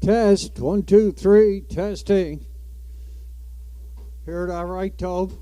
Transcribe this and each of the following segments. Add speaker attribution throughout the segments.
Speaker 1: Test, 1, 2, 3, testing. Hear it all right, Tobe?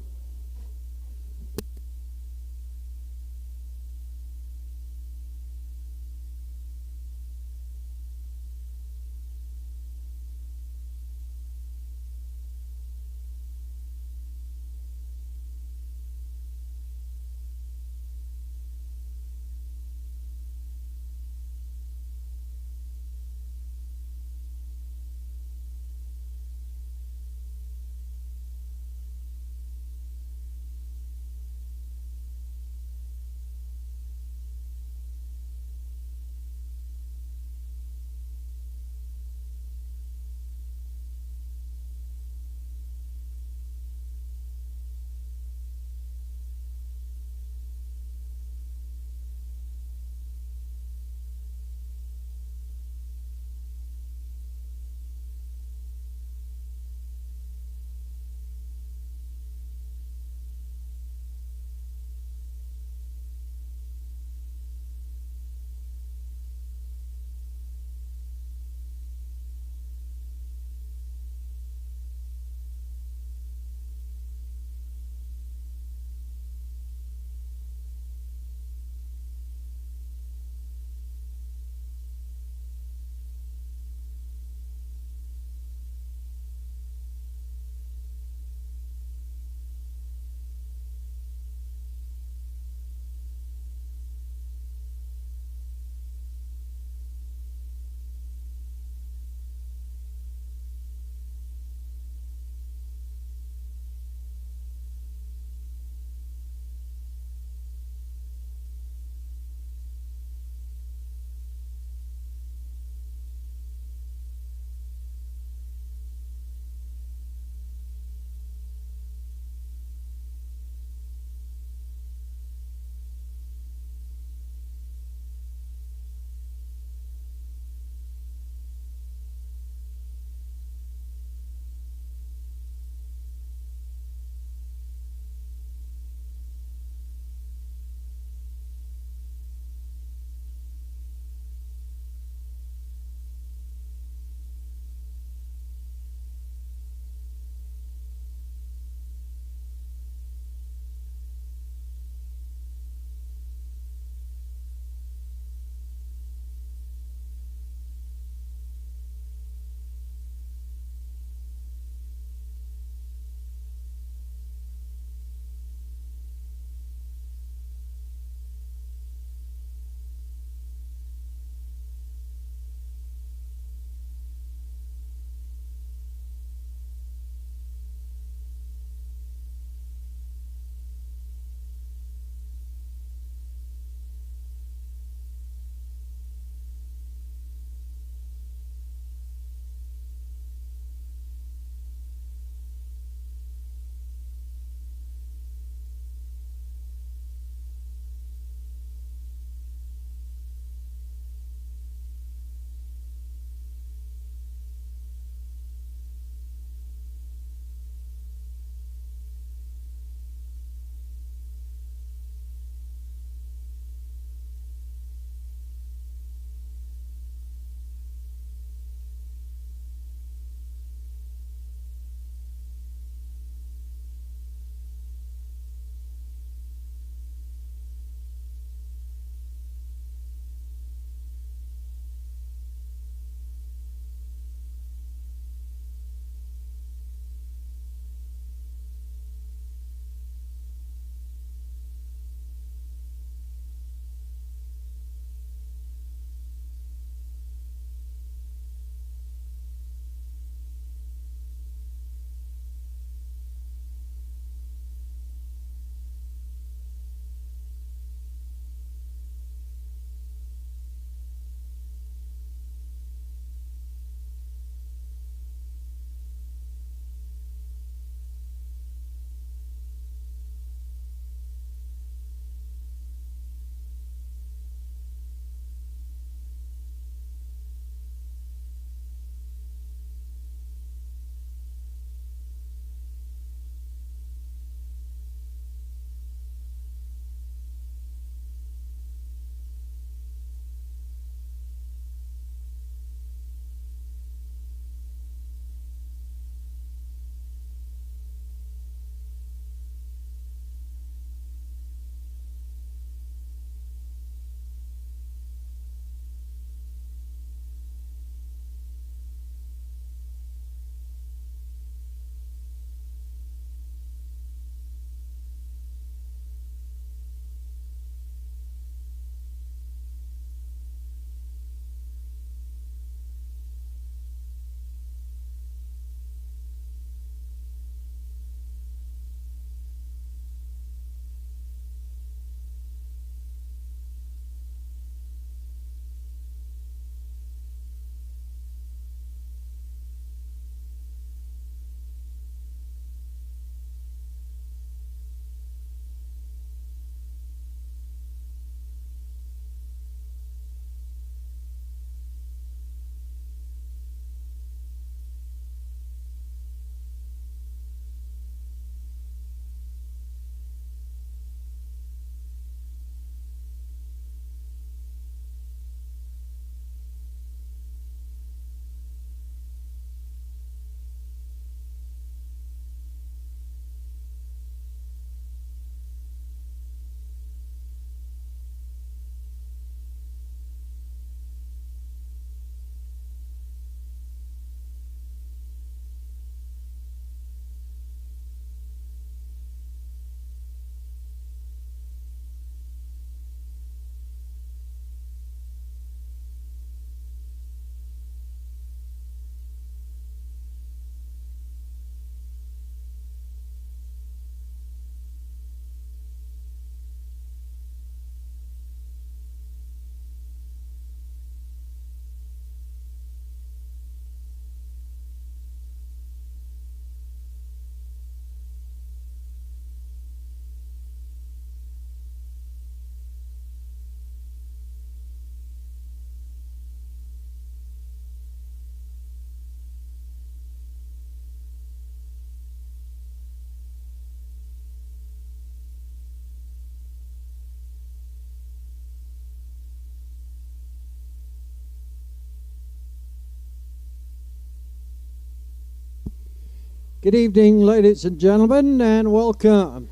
Speaker 1: Good evening, ladies and gentlemen, and welcome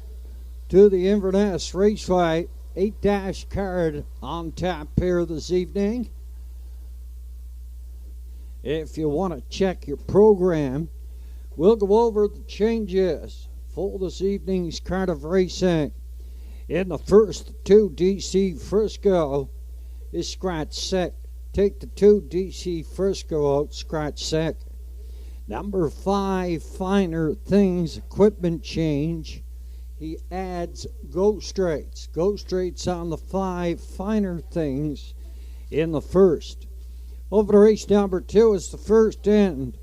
Speaker 1: to the Inverness Raceway 8-dash card on tap here this evening. If you want to check your program, we'll go over the changes for this evening's card of racing. In the first 2, DC Frisco is scratch sick. Take the 2, DC Frisco out, scratch sick. Number 5, Finer Things, equipment change. He adds go straights. Go straights on the 5, Finer Things in the first. Over to race number 2 is the first end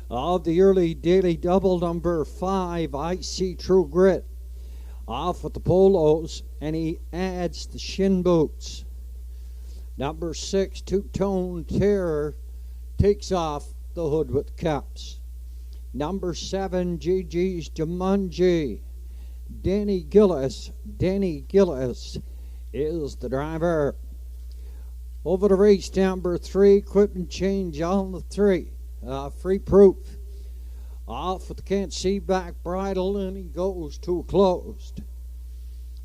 Speaker 1: of the early daily double. Number 5, I See True Grit, off with the polos, and he adds the shin boots. Number 6, Two-Tone Terror, takes off the hood with caps. Number 7, GG's Jumanji, Danny Gillis is the driver. Over to race number 3, equipment change on the 3, free proof, off with the can't see back bridle, and he goes to closed.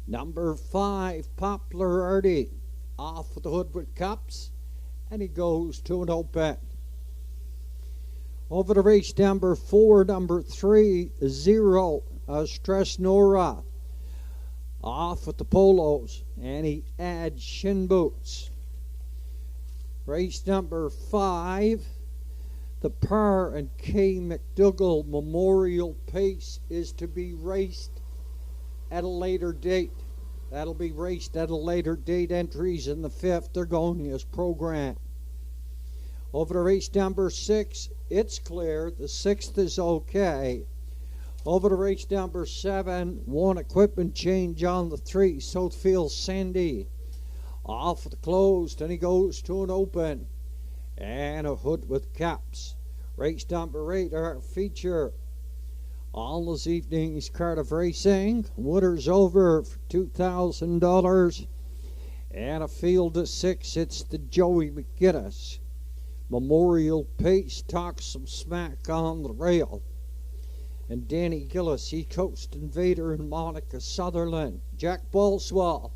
Speaker 1: Number 5, Popularity, off with the hood with cups, and he goes to an open. Over to race number 4, number 3, Zero, Stress Nora, off with the polos, and he adds shin boots. Race number 5, the Per and K. McDougall Memorial Pace is to be raced at a later date. That'll be raced at a later date. Entries in the 5th are going as programmed. Over to race number 6, it's clear. The 6th is okay. Over to race number 7, 1 equipment change on the 3, Southfield Sandy, off with the closed, and he goes to an open and a hood with caps. Race number 8, our feature on this evening's card of racing. Winner's over for $2,000 and a field of 6. It's the Joey McGinnis Memorial Pace, talks some smack on the rail. And Danny Gillis, he coached Invader and Monica Sutherland. Jack Boswell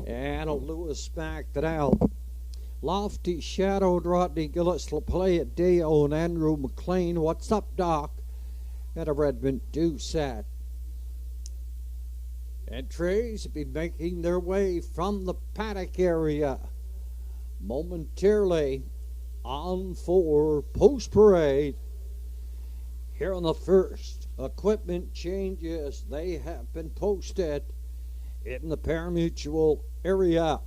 Speaker 1: and a Lewis backed it out. Lofty shadowed Rodney Gillis, LaPlaya Deo, and Andrew McLean. What's up, Doc? And a Redmond Doucette. Entries be making their way from the paddock area momentarily on for post parade. Here on the first, equipment changes, they have been posted in the parimutuel area.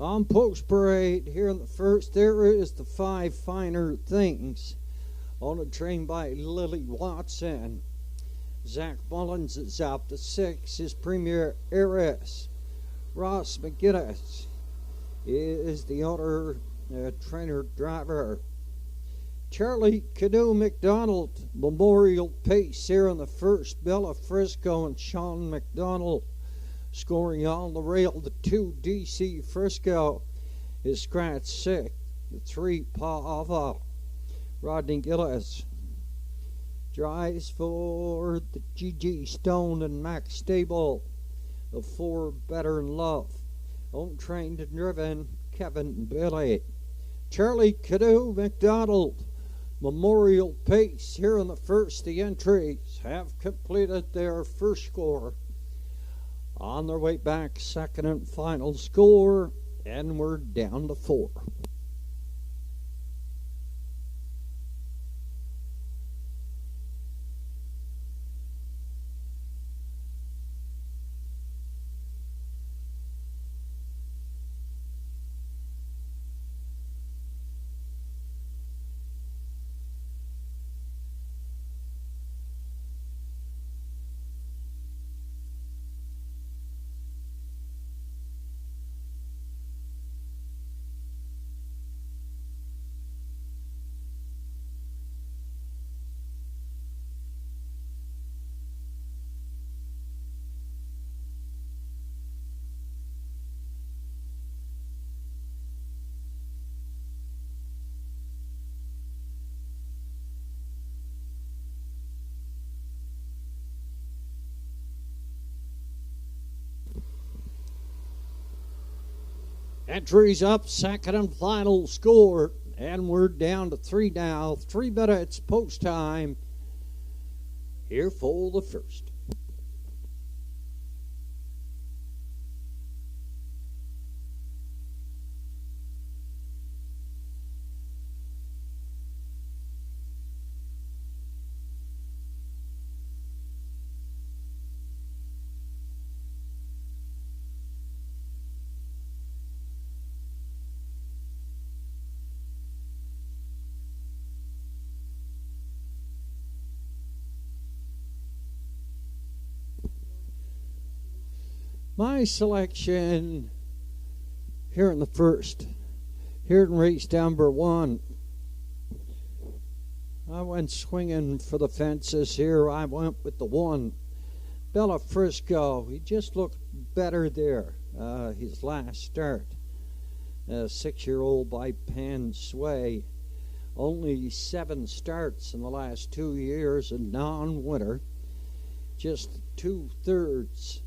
Speaker 1: On post parade here in the first, there is the 5 Finer Things on a train by Lily Watson. Zach Mullins is out to 6. His Premier Heiress. Ross McGinnis is the owner, trainer, driver. Charlie Canoe McDonald, Memorial Pace here in the first. Bella Frisco and Sean McDonald scoring on the rail. The 2 DC Frisco is scratch 6. The 3 Pava. Rodney Gillis drives for the GG Stone and Max Stable. The 4 Better in Love. Owned, trained, and driven, Kevin and Billy. Charlie Canoe McDonald, Memorial Pace here in the first. The entries have completed their first score. On their way back, second and final score, and we're down to 4. Entries up, second and final score, and we're down to 3 now. 3 minutes post time here for the first. My selection here in the first, here in race number 1, I went swinging for the fences here. I went with the 1, Bella Frisco. He just looked better there, his last start. 6-year-old by Pan Sway. Only 7 starts in the last 2 years, a non-winner. Just 2/3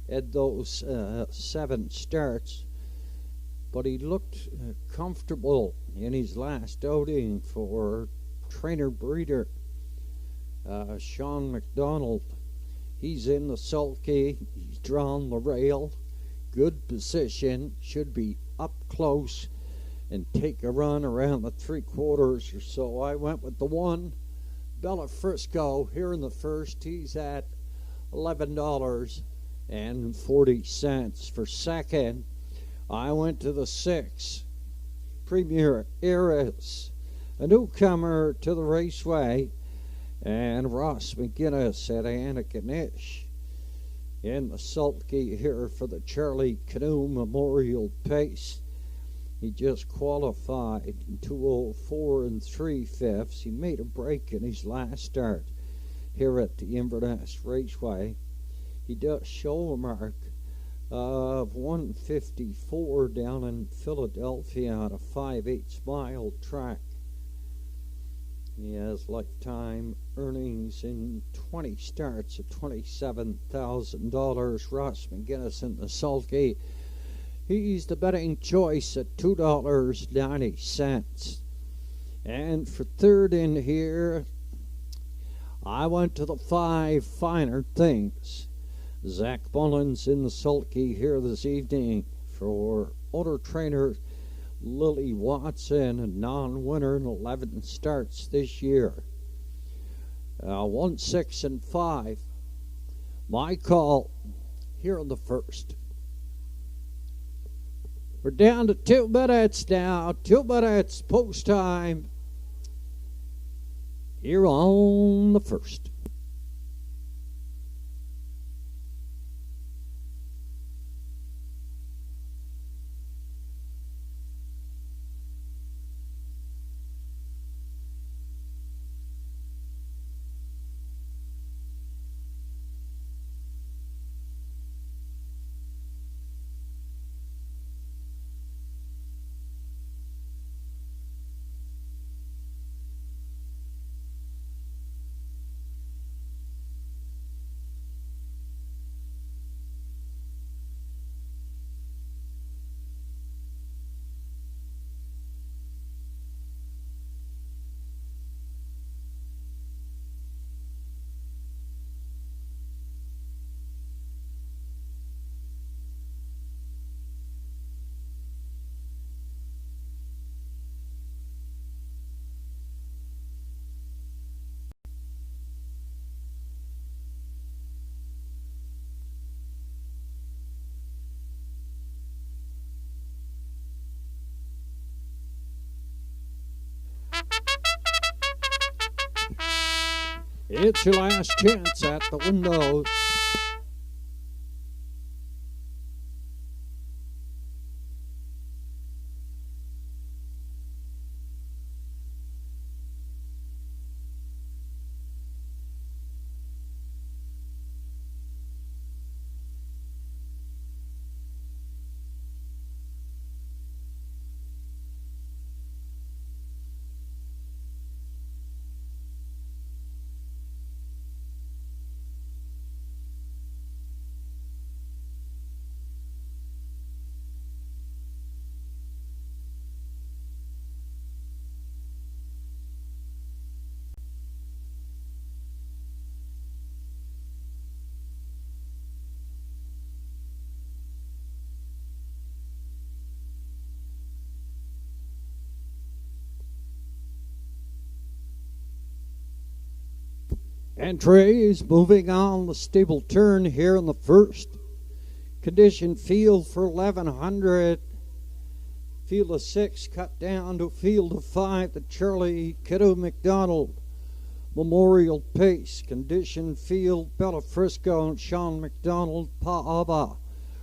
Speaker 1: at those 7 starts, but he looked comfortable in his last outing for trainer breeder Sean McDonald. He's in the sulky, he's drawn the rail, good position, should be up close and take a run around the 3/4 or so. I went with the 1, Bella Frisco here in the first. He's at $11.40 for second. I went to the 6, Premier Heiress, a newcomer to the Raceway, and Ross McGinnis at Antigonish in the sulky here for the Charlie Canoe Memorial Pace. He just qualified in 2:04 3/5. He made a break in his last start here at the Inverness Raceway. He does show a mark of 154 down in Philadelphia on a 5/8 mile track. He has lifetime earnings in 20 starts at $27,000. Ross McGinnis in the sulky. He's the betting choice at $2.90. And for third in here, I went to the 5 Finer Things. Zach Mullins in the sulky here this evening for owner trainer Lily Watson, a non-winner in 11 starts this year. 1, 6, and 5. My call here in the first. We're down to 2 minutes now. 2 minutes post time here on the first. It's your last chance at the windows. Entries moving on the stable turn here in the first. Condition field for 1100. Field of 6 cut down to field of 5. The Charlie Kiddo McDonald Memorial Pace. Condition field Bella Frisco and Sean McDonald Paaba.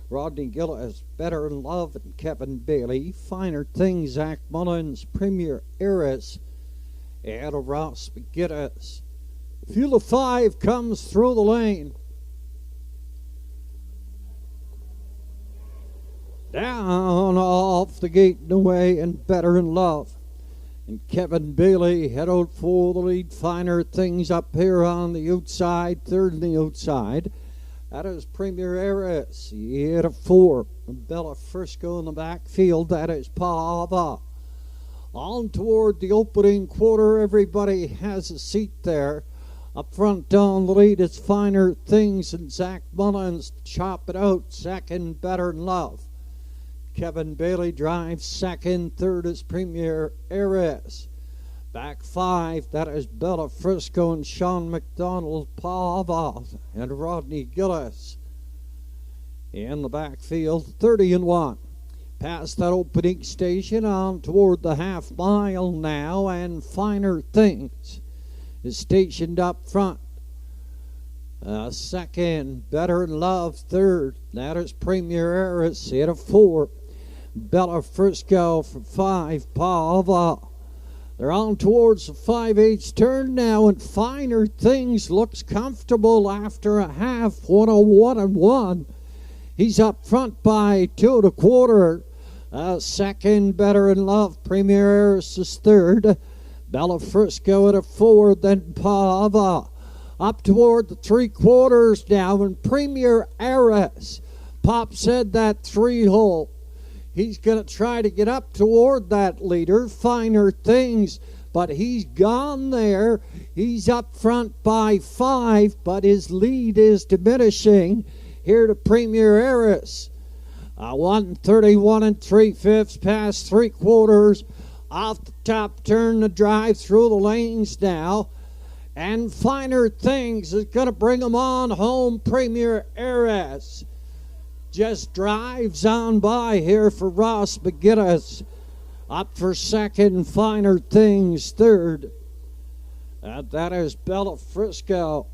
Speaker 1: Rodney Gillis, Better in Love, and Kevin Bailey. Finer Things, Zach Mullins, Premier Eris, and Ross McGinnis. Field of 5 comes through the lane. Down off the gate and away, and Better in Love. And Kevin Bailey head out for the lead. Finer Things up here on the outside, third on the outside. That is Premier Eris. He hit a 4. And Bella Frisco in the backfield. That is Paava. On toward the opening quarter. Everybody has a seat there. Up front down the lead, it's Finer Things, and Zach Mullins chop it out. Second, Better in Love. Kevin Bailey drives second. Third is Premier Eris. Back 5, that is Bella Frisco and Sean McDonald, Paava, and Rodney Gillis. In the backfield, 30-1. Past that opening station, on toward the half mile now, and Finer Things is stationed up front. Second, Better in Love. Third, that is Premier Eris at a 4. Bella Frisco for 5, Paava. They're on towards the 5/8 turn now, and Finer Things looks comfortable after a half, 101-1. He's up front by 2 1/4. Second, Better in Love. Premier Eris is third. Bella Frisco at a 4, then Paava. Up toward the 3/4 now, and Premier Eris pops in that 3-hole. He's going to try to get up toward that leader, Finer Things, but he's gone there. He's up front by 5, but his lead is diminishing here to Premier Eris. 1:31 3/5 past 3/4. Off the top turn, the drive through the lanes now. And Finer Things is going to bring them on home, Premier Eris. just drives on by here for Ross McGinnis. Up for second, Finer Things third. And that is Bella Frisco.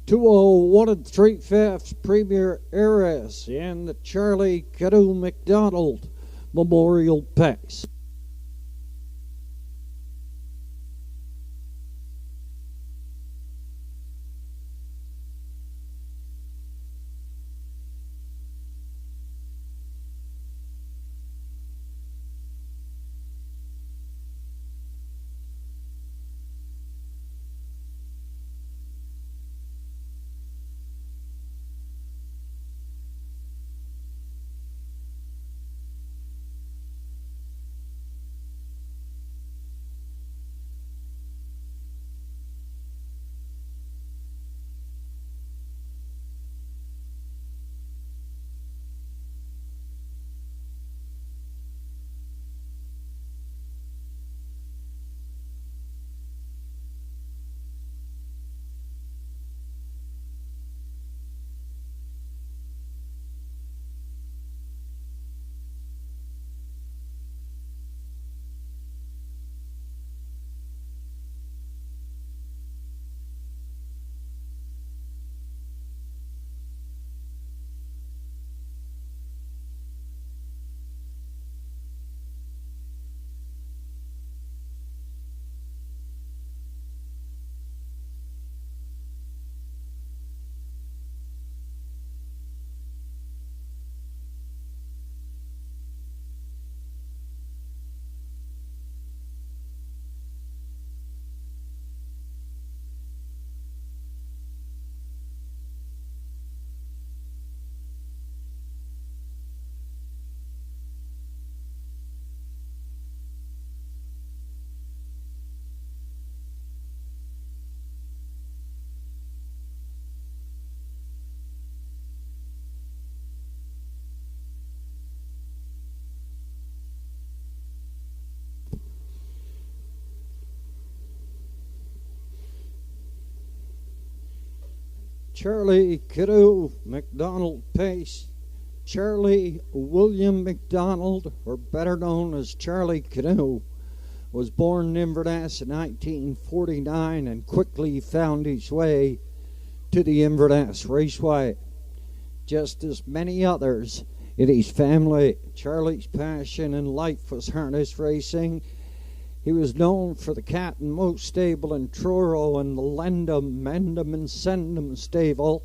Speaker 1: 201 3/5 Premier Heiress in the Charlie Cadeau McDonald Memorial Pace. Charlie Cadeau McDonald Pace. Charlie William McDonald, or better known as Charlie Cadeau, was born in Inverness in 1949 and quickly found his way to the Inverness Raceway. Just as many others in his family, Charlie's passion in life was harness racing. He was known for the Cat and Mouse stable in Truro and the Lendham, Mendham and Sendham stable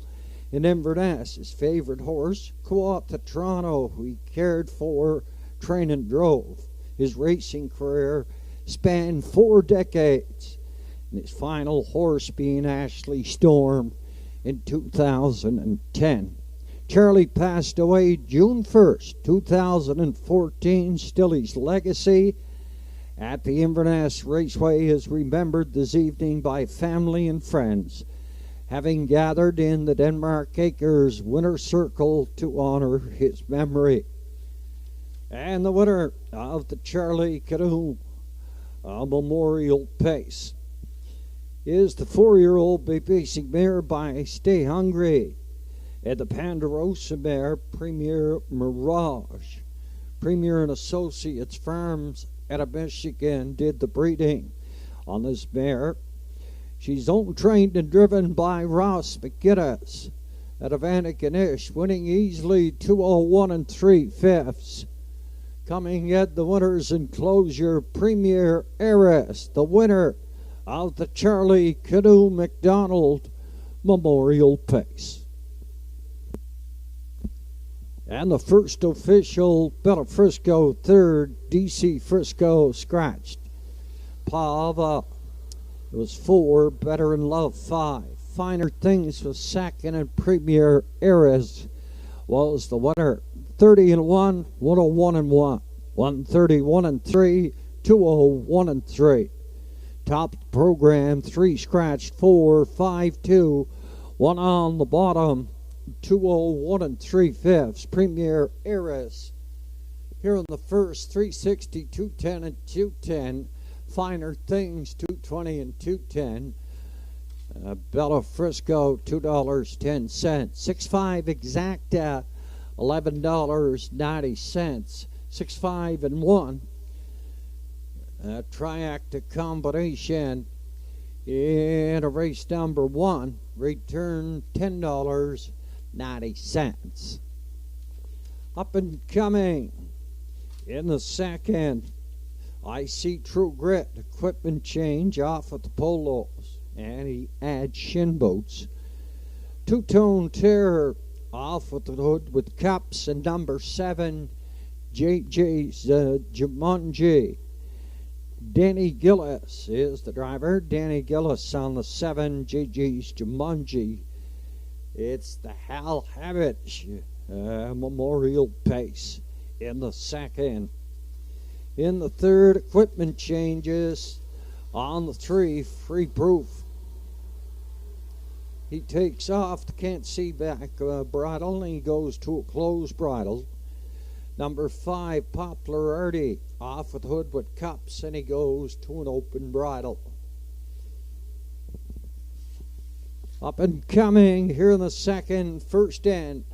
Speaker 1: in Inverness. His favourite horse, Coata Toronto, who he cared for, trained and drove. His racing career spanned 4 decades, and his final horse being Ashley Storm in 2010. Charlie passed away June 1st, 2014. Still his legacy at the Inverness Raceway is remembered this evening by family and friends, having gathered in the Denmark Acres Winter Circle to honor his memory. And the winner of the Charlie Cadeau Memorial Pace is the 4-year-old Babysig mare by Stay Hungry, and the Ponderosa mare Premier Mirage. Premier and Associates Farms out of Michigan did the breeding on this mare. She's owned, trained, and driven by Ross McGinnis out of Antigonish, winning easily 201 3/5. Coming at the winners in closure, Premier Heiress, the winner of the Charlie Cadeau McDonald Memorial Pace. And the first official, Bella Frisco third, DC Frisco scratched. Pava, it was 4, Better in Love 5. Finer Things was second, and Premier Heiress was the winner. 30-1, 101-1, 131-3, 201-3. Top program, 3 scratched, 4, 5-2, 1 on the bottom. 201 3/5. Premier Heiress here in the first, 360, 210 and 210. Finer Things 220 and 210. Bella Frisco, $2.10. 6.5 Exacta, $11.90. 6.5 and 1. Triacta combination in a race number 1. Return $10.90. Up and coming in the second. I see True Grit equipment change off at the polos, and he adds shin boots. Two-Tone Terror off with the hood with cups, and number 7 JJ's Jumanji. Danny Gillis is the driver. Danny Gillis on the 7 JJ's Jumanji. It's the Hal Havage Memorial Pace in the second. In the third, equipment changes on the 3 Free Proof. He takes off the can't see back bridle, and he goes to a closed bridle. Number 5, Popularity off with hood with cups, and he goes to an open bridle. Up and coming here in the second, first end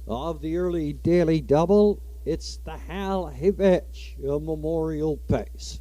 Speaker 1: of the early daily double. It's the Hal Havage Memorial Pace.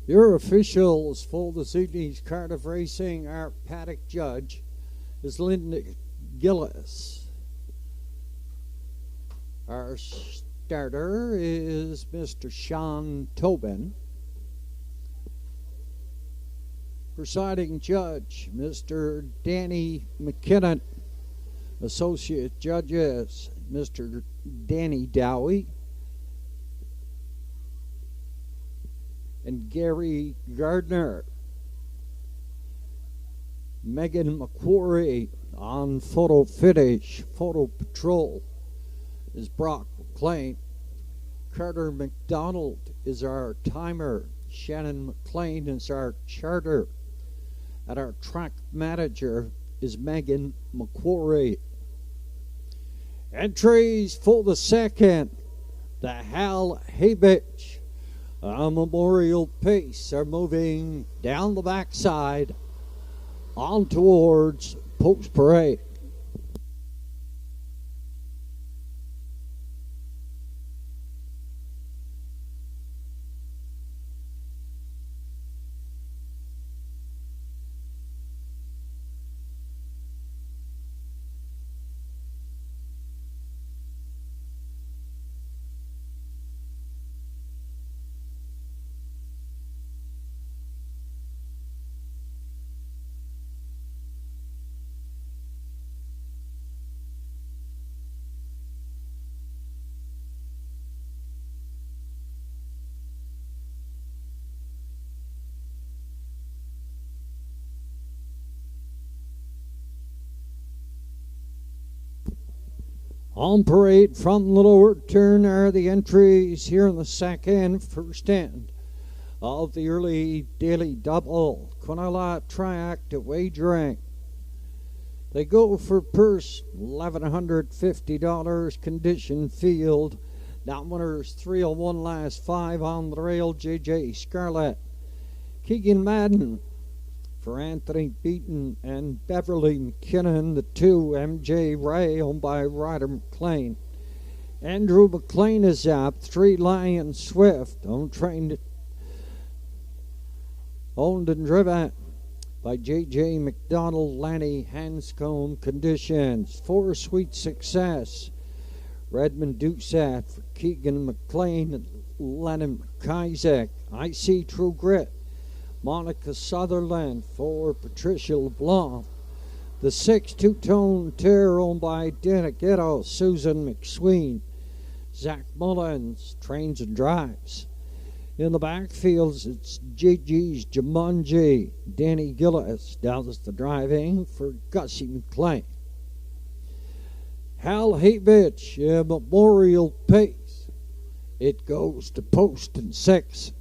Speaker 1: Your officials for this evening's Cardiff Racing, our paddock judge is Linda Gillis. Our starter is Mr. Sean Tobin. Presiding judge, Mr. Danny McKinnon. Associate judges, Mr. Danny Dowie. and Gary Gardner. Megan McQuarrie on photo finish. Photo patrol is Brock McLean. Carter McDonald is our timer. Shannon McLean is our charter. And our track manager is Megan McQuarrie. Entries for the second. The Hal Havage Memorial Pace are moving down the backside on towards Post Parade. On parade from the lower turn are the entries here in the second first end of the early daily double. Quinella Triactive wagering. They go for purse $1,150. Condition field. That winner's 301 last 5 on the rail. JJ Scarlett. Keegan Madden for Anthony Beaton and Beverly McKinnon. The 2 MJ Ray owned by Ryder McLean. Andrew McLean is up. 3 Lion Swift owned and driven by JJ McDonald. Lanny Hanscombe. Conditions 4 Sweet Success. Redmond Doucette for Keegan McLean and Lennon McIsaac. I See True Grit. Monica Sutherland for Patricia LeBlanc. The 6 Two-Tone Terror owned by Dana Ghetto, Susan McSween. Zach Mullins, Trains and Drives. In the backfields, it's JG's Jumanji. Danny Gillis does the driving for Gussie McLean. Hal Havage, Memorial Pace. It goes to post and 6.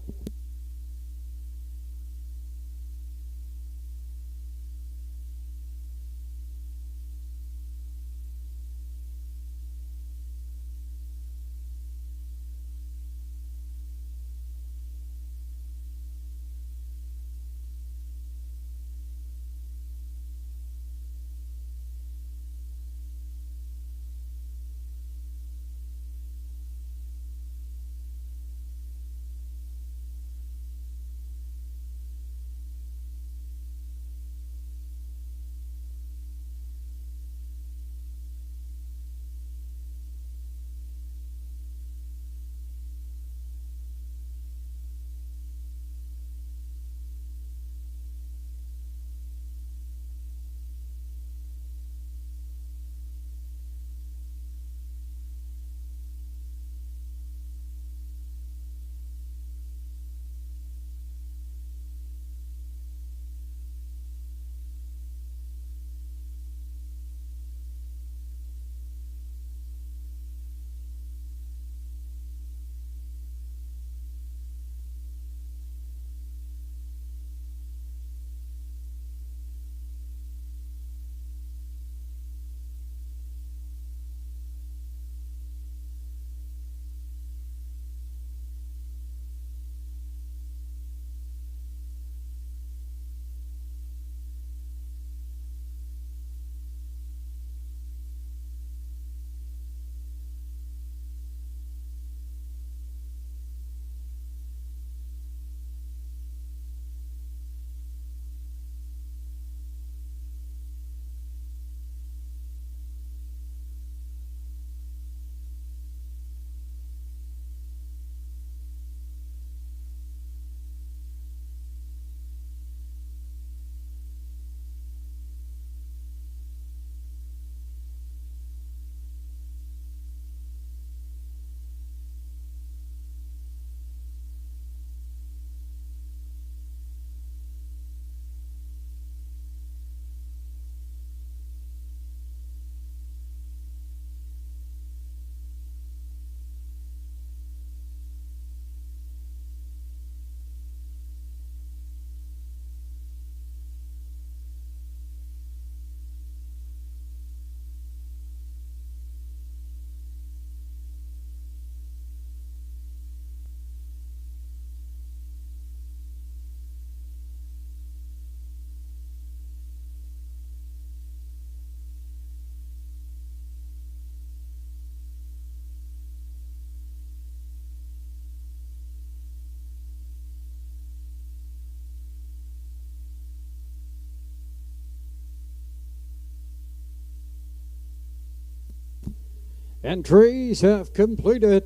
Speaker 1: Entries have completed.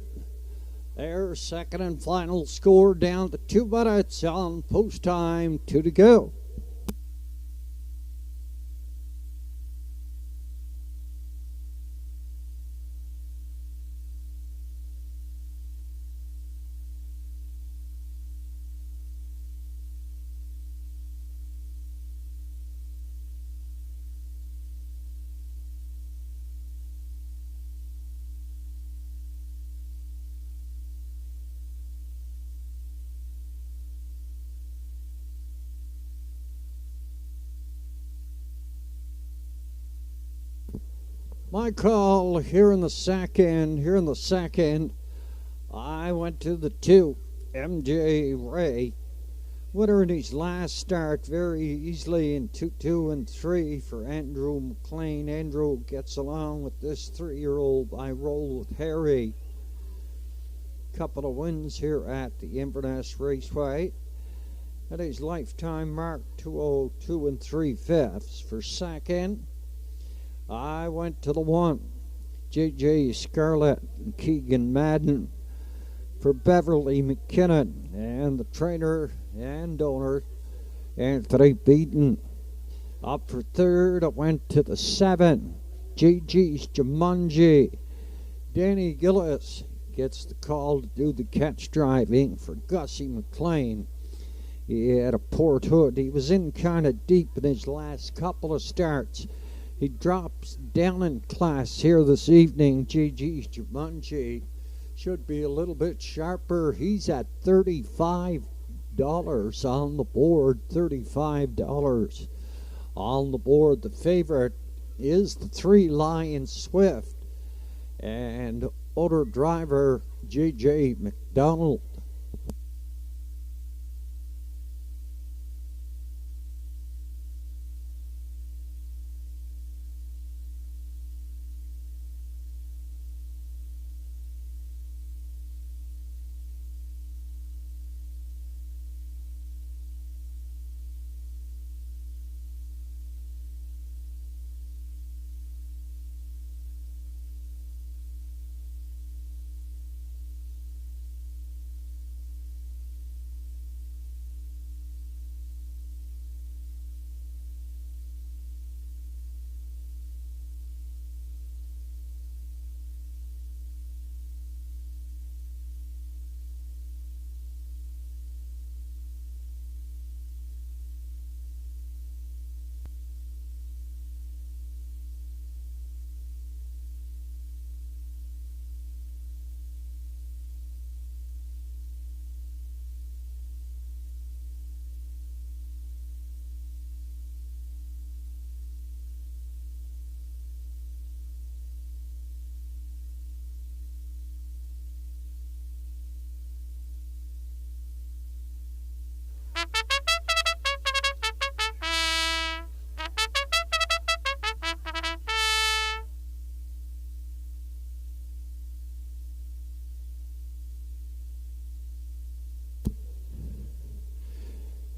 Speaker 1: Their second and final score down to 2 minutes on post time, 2 to go. My call here in the second. I went to the 2, MJ Ray. Winner in his last start very easily in 2, 2, and 3 for Andrew McLean. Andrew gets along with this 3-year-old. I roll with Harry. Couple of wins here at the Inverness Raceway. At his lifetime mark, 202 3/5 for second. I went to the 1, JJ Scarlett and Keegan Madden for Beverly McKinnon, and the trainer and owner Anthony Beaton. Up for third, I went to the 7, JG's Jumanji. Danny Gillis gets the call to do the catch driving for Gussie McLean. He had a Port Hood. He was in kind of deep in his last couple of starts. He drops down in class here this evening. JG's Jumanji should be a little bit sharper. He's at $35 on the board. $35 on the board. The favorite is the 3 Lion Swift and owner driver JJ McDonald.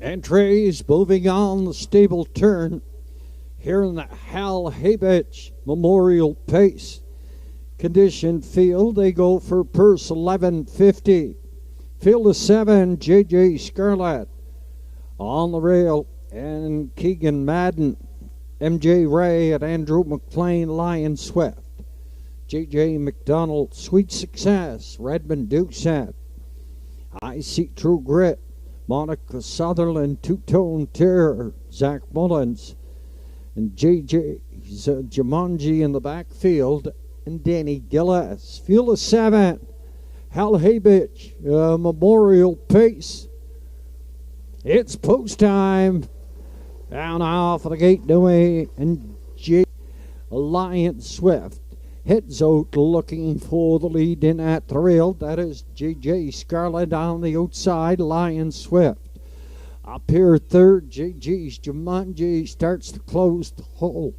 Speaker 1: Entries moving on the stable turn here in the Hal Havage Memorial Pace condition field. They go for purse 1150. Field of 7, JJ Scarlett on the rail, and Keegan Madden, MJ Ray, and Andrew McLean, Lion Swift. JJ McDonald, Sweet Success, Redmond Doucette, I See True Grit, Monica Sutherland, Two-Tone Terror, Zach Mullins, and JJ's Jumanji in the backfield, and Danny Gillis. Field of 7, Hal Havage, Memorial Pace. It's post time. Down off of the gate away, and Lion Swift heads out looking for the lead in at the rail. That is JJ Scarlett on the outside. Lion Swift up here third. JG's Jumanji starts to close the hole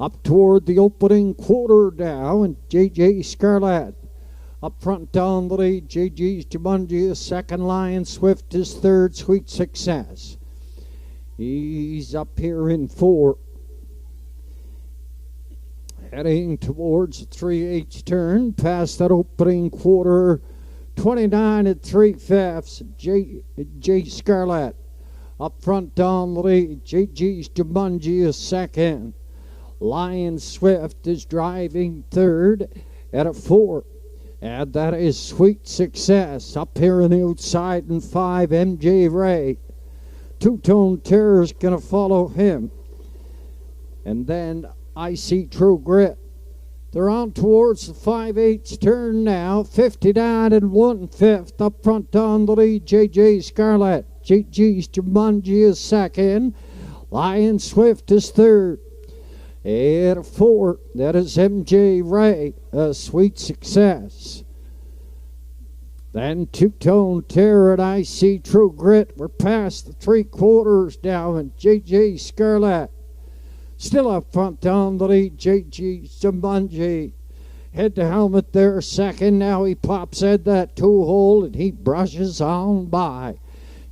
Speaker 1: up toward the opening quarter now, and JJ Scarlett up front on the lead. JG's Jumanji is second. Lion Swift is third. Sweet Success, he's up here in 4. Heading towards the 3/8 turn, past that opening quarter, 29 and 3/5. J. Scarlett up front down the lead. JG's Jumanji is second. Lion Swift is driving third at a 4. And that is Sweet Success. Up here on the outside in 5, MJ Ray. Two-Tone Terror's going to follow him. And then I See True Grit. They're on towards the 5/8 turn now. 59 and 1/5. Up front down the lead, JJ Scarlett. JG's Jumanji is second. Lion Swift is third. At a 4, that is MJ Ray. Sweet Success. Then Two-Tone Terror and I See True Grit. We're past the 3/4 now, and JJ Scarlett still up front down the lead. JG Jumanji. Head to helmet there second. Now he pops at that 2-hole and he brushes on by.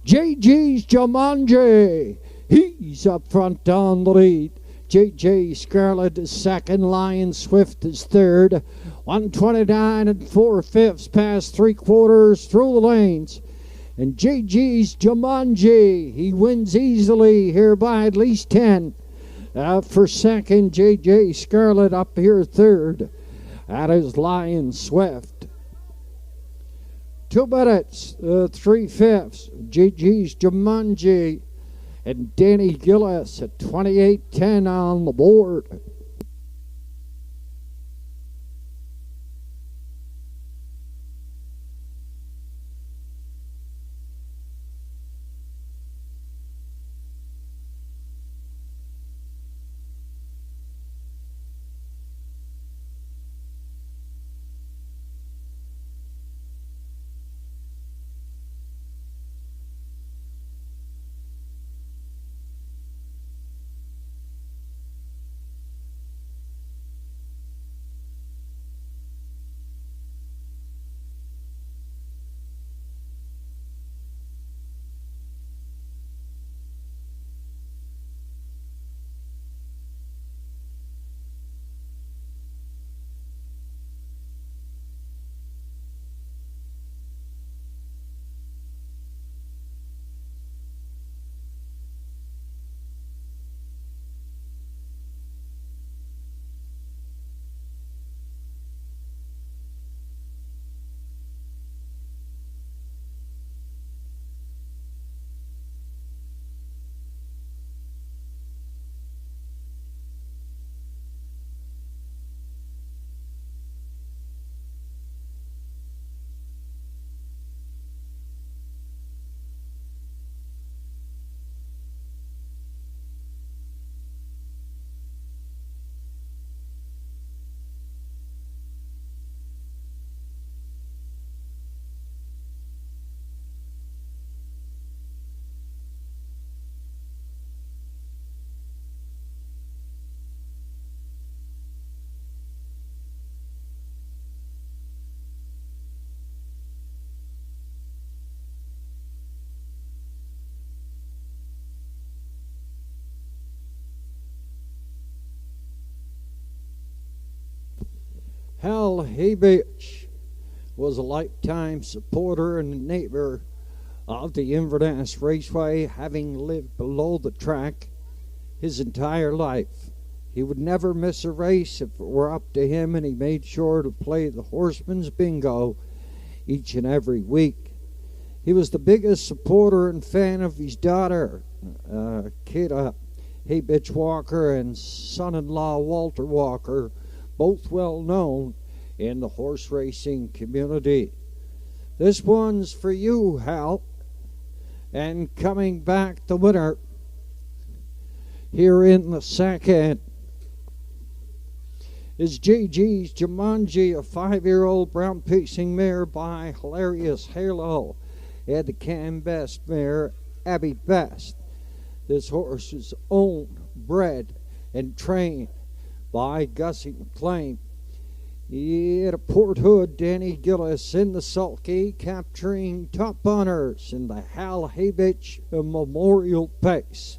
Speaker 1: JG's Jumanji. He's up front down the lead. JJ Scarlett is second. Lion Swift is third. 129 and 4/5 past 3/4 through the lanes. And JG's Jumanji, he wins easily here by at least 10. For second, JJ Scarlett up here third. That is Lion Swift. 2 minutes, 3/5. JG's Jumanji and Danny Gillis at 28:10 on the board. Hal Havage was a lifetime supporter and neighbor of the Inverness Raceway, having lived below the track his entire life. He would never miss a race if it were up to him, and he made sure to play the Horseman's Bingo each and every week. He was the biggest supporter and fan of his daughter, Kata Havage Walker, and son-in-law Walter Walker, both well known in the horse racing community. This one's for you, Hal. And coming back the winner here in the second is JG's Jumanji, a 5-year-old brown pacing mare by Hilarious Halo, and the Campbell mare Abby Best. This horse is owned, bred, and trained by Gussie McLean. At a Port Hood, Danny Gillis in the sulky, capturing top honors in the Hal Havage Memorial Pace.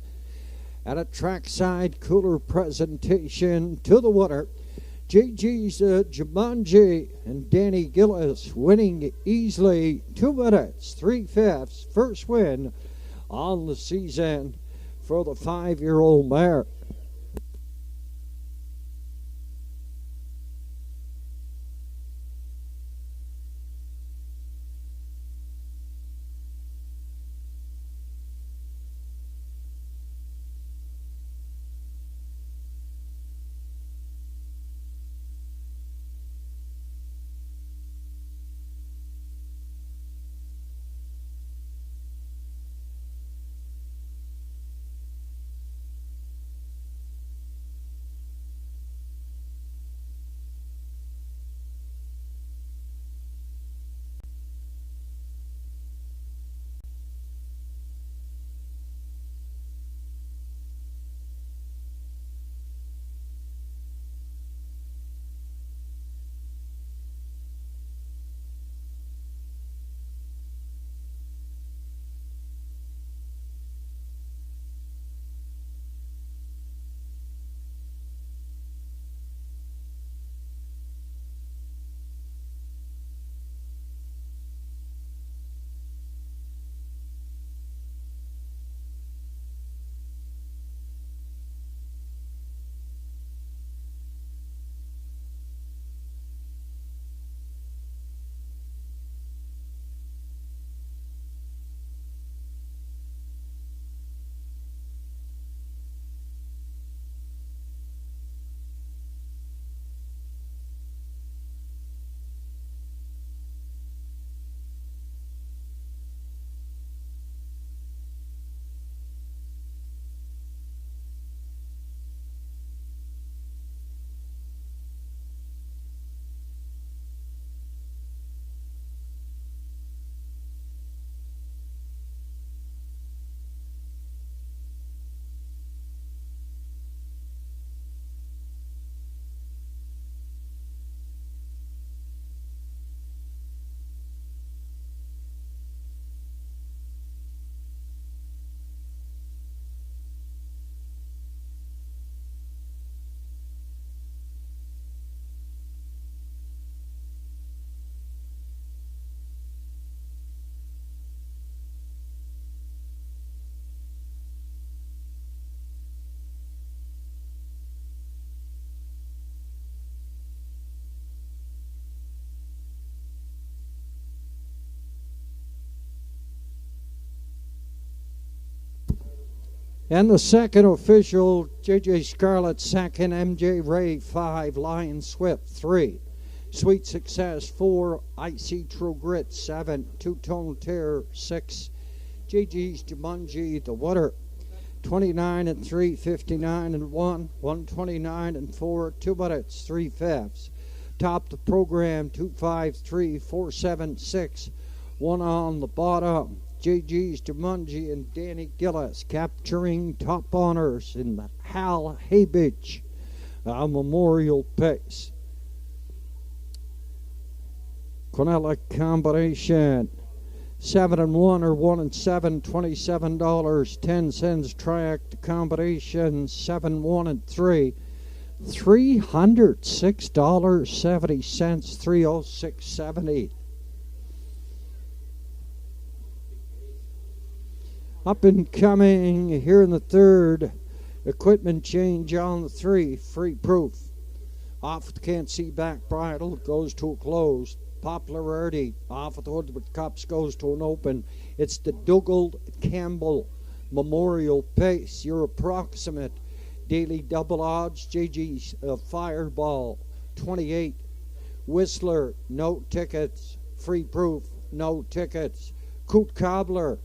Speaker 1: At a trackside cooler presentation to the winner, JG's Jumanji and Danny Gillis winning easily 2 minutes, 3/5. First win on the season for the 5-year-old mare. And the second official, JJ Scarlett 2nd, MJ Ray 5, Lion Swift 3, Sweet Success 4, Icy True Grit 7, Two Tone Terror 6, JG's Jumanji the winner 29 and 3, 59 and 1, 129 and 4, 2 minutes 3/5. Top the program 253, 476, one on the bottom. JG's Jumanji and Danny Gillis capturing top honors in the Hal Havage Memorial pace. Quinella combination 7 and 1 or 1 and 7, $27.10. Track the combination 7, 1 and 3, $306.70, 306.70. Up and coming here in the third, equipment change on the 3, Free Proof. Off the can't see back bridle, goes to a close. Popularity off of the hood with cups goes to an open. It's the Dougal Campbell Memorial pace. Your approximate daily double odds, JG's Fireball 28, Whistler no tickets, Free Proof no tickets, Coot Cobbler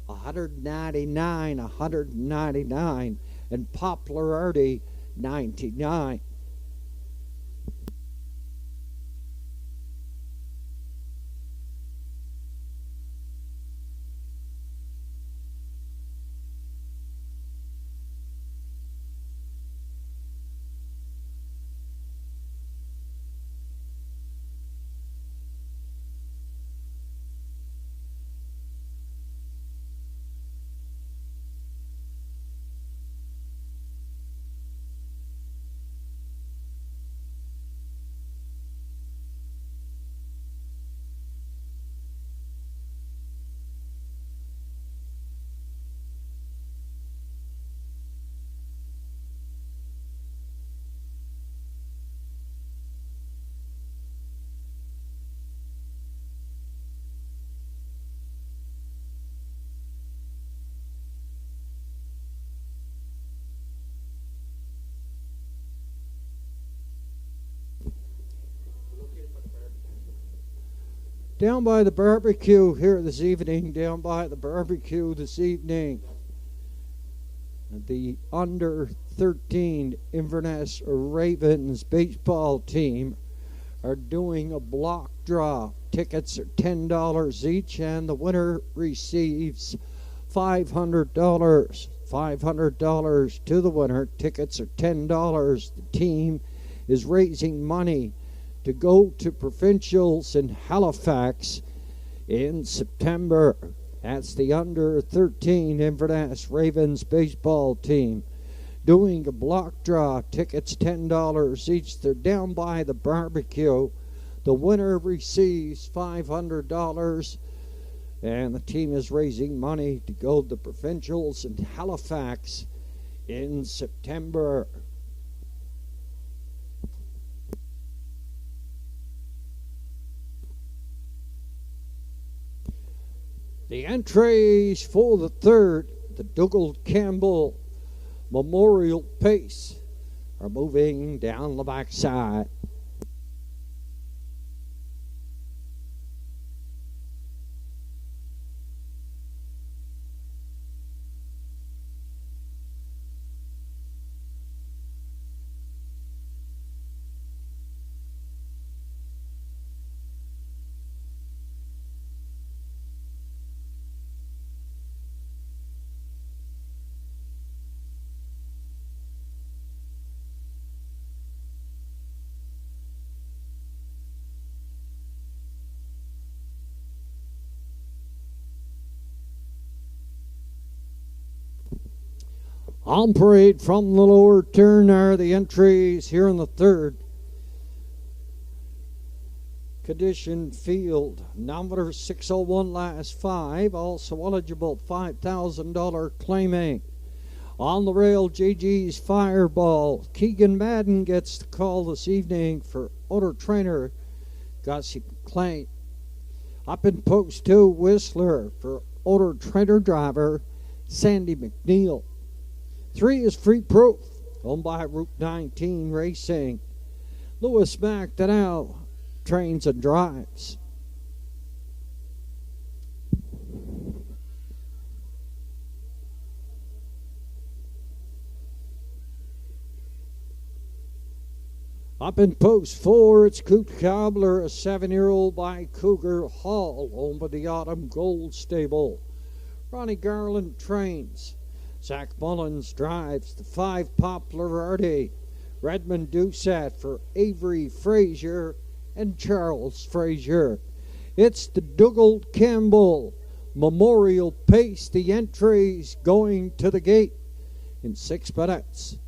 Speaker 1: $199, and Popularity $99. Down by the barbecue here this evening, down by the barbecue this evening, the under 13 Inverness Ravens baseball team are doing a block draw. Tickets are $10 each, and the winner receives $500. $500 to the winner. Tickets are $10. The team is raising money to go to provincials in Halifax in September. That's the under 13 Inverness Ravens baseball team doing a block draw. Tickets $10 each. They're down by the barbecue. The winner receives $500, and the team is raising money to go to the provincials in Halifax in September. The entries for the third, the Dougal Campbell Memorial Pace, are moving down the backside. On parade from the lower turn are the entries here in the third. Condition field, number 601 last 5, also eligible $5,000 claiming. On the rail, JG's Fireball. Keegan Madden gets the call this evening for owner trainer Gussie McLean. Up in post 2, Whistler for owner trainer driver Sandy McNeil. 3 is Free Proof, owned by Route 19 Racing. Lewis McDonald trains and drives. Up in post 4, it's Coot Cobbler, a 7-year-old by Cougar Hall, owned by the Autumn Gold Stable. Ronnie Garland trains. Zach Mullins drives the 5 Popularity. Redmond Doucette for Avery Frazier and Charles Frazier. It's the Dougal Campbell Memorial Pace. The entries going to the gate in 6 minutes.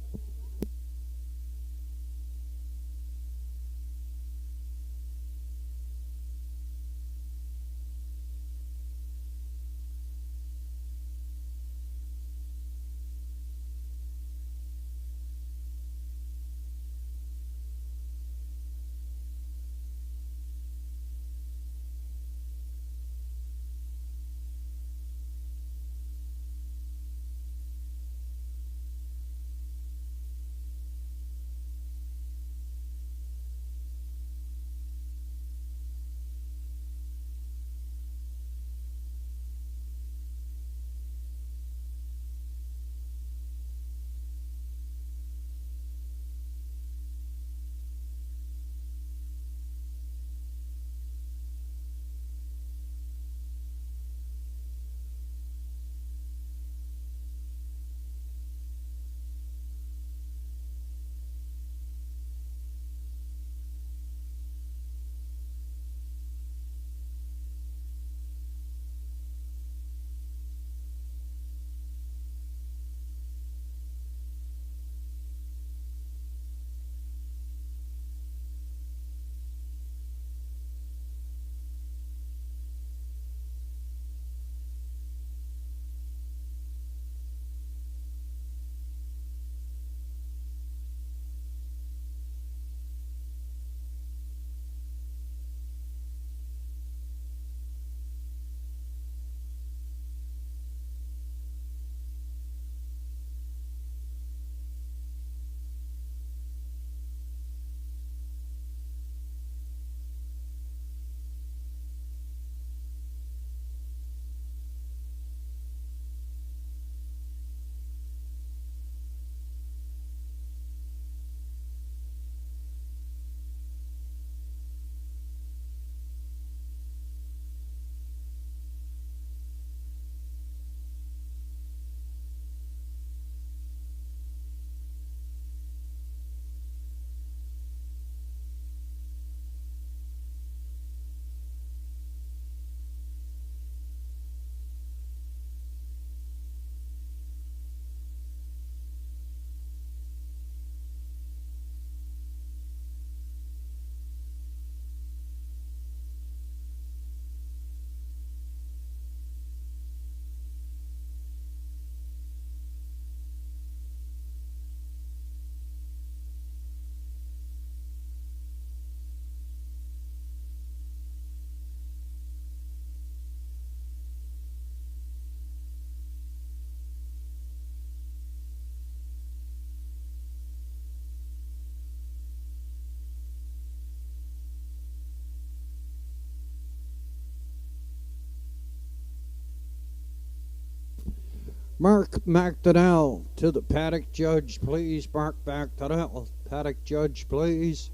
Speaker 1: Mark McDonald to the paddock judge, please. Mark McDonald, paddock judge, please.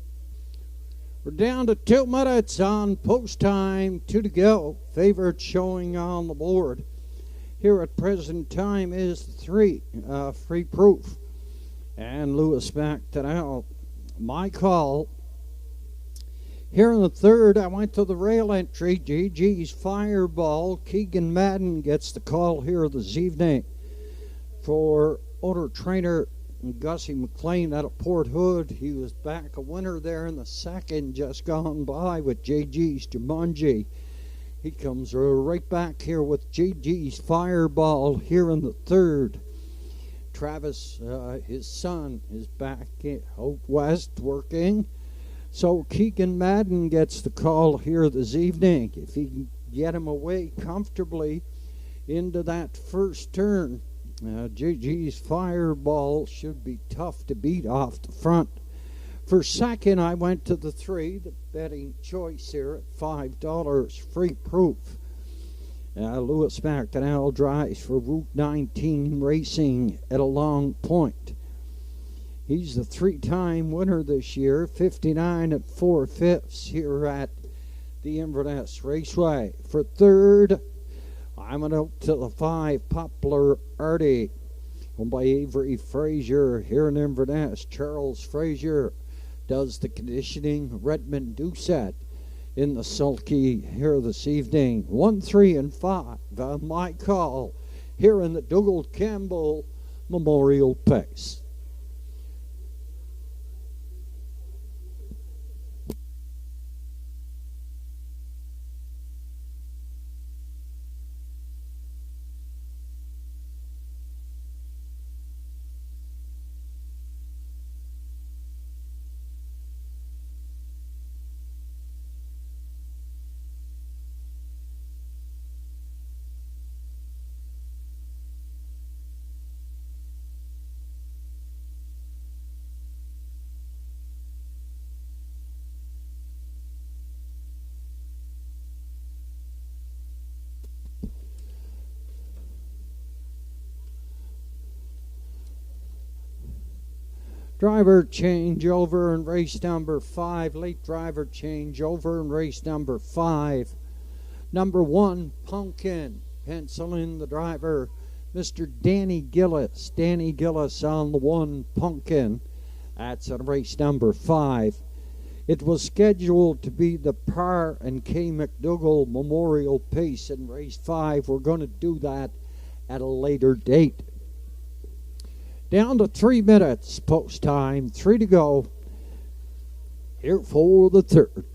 Speaker 1: We're down to 2 minutes on post time, 2 to go. Favorite showing on the board here at present time is 3, Free Proof. And Lewis McDonald. My call. Here in the third, I went to the rail entry. GG's Fireball. Keegan Madden gets the call here this evening for owner trainer Gussie McLean out of Port Hood. He was back a winner there in the second, just gone by with JG's Jumanji. He comes right back here with JG's Fireball here in the third. Travis, his son, is back out west working. So Keegan Madden gets the call here this evening. If he can get him away comfortably into that first turn, JG's Fireball should be tough to beat off the front. For second, I went to the 3, the betting choice here at $5, Free Proof. Lewis McDonald drives for Route 19 Racing at a Long Point. He's the 3-time winner this year, 59 and 4/5 here at the Inverness Raceway. For third, I went out to the 5, Poplar Artie, owned by Avery Frazier here in Inverness. Charles Frazier does the conditioning. Redmond Doucette in the sulky here this evening. 1, 3, and 5 on my call here in the Dougal Campbell Memorial Pace. Driver changeover in race number 5. Late driver changeover in race number 5. Number 1, Pumpkin. Pencil in the driver, Mr. Danny Gillis. Danny Gillis on the 1, Pumpkin. That's on race number 5. It was scheduled to be the Parr and K. McDougall Memorial Pace in race 5. We're going to do that at a later date. Down to 3 minutes, post time, 3 to go. Here for the third.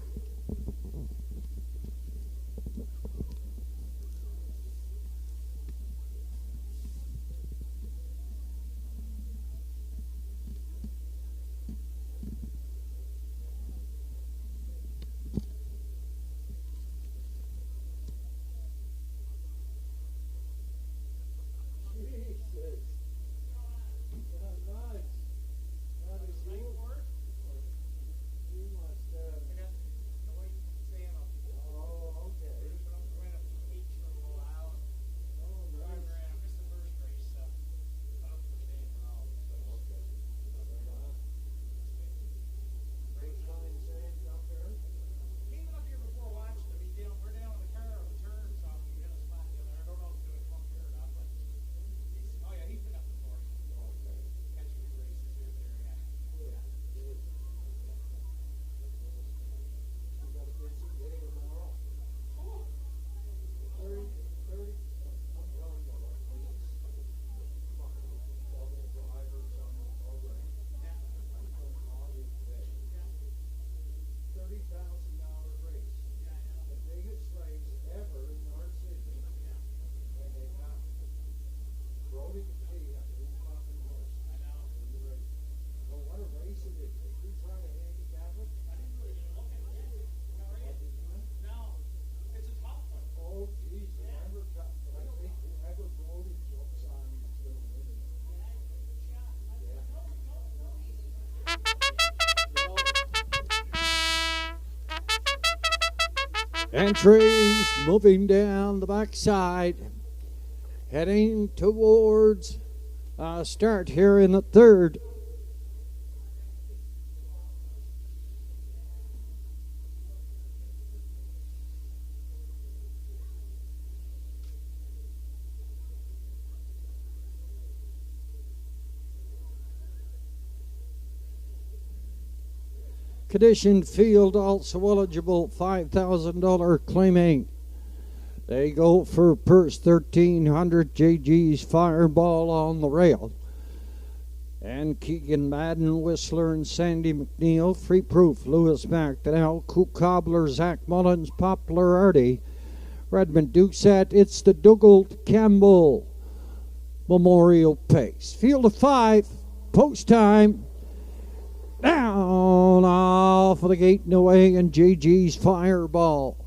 Speaker 1: Entries moving down the backside. heading towards start here in the third. Conditioned field also eligible, $5,000 claiming. They go for purse 1,300. JG's Fireball on the rail. And Keegan Madden, Whistler, and Sandy McNeil. Free Proof, Lewis McDonald, Cool Cobbler, Zach Mullins, Poplar Artie, Redmond Doucette. It's the Dougal Campbell Memorial Pace. Field of 5, post time. Down off of the gate and away, and JG's Fireball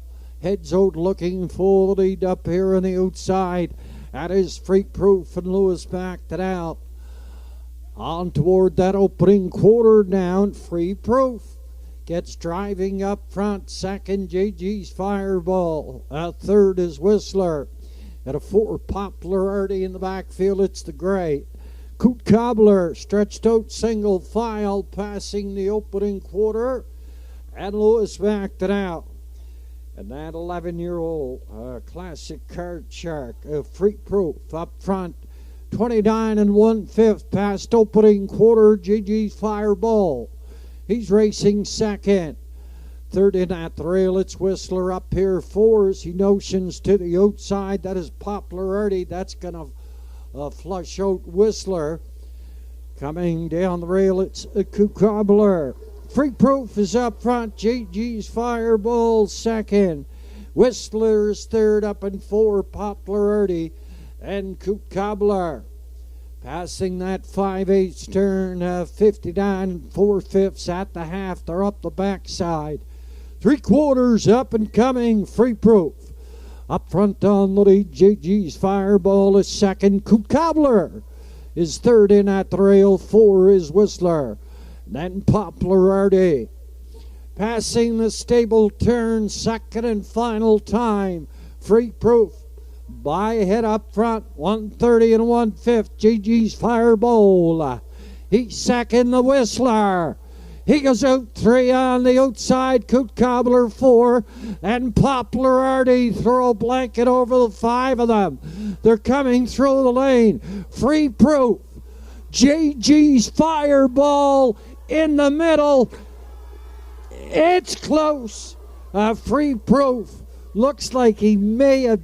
Speaker 1: heads out looking for the lead up here on the outside. That is Free Proof, and Lewis backed it out. On toward that opening quarter down. Free Proof gets driving up front. Second, JG's Fireball. Third is Whistler. At a 4, Poplar Artie in the backfield. It's the gray. Coot Cobbler stretched out single file passing the opening quarter, and Lewis backed it out. And that 11-year-old classic card shark, Free Proof up front, 29 1/5 past opening quarter. JG's Fireball, he's racing second. Third in at the rail, it's Whistler up here. 4 he notions to the outside. That is Poplar Artie. That's going to flush out Whistler. Coming down the rail, it's a Cobbler. Free Proof is up front. JG's Fireball second. Whistler's third up in 4, Poplar Artie and Cobbler. Passing that 5/8 turn, 59 4/5 at the half. They're up the backside. 3/4 up and coming. Free Proof. Up front on the lead, JG's Fireball is second. Coot Cobbler is third in at the rail. 4 is Whistler. Then Poplar Artie. Passing the stable turn, second and final time. Free Proof by a head up front, 130 1/5. JG's Fireball. He's second, the Whistler. He goes out 3 on the outside. Coot Cobbler 4. And Poplar Artie throw a blanket over the 5 of them. They're coming through the lane. Free Proof. JG's Fireball in the middle. It's close. Free Proof looks like he may have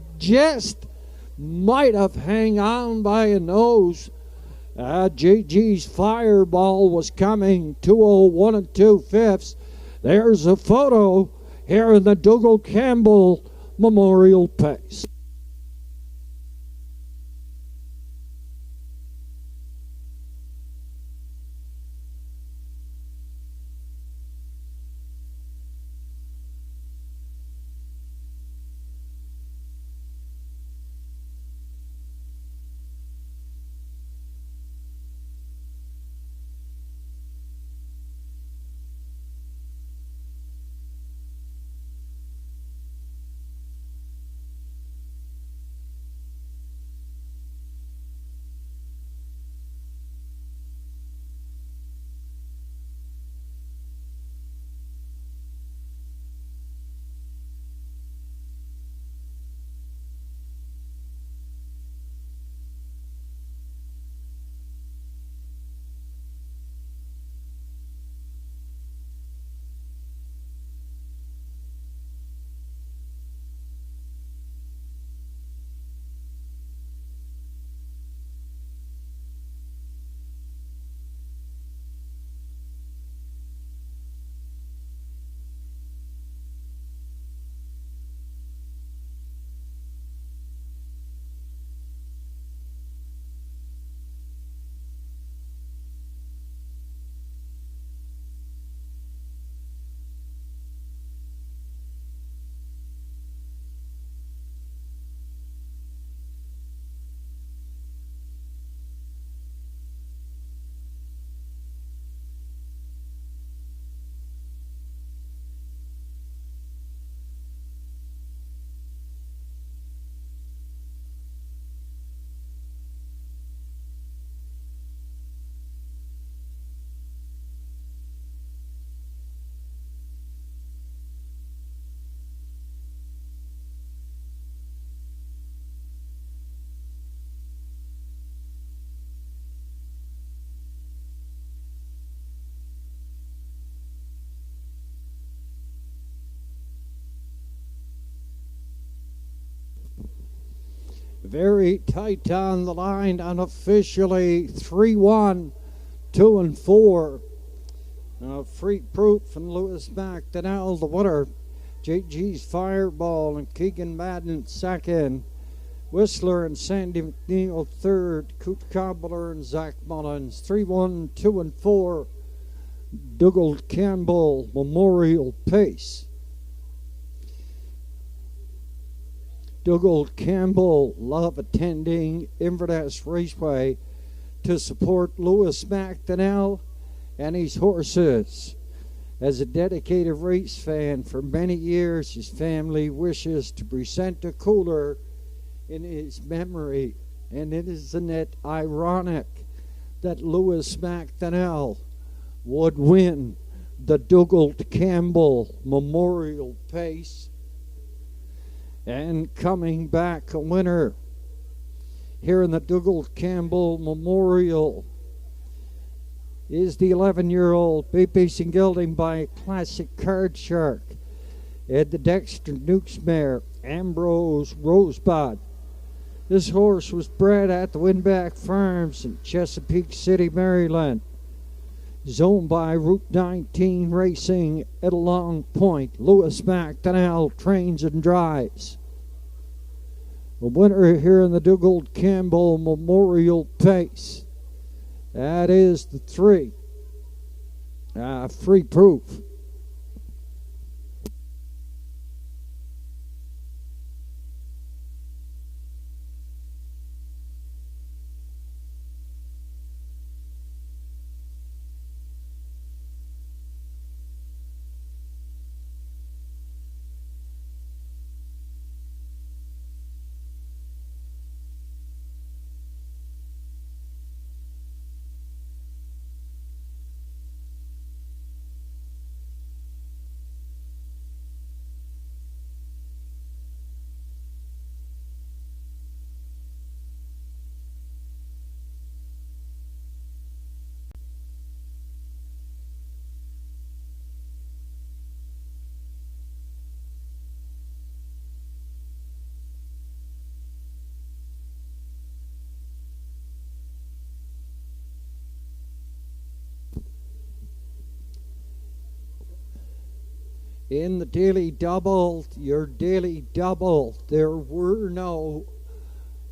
Speaker 1: might have hang on by a nose. JG's Fireball was coming 201 2/5. There's a photo here in the Dougal Campbell Memorial Pace. Very tight on the line, unofficially 3-1, 2 and 4. Free Proof and Lewis McDonald, the winner. JG's Fireball and Keegan Madden second. Whistler and Sandy McNeil third. Coot Cobbler and Zach Mullins 3-1, 2 and 4. Dougal Campbell Memorial Pace. Dougal Campbell love attending Inverness Raceway to support Lewis McDonald and his horses. As a dedicated race fan for many years, his family wishes to present a cooler in his memory. And isn't it ironic that Lewis McDonald would win the Dougal Campbell Memorial Pace? And coming back a winner here in the Dougal Campbell Memorial is the 11-year-old Babies and Gilding by Classic Card Shark at the Dexter Nukes mare, Ambrose Rosebud. This horse was bred at the Winback Farms in Chesapeake City, Maryland. Is owned by Route 19 Racing at a Long Point. Lewis McDonald trains and drives. The winner here in the Dougal Campbell Memorial Pace. That is the 3. Free Proof. In the daily double, your daily double, there were no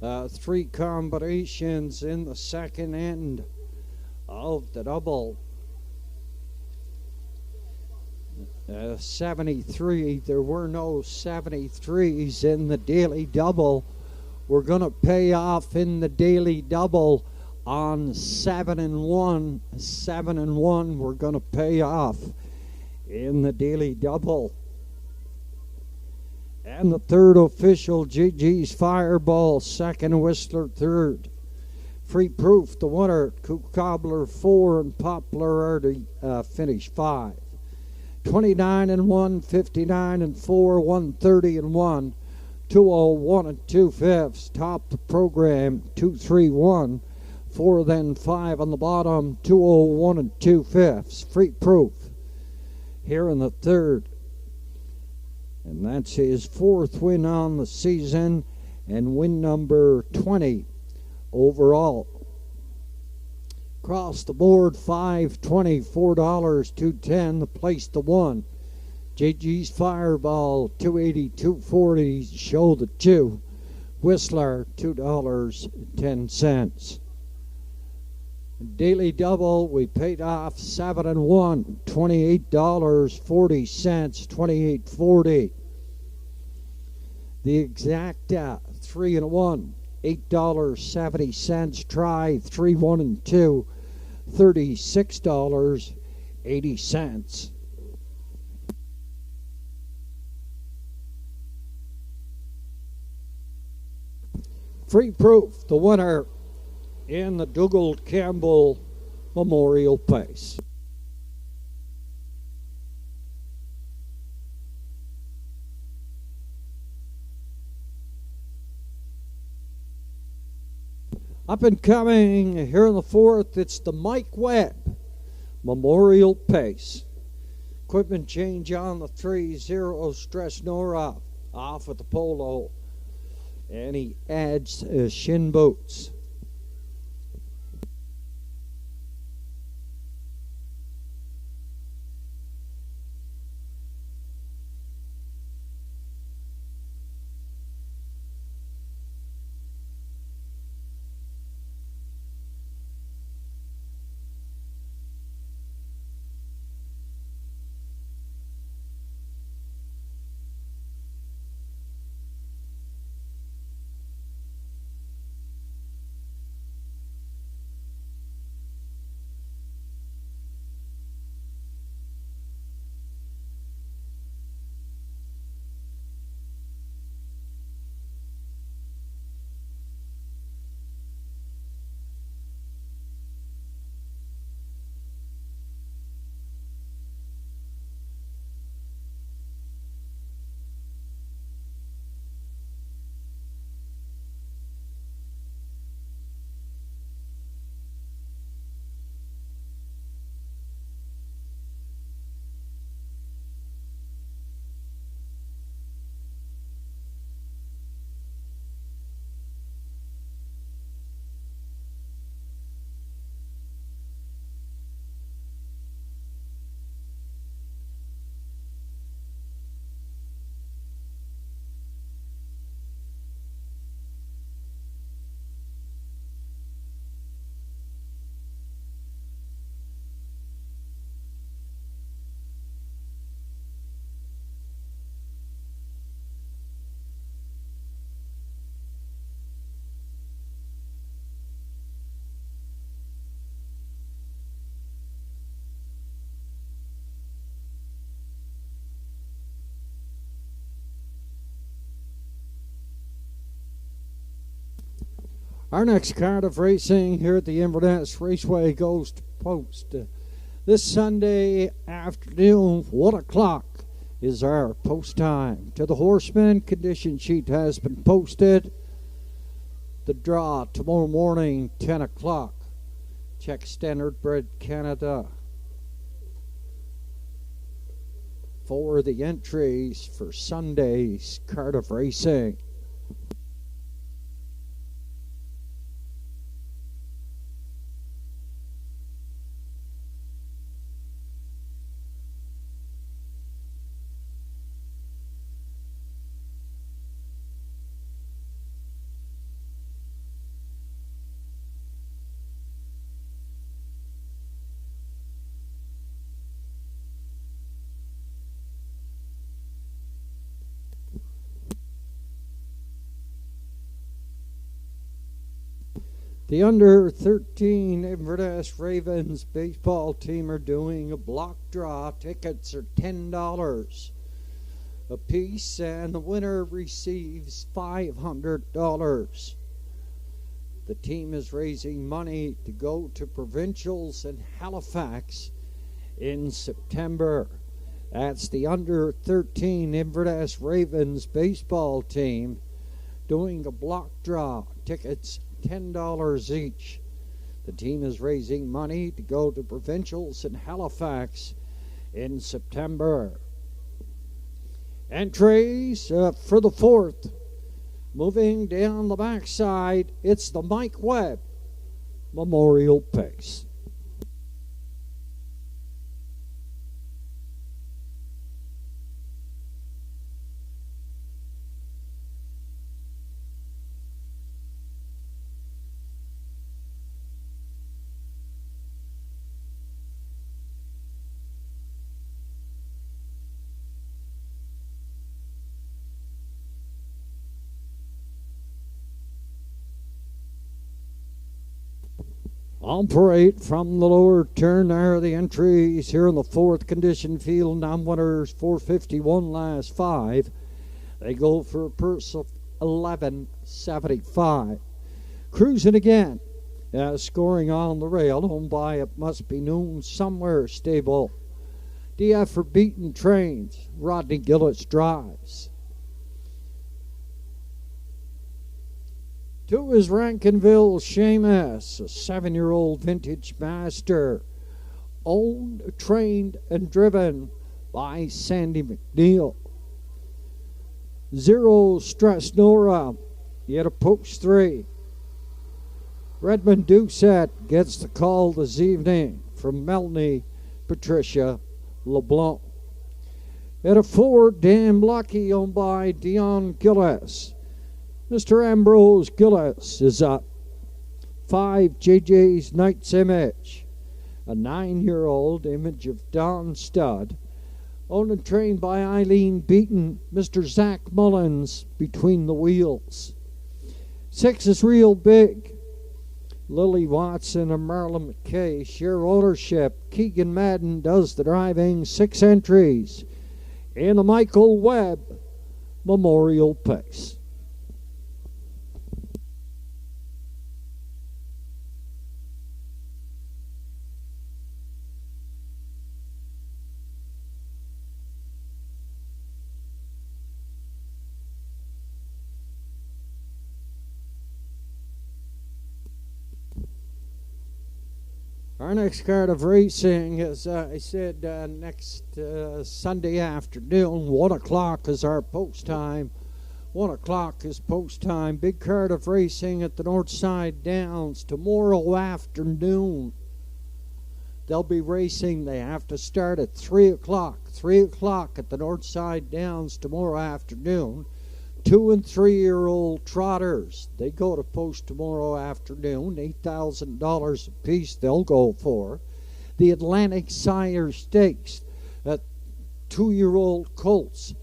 Speaker 1: 3 combinations in the second end of the double. 73, there were no 73s in the daily double. We're going to pay off in the daily double on 7 and 1. 7 and 1 we're going to pay off in the daily double. And the third official, GG's Fireball, second, Whistler third. Free Proof, the winner, Coop Cobbler 4, and Poplar are to finish 5. 29 and 1, 59 and 4, 130 and 1, 201 and 2/5. Top the program, 231. 4 then 5 on the bottom, 201 and 2/5. Free Proof here in the third, and that's his 4th win on the season and win number 20 overall. Across the board, $5.20, $4, $2.10, the place to 1. JG's Fireball, $2.80, $2.40, show the 2. Whistler, $2.10. Daily double, we paid off 7 and 1, $28.40, $28.40. The exacta, 3 and 1, $8.70. Try 3, 1 and 2, $36.80. Free Proof, the winner in the Dougal Campbell Memorial Pace. Up and coming here in the 4th, it's the Mike Webb Memorial Pace. Equipment change on the 3, 0 stress nor off at the polo. and he adds shin boots. Our next card of racing here at the Inverness Raceway goes to post. This Sunday afternoon, 1 o'clock, is our post time. To the horsemen, condition sheet has been posted. The draw tomorrow morning, 10 o'clock. Check Standard Bred Canada for the entries for Sunday's card of racing. The under-13 Inverness Ravens baseball team are doing a block draw. Tickets are $10 a piece, and the winner receives $500. The team is raising money to go to provincials in Halifax in September. That's the under-13 Inverness Ravens baseball team doing a block draw. Tickets $10 each. The team is raising money to go to provincials in Halifax in September. Entries for the fourth. Moving down the backside, it's the Mike Webb Memorial Pace. On parade from the lower turn there are the entries here in the fourth condition field. Non-winners 451 last 5. They go for a purse of $11.75. Cruising again, scoring on the rail, owned by It Must Be Noon Somewhere stable. DF for Beaten Trains, Rodney Gillis drives. 2 is Rankinville Seamus, a 7-year-old vintage master, owned, trained, and driven by Sandy McNeil. 0 Stress Nora Yet a post 3. Redmond Doucette gets the call this evening from Melanie Patricia LeBlanc. At a 4, Damn Lucky, owned by Dion Gillis. Mr. Ambrose Gillis is up. 5, JJ's Knight's Image. A 9-year-old Image of Dawn stud. Owned and trained by Eileen Beaton. Mr. Zach Mullins between the wheels. 6 is Real Big. Lily Watson and Marlon McKay share ownership. Keegan Madden does the driving. 6 entries in the Michael Webb Memorial Pace. Our next card of racing, as I said, next Sunday afternoon, 1 o'clock is our post time. 1 o'clock is post time. Big card of racing at the Northside Downs tomorrow afternoon. They'll be racing. They have to start at 3 o'clock. 3 o'clock at the Northside Downs tomorrow afternoon. 2 and 3-year-old trotters. They go to post tomorrow afternoon. $8,000 a piece they'll go for. The Atlantic Sire Stakes at 2-year-old colts.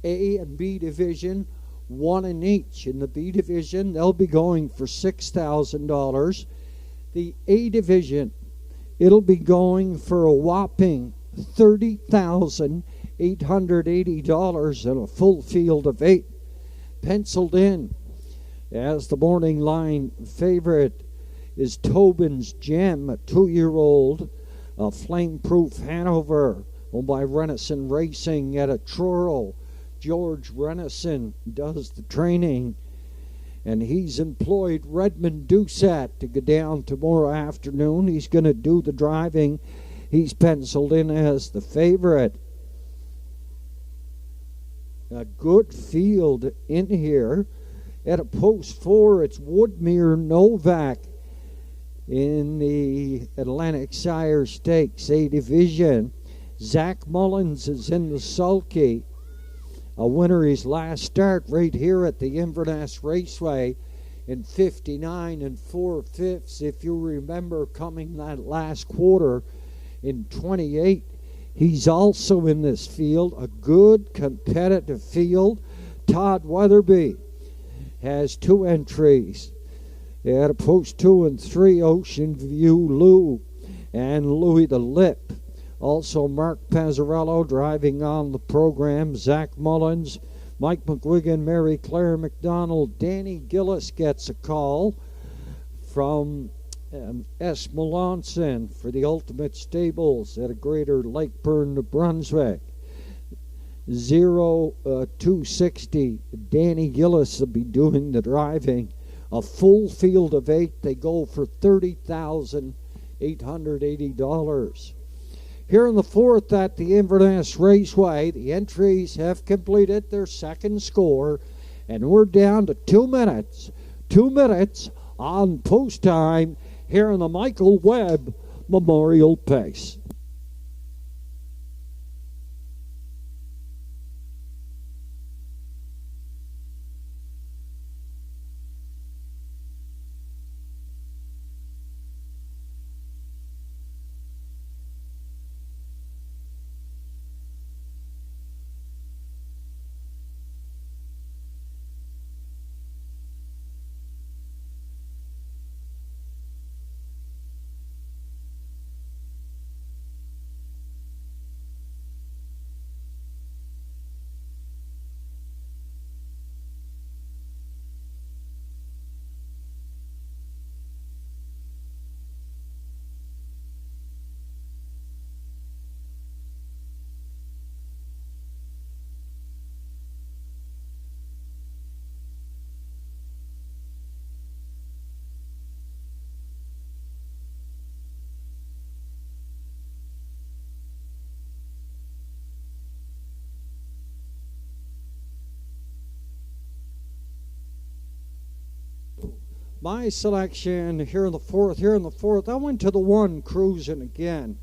Speaker 1: A and B division, 1 in each. In the B division, they'll be going for $6,000. The A division, it'll be going for a whopping $30,880 and a full field of 8. Penciled in as the morning line favorite is Tobin's Gem, a 2-year-old, a flameproof Hanover, owned by Renison Racing at a Truro. George Renison does the training, and he's employed Redmond Doucette to go down tomorrow afternoon. He's going to do the driving. He's penciled in as the favorite. A good field in here. At a post 4, it's Woodmere Novak in the Atlantic Sire Stakes A division. Zach Mullins is in the sulky. A winner his last start right here at the Inverness Raceway in 59 and 4/5. If you remember coming that last quarter in 28. He's also in this field, a good competitive field. Todd Weatherby has 2 entries. At a post 2 and 3, Ocean View Lou and Louis the Lip. Also Mark Pazzarello driving on the program. Zach Mullins, Mike McGuigan, Mary Claire McDonald. Danny Gillis gets a call from S. Melanson for the Ultimate Stables at a Greater Lakeburn, New Brunswick. 0260, Danny Gillis will be doing the driving. A full field of 8, they go for $30,880. Here in the 4th at the Inverness Raceway, the entries have completed their second score, and we're down to 2 minutes. 2 minutes on post time here in the Michael Webb Memorial Pace. My selection here in the fourth, I went to the 1, Cruising Again.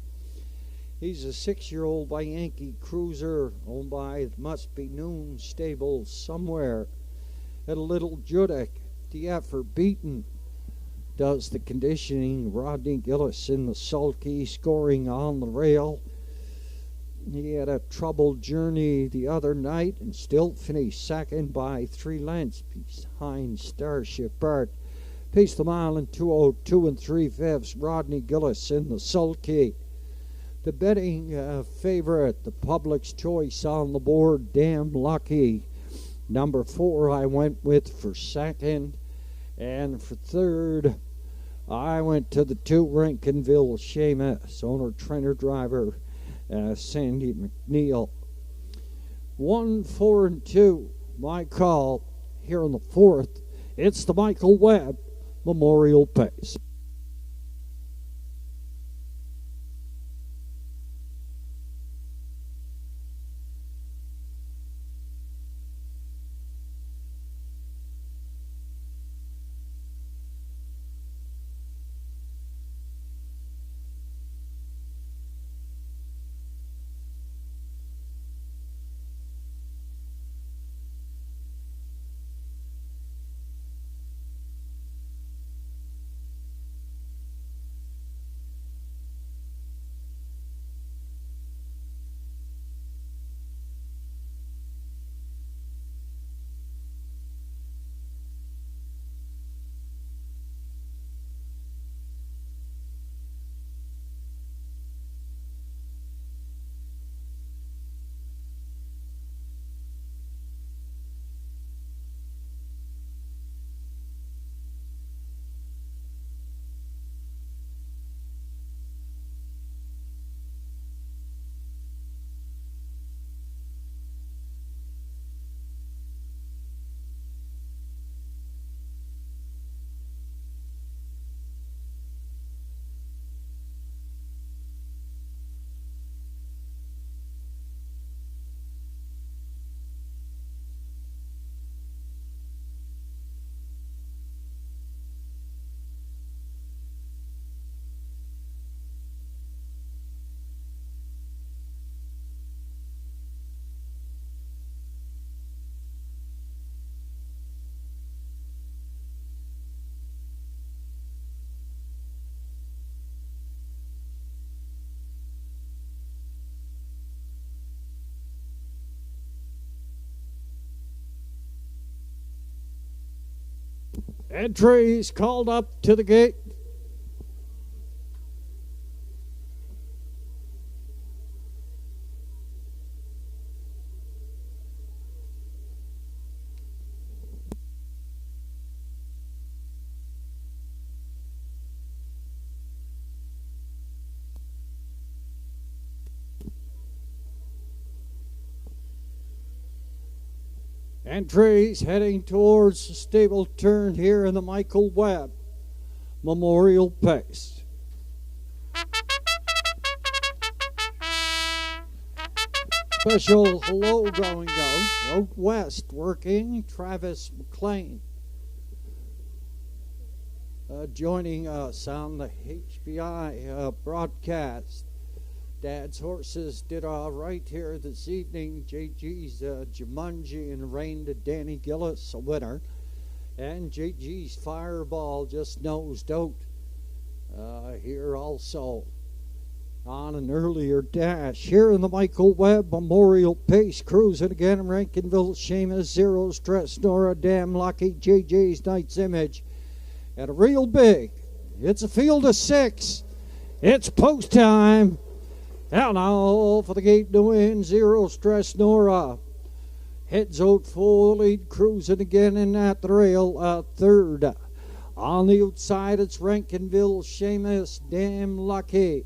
Speaker 1: He's a 6-year-old by Yankee Cruiser, owned by it must be Noon Stables somewhere at a Little Judic. The effort beaten does the conditioning. Rodney Gillis in the sulky, scoring on the rail. He had a troubled journey the other night and still finished second by 3 lengths behind Starship Bart. Paced the mile in 2:02 3/5. Rodney Gillis in the sulky. The betting favorite, the public's choice on the board, Damn Lucky. Number 4 I went with for second. And for third, I went to the 2, Rankinville Seamus, owner, trainer, driver, Sandy McNeil. 1, 4, and 2, my call here in the fourth. It's the Michael Webb Memorial Pace. Entries called up to the gate. Entries heading towards the stable turn here in the Michael Webb Memorial Pace. Special hello going out. Out west working Travis McLean. Joining us on the HBI broadcast. Dad's horses did all right here this evening. JG's Jumanji and Rain to Danny Gillis, a winner. And JG's Fireball just nosed out here also on an earlier dash. Here in the Michael Webb Memorial Pace, cruising again in Rankinville, Seamus, Zero Stress, Nora, Damn Lucky, JJ's Knight's Image. And a real big, it's a field of 6. It's post time. Out now for the gate to win, Zero Stress, Nora. Heads out full lead, cruising again in at the rail, third. On the outside, it's Rankinville, Seamus, Damn Lucky.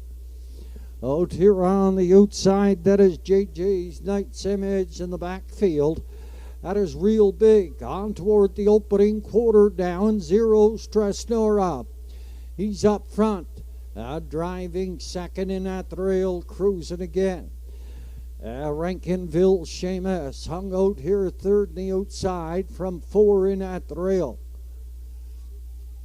Speaker 1: Out here on the outside, that is JJ's Knight's Image in the backfield. That is real big. On toward the opening quarter down, Zero Stress, Nora. He's up front. Driving second in at the rail, cruising again. Rankinville Seamus hung out here third in the outside from 4 in at the rail.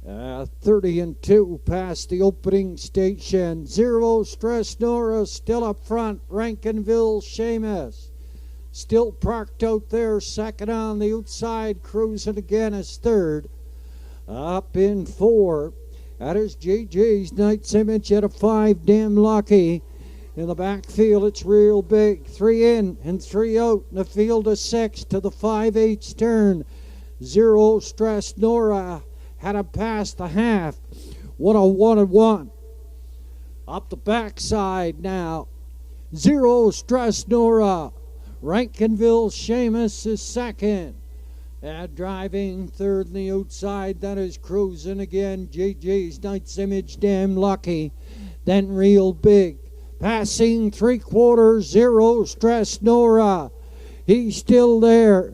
Speaker 1: 30-2 past the opening station. Zero Stress Nora still up front. Rankinville Seamus still parked out there, second on the outside, cruising again as third. Up in 4, that is GG's Knight's Image at a 5, Damn Lucky. In the backfield, it's Real Big. 3 in and 3 out. In the field of 6 to the 5/8 turn. Zero Stress Nora had him past the half. 101-1. Up the backside now. Zero Stress Nora. Rankinville Seamus is second. Driving third on the outside, that is cruising again. GG's Knight's Image, Damn Lucky. Then Real Big. Passing 3/4, Zero Stress Nora. He's still there.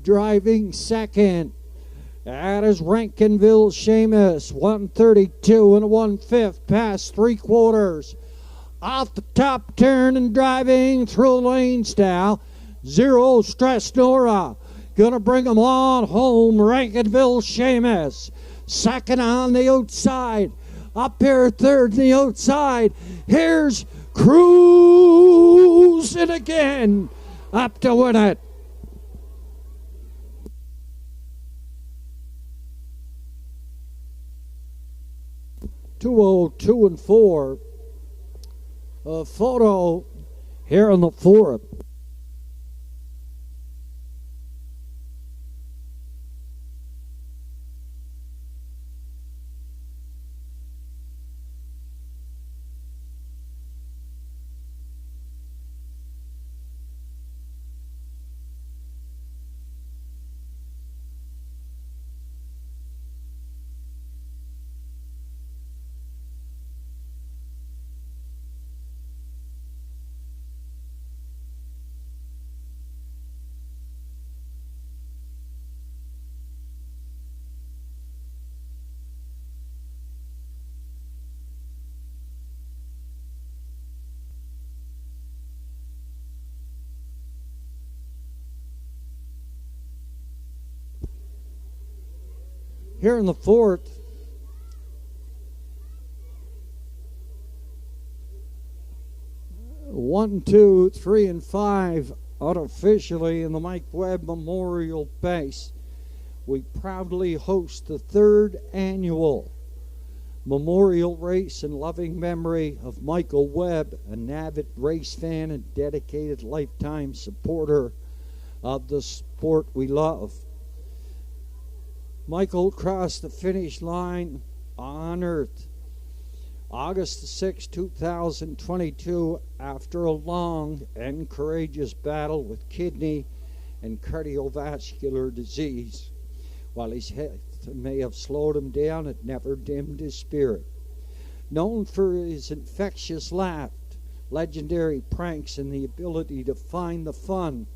Speaker 1: Driving second. That is Rankinville Seamus. 132 and 1/5 past 3/4. Off the top turn and driving through lanes now. Zero Stress Nora. Gonna bring him on home. Rankinville Seamus. Second on the outside. Up here third on the outside. Here's Cruising again. Up to win it. Two and 4. A photo here on the 4th. Here in the 4th, one, 2, 3, and 5 unofficially in the Mike Webb Memorial Base. We proudly host the 3rd annual memorial race in loving memory of Michael Webb, an avid race fan and dedicated lifetime supporter of the sport we love. Michael crossed the finish line on Earth August 6, 2022, after a long and courageous battle with kidney and cardiovascular disease. While his health may have slowed him down, it never dimmed his spirit. Known for his infectious laugh, legendary pranks, and the ability to find the fun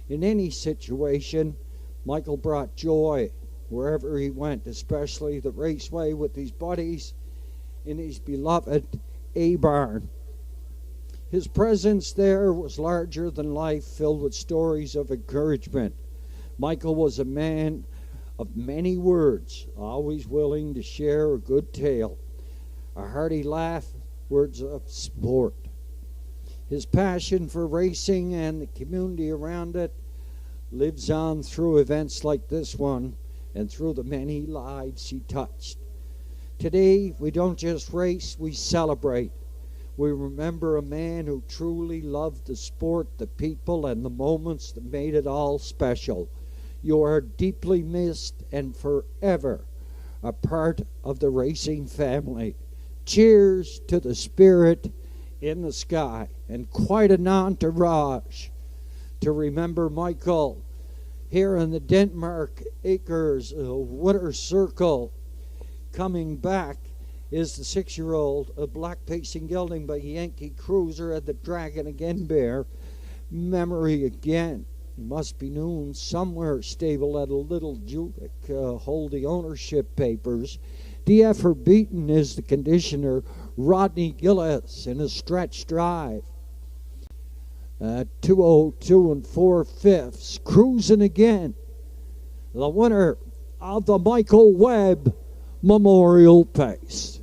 Speaker 1: in any situation, Michael brought joy wherever he went, especially the Raceway with his buddies in his beloved A-Barn. His presence there was larger than life, filled with stories of encouragement. Michael was a man of many words, always willing to share a good tale, a hearty laugh, words of sport. His passion for racing and the community around it lives on through events like this one and through the many lives he touched. Today, we don't just race, we celebrate. We remember a man who truly loved the sport, the people, and the moments that made it all special. You are deeply missed and forever a part of the racing family. Cheers to the spirit in the sky, and quite an entourage to remember Michael. Here in the Denmark Acres Winter Circle, coming back is the 6-year-old Black Pacing Gelding by Yankee Cruiser at the Dragon Again Bear. Memory again. Must be known somewhere stable at a Little Judic, hold the ownership papers. DF for beaten is the conditioner Rodney Gillis in a stretch drive. 202 and 4/5, cruising again. The winner of the Michael Webb Memorial Pace.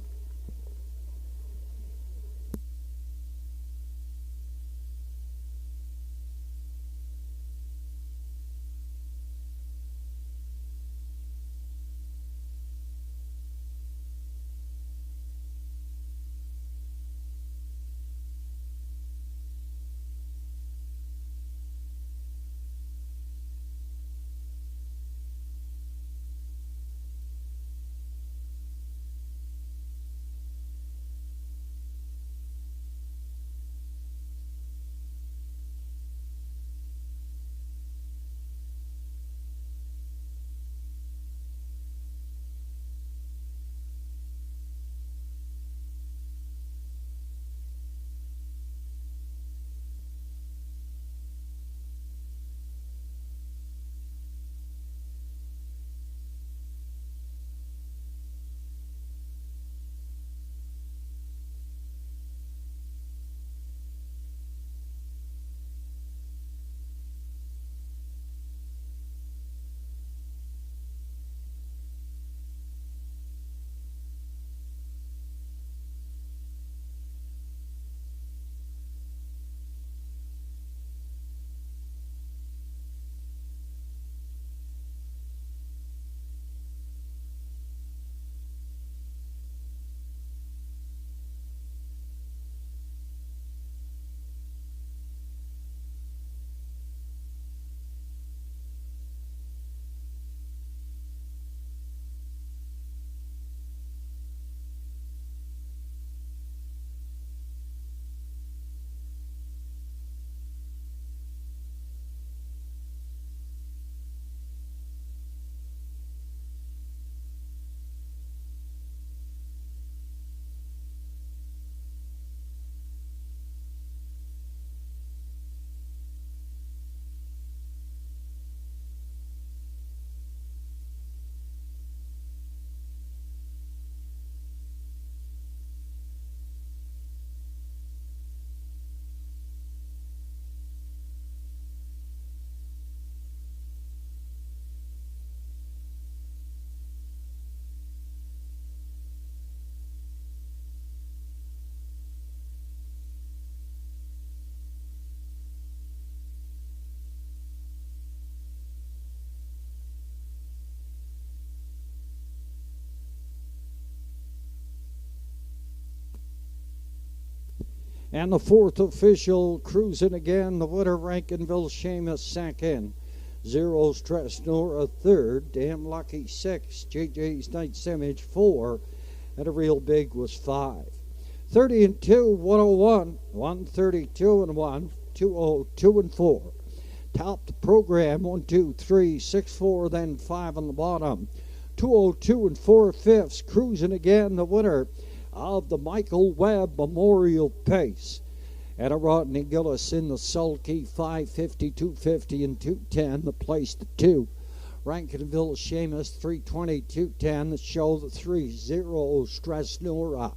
Speaker 1: And the fourth official cruising again, the winner, Rankinville Seamus second. Zero Stress Nora third. Damn Lucky six. JJ's Night's Image four. And a real big was 5. 30 and 2, 101. 132 and 1, 202 and 4. Top the program, 1, 2, 3, 6, 4, then 5 on the bottom. 202 and 4 fifths. Cruising again, the winner of the Michael Webb Memorial Pace. And a Rodney Gillis in the sulky 550, 250, and 210, the place to 2. Rankinville Seamus 320, 210, the show the 3-0 Stress Nora.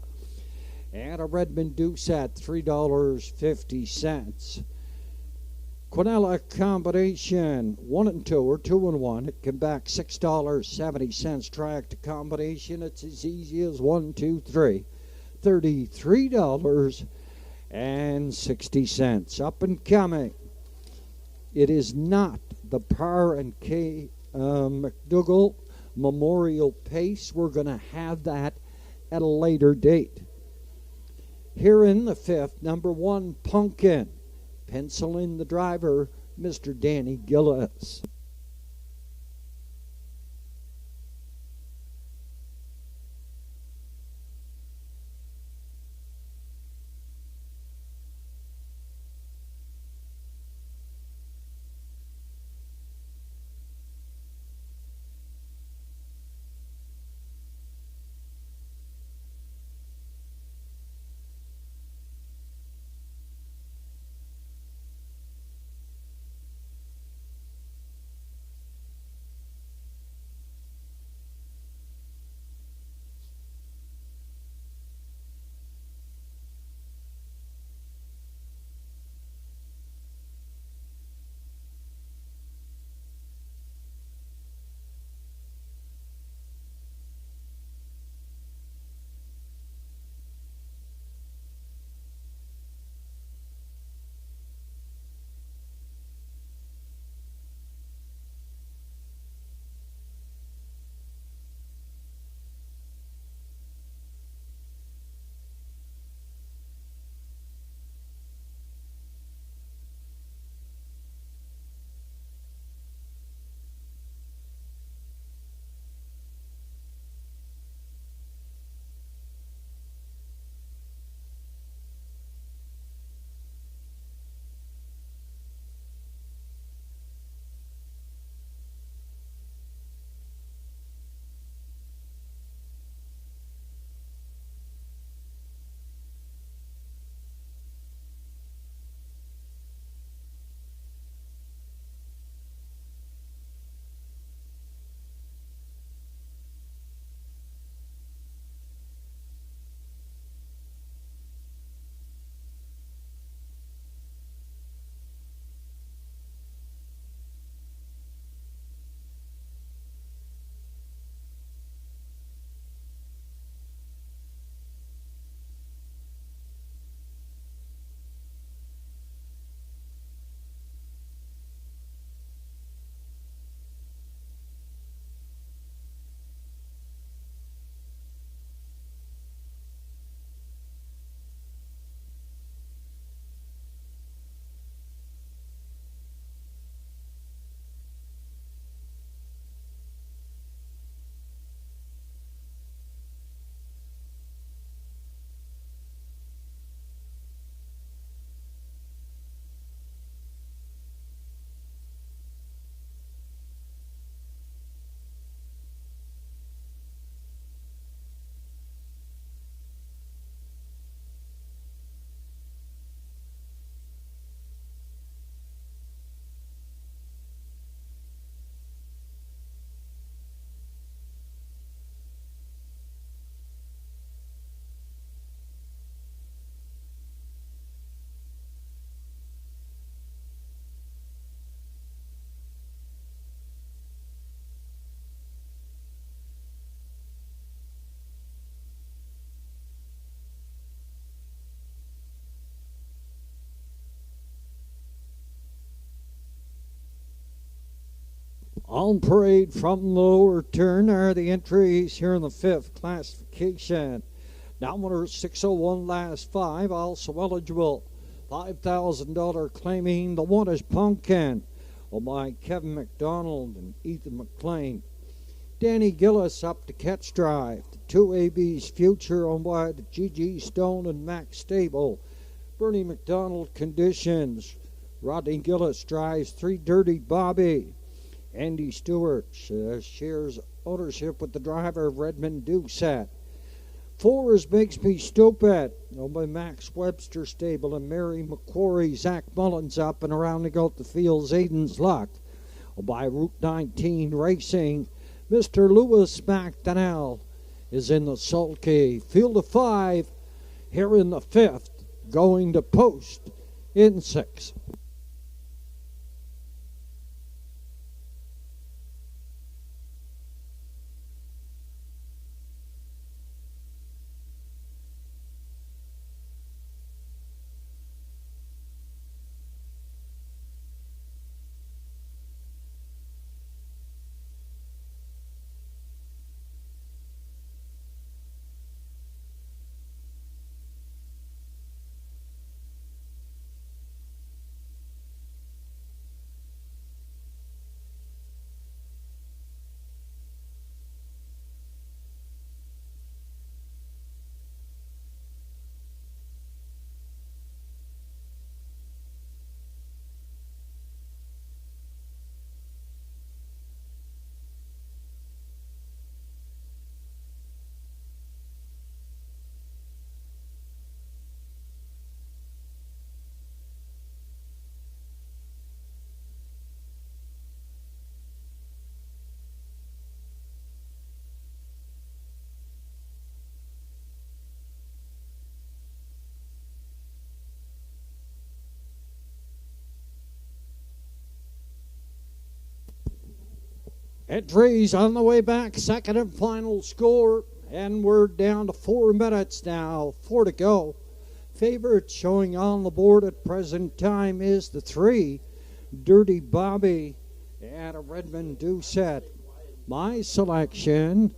Speaker 1: And a Redmond Deuce at $3.50. Quinella combination 1 and 2 or 2 and 1. It came back $6.70. Track to combination. It's as easy as 1, 2, 3. $33.60. Up and coming. It is not the Parr and K. McDougall Memorial Pace. We're going to have that at a later date. Here in the 5th, number 1, Pumpkin. Pencil in the driver, Mr. Danny Gillis. On parade from the lower turn are the entries here in the fifth classification. Downwinder 601 last five, also eligible. $5,000 claiming the one is Pumpkin, by Kevin McDonald and Ethan McLean. Danny Gillis up to catch drive. The 2AB's Future owned by the GG Stone and Max Stable. Bernie McDonald conditions. Rodney Gillis drives 3 Dirty Bobby. Andy Stewart shares ownership with the driver Redmond Doucette. 4 is Makes Me Stupid, owned by Max Webster Stable and Mary McQuarrie. Zach Mullins up and around to go to the field. Zaden's Luck, owned by Route 19 Racing. Mr. Lewis McDonald is in the sulky. Field of 5 here in the 5th, going to post in 6. Entries on the way back, second and final score, and we're down to 4 minutes now, 4 to go. Favorite showing on the board at present time is the 3, Dirty Bobby, and a Redmond Doucette. My selection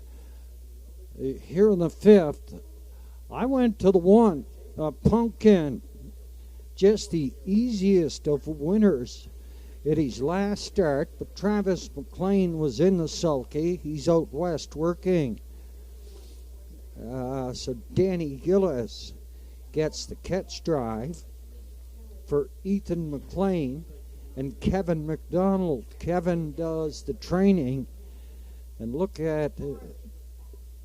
Speaker 1: here in the 5th, I went to the 1, Pumpkin, just the easiest of winners at his last start, but Travis McLean was in the sulky. He's out west working. So Danny Gillis gets the catch drive for Ethan McLean and Kevin McDonald. Kevin does the training, and look at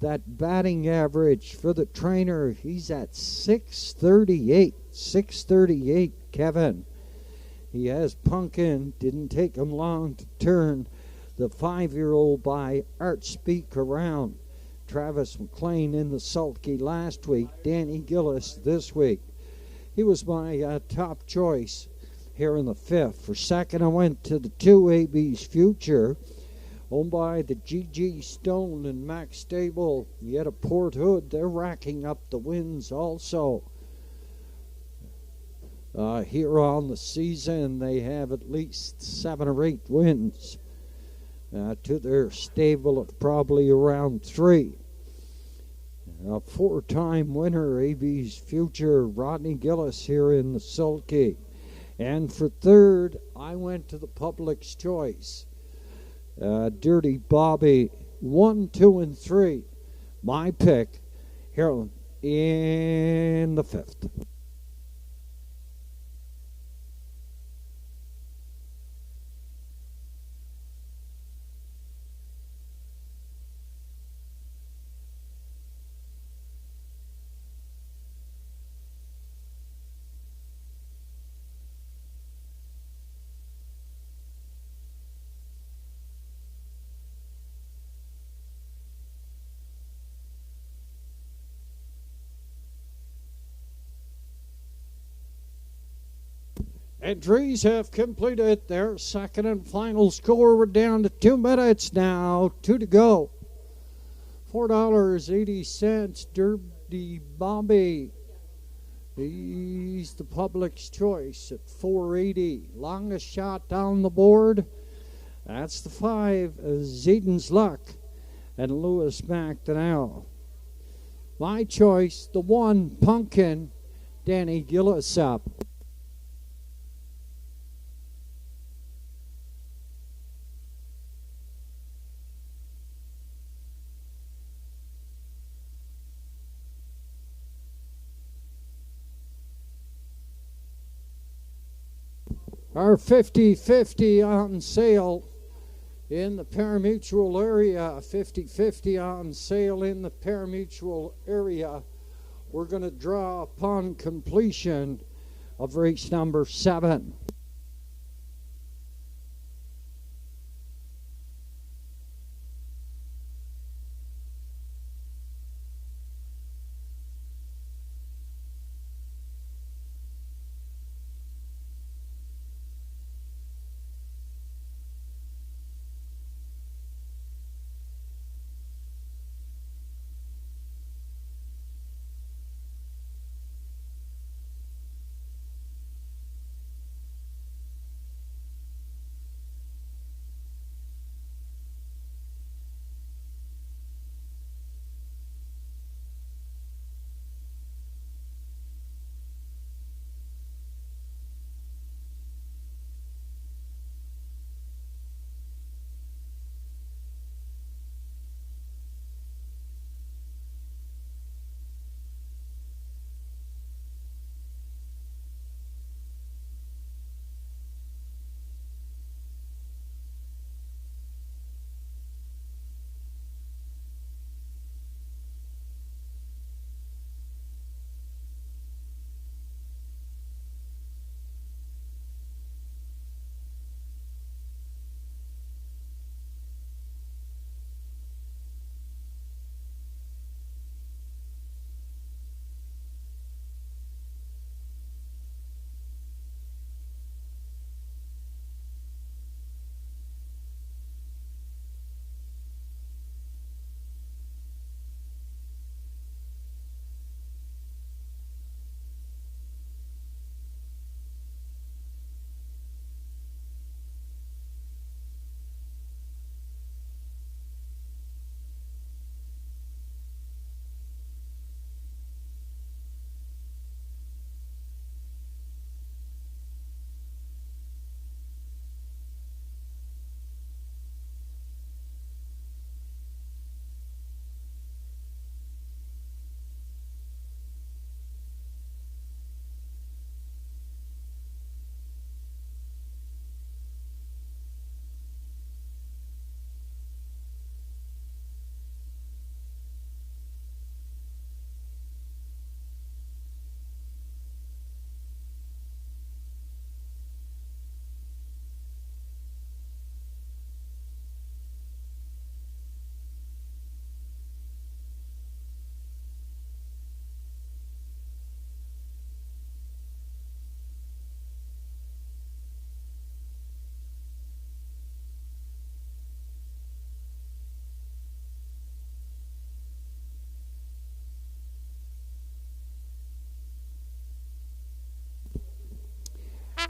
Speaker 1: that batting average for the trainer. He's at 638. 638, Kevin. He has Pumpkin. Didn't take him long to turn the 5-year-old by Art Speak around. Travis McLean in the sulky last week. Danny Gillis this week. He was my top choice here in the 5th. For second, I went to the 2AB's Future, owned by the GG Stone and Max Stable. Yet a Port Hood, they're racking up the wins also. Here on the season, they have at least 7 or 8 wins to their stable of probably around 3. A 4-time winner, AB's Future, Rodney Gillis here in the sulky. And for third, I went to the public's choice. Dirty Bobby, 1, 2, and 3. My pick here in the 5th. Entries have completed their second and final score. We're down to 2 minutes now, 2 to go. $4.80, Dirty Bobby. He's the public's choice at $4.80. Longest shot down the board, That's the 5, Zaden's Luck, and Lewis backed it out. My choice, the 1, Pumpkin, Danny Gillis up. Our 50-50 on sale in the parimutuel area. 50-50 on sale in the parimutuel area. We're going to draw upon completion of race number 7.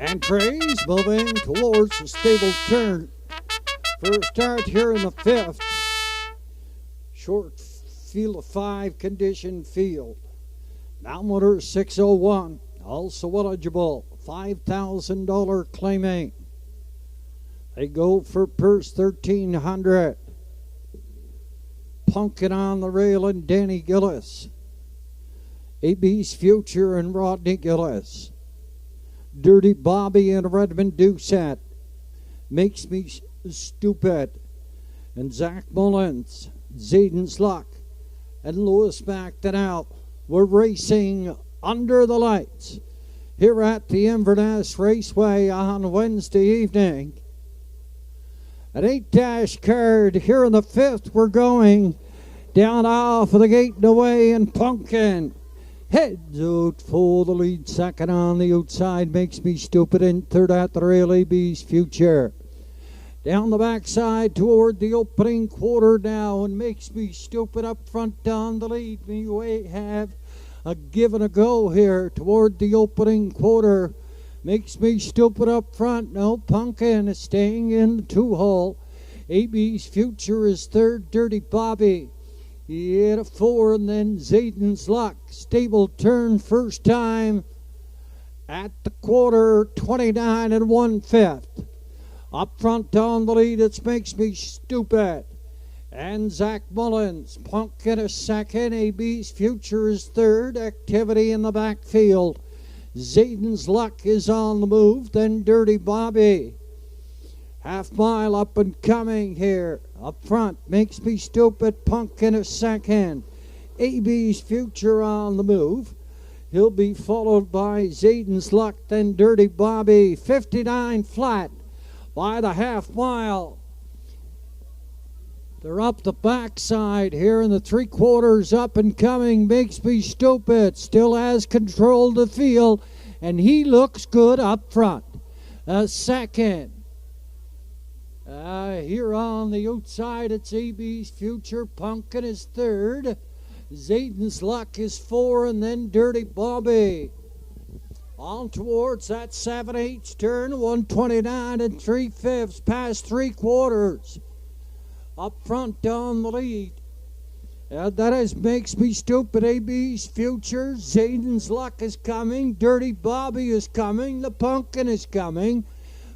Speaker 1: Entries moving towards the stable turn. First start here in the 5th. Short field of 5 condition field. Mountwater 601. Also eligible. $5,000 claiming. They go for purse 1,300. Pumpkin on the rail and Danny Gillis. AB's Future and Rodney Gillis. Dirty Bobby and Redmond Doucette. Makes Me Stupid. And Zach Mullins. Zaden's Luck. And Lewis backed it out. We're racing under the lights here at the Inverness Raceway on Wednesday evening. An 8-dash card here in the 5th. We're going down off of the gate and away, and Pumpkin heads out for the lead. Second on the outside, Makes Me Stupid. In third at the rail, AB's Future. Down the backside toward the opening quarter now, and Makes Me Stupid up front down the lead. We have a give and a go here toward the opening quarter. Makes Me Stupid up front. No, Pumpkin is staying in the 2-hole. AB's Future is third. Dirty Bobby. He hit a 4, and then Zaden's Luck. Stable turn first time at the quarter, 29 1/5. Up front down the lead, it Makes Me Stupid. And Zach Mullins, Pumpkin is second. AB's Future is third. Activity in the backfield. Zaden's Luck is on the move. Then Dirty Bobby. Half mile up and coming here. Up front, Makes Me Stupid. Pumpkin is second. AB's Future on the move. He'll be followed by Zaden's Luck, then Dirty Bobby. 59 flat by the half mile. They're up the backside here in the 3/4 up and coming. Makes Me Stupid still has control of the field, and he looks good up front. Second. Here on the outside, it's AB's Future. Pumpkin is third. Zaden's Luck is 4, and then Dirty Bobby. On towards that 7/8 turn, 129 3/5, past 3/4. Up front down the lead. That is Makes Me Stupid, AB's Future. Zaden's Luck is coming. Dirty Bobby is coming. The Pumpkin is coming.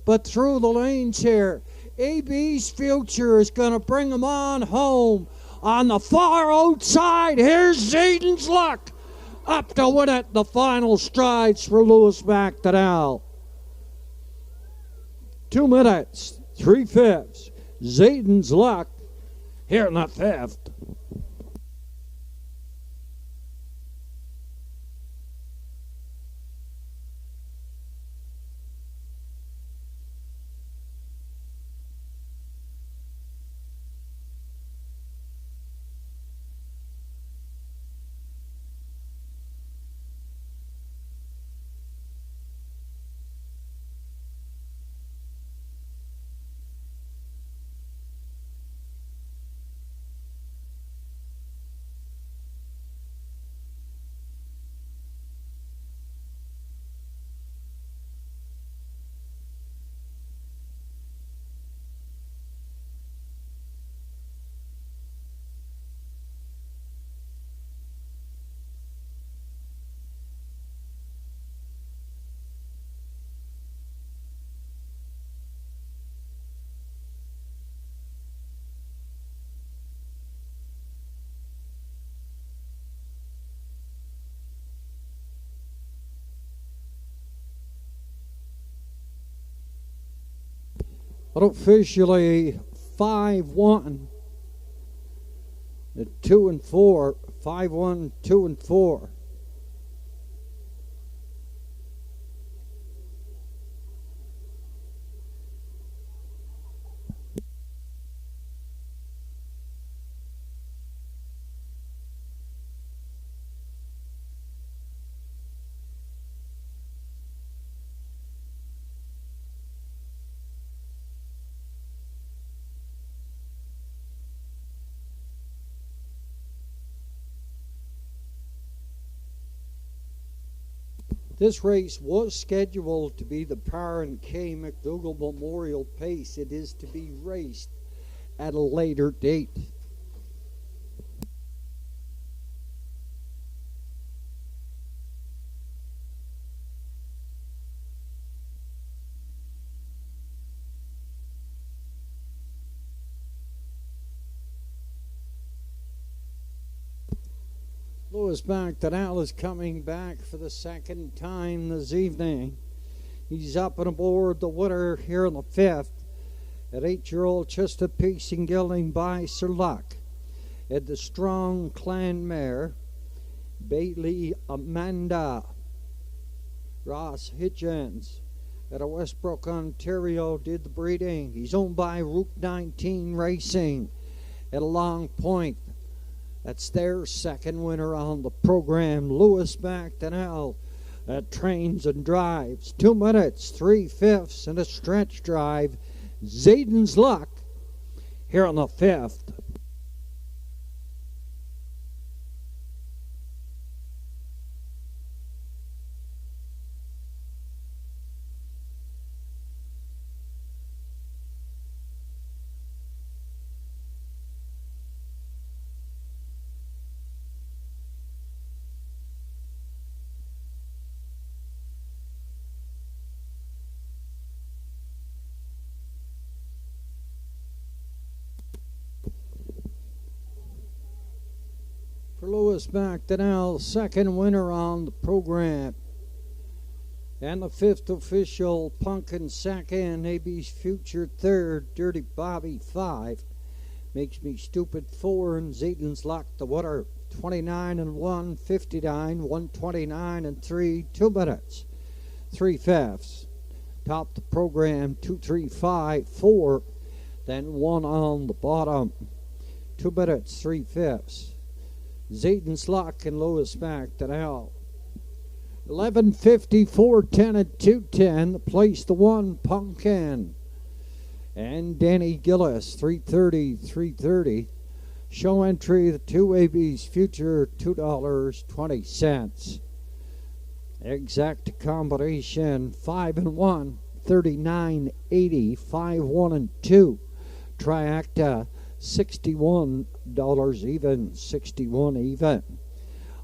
Speaker 1: But through the lanes here, AB's Future is going to bring them on home. On the far outside, here's Zaden's Luck. Up to win it. The final strides for Lewis McDonald. 2 minutes, 3/5. Zaden's Luck here in the 5th. Officially 5-1 at 2 and 4. 5-1, 2 and 4. This race was scheduled to be the Power and K McDougall Memorial Pace. It is to be raced at a later date. Lewis McDonald is coming back for the second time this evening. He's up and aboard the winner here in the 5th at 8-year-old just a pacing gelding by Sir Luck. At the strong clan mare, Bailey Amanda. Ross Hitchens out of Westbrook, Ontario did the breeding. He's owned by Route 19 Racing at a Long Point. That's their second winner on the program. Lewis McDonald trains and drives. 2 minutes, 3/5 and a stretch drive. Zaden's Luck here on the 5th. Lewis McDonald, second winner on the program. And the fifth official, Punkin second, AB's Future third, Dirty Bobby 5, Makes Me Stupid 4, and Zaden's Lock the Water 29 and 1, 59, 129 and 3, 2 minutes, 3/5. Top the program 2, 3, 5, 4, then 1 on the bottom, 2 minutes, 3/5. Zaden's Lock and Lewis McDonald. 11:50, 4:10 and 2:10. The place the 1, Punkin. And Danny Gillis, 3:30, 3:30. Show entry, the 2 AB's Future, $2.20. Exact combination, 5 and 1, 39.80, 5, 1 and 2. Triacta, $61 even, 61 even.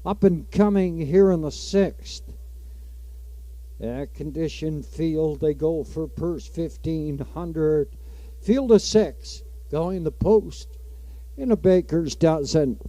Speaker 1: Up and coming here in the 6th. Condition field, they go for purse 1,500. Field of 6, going the post in a baker's dozen.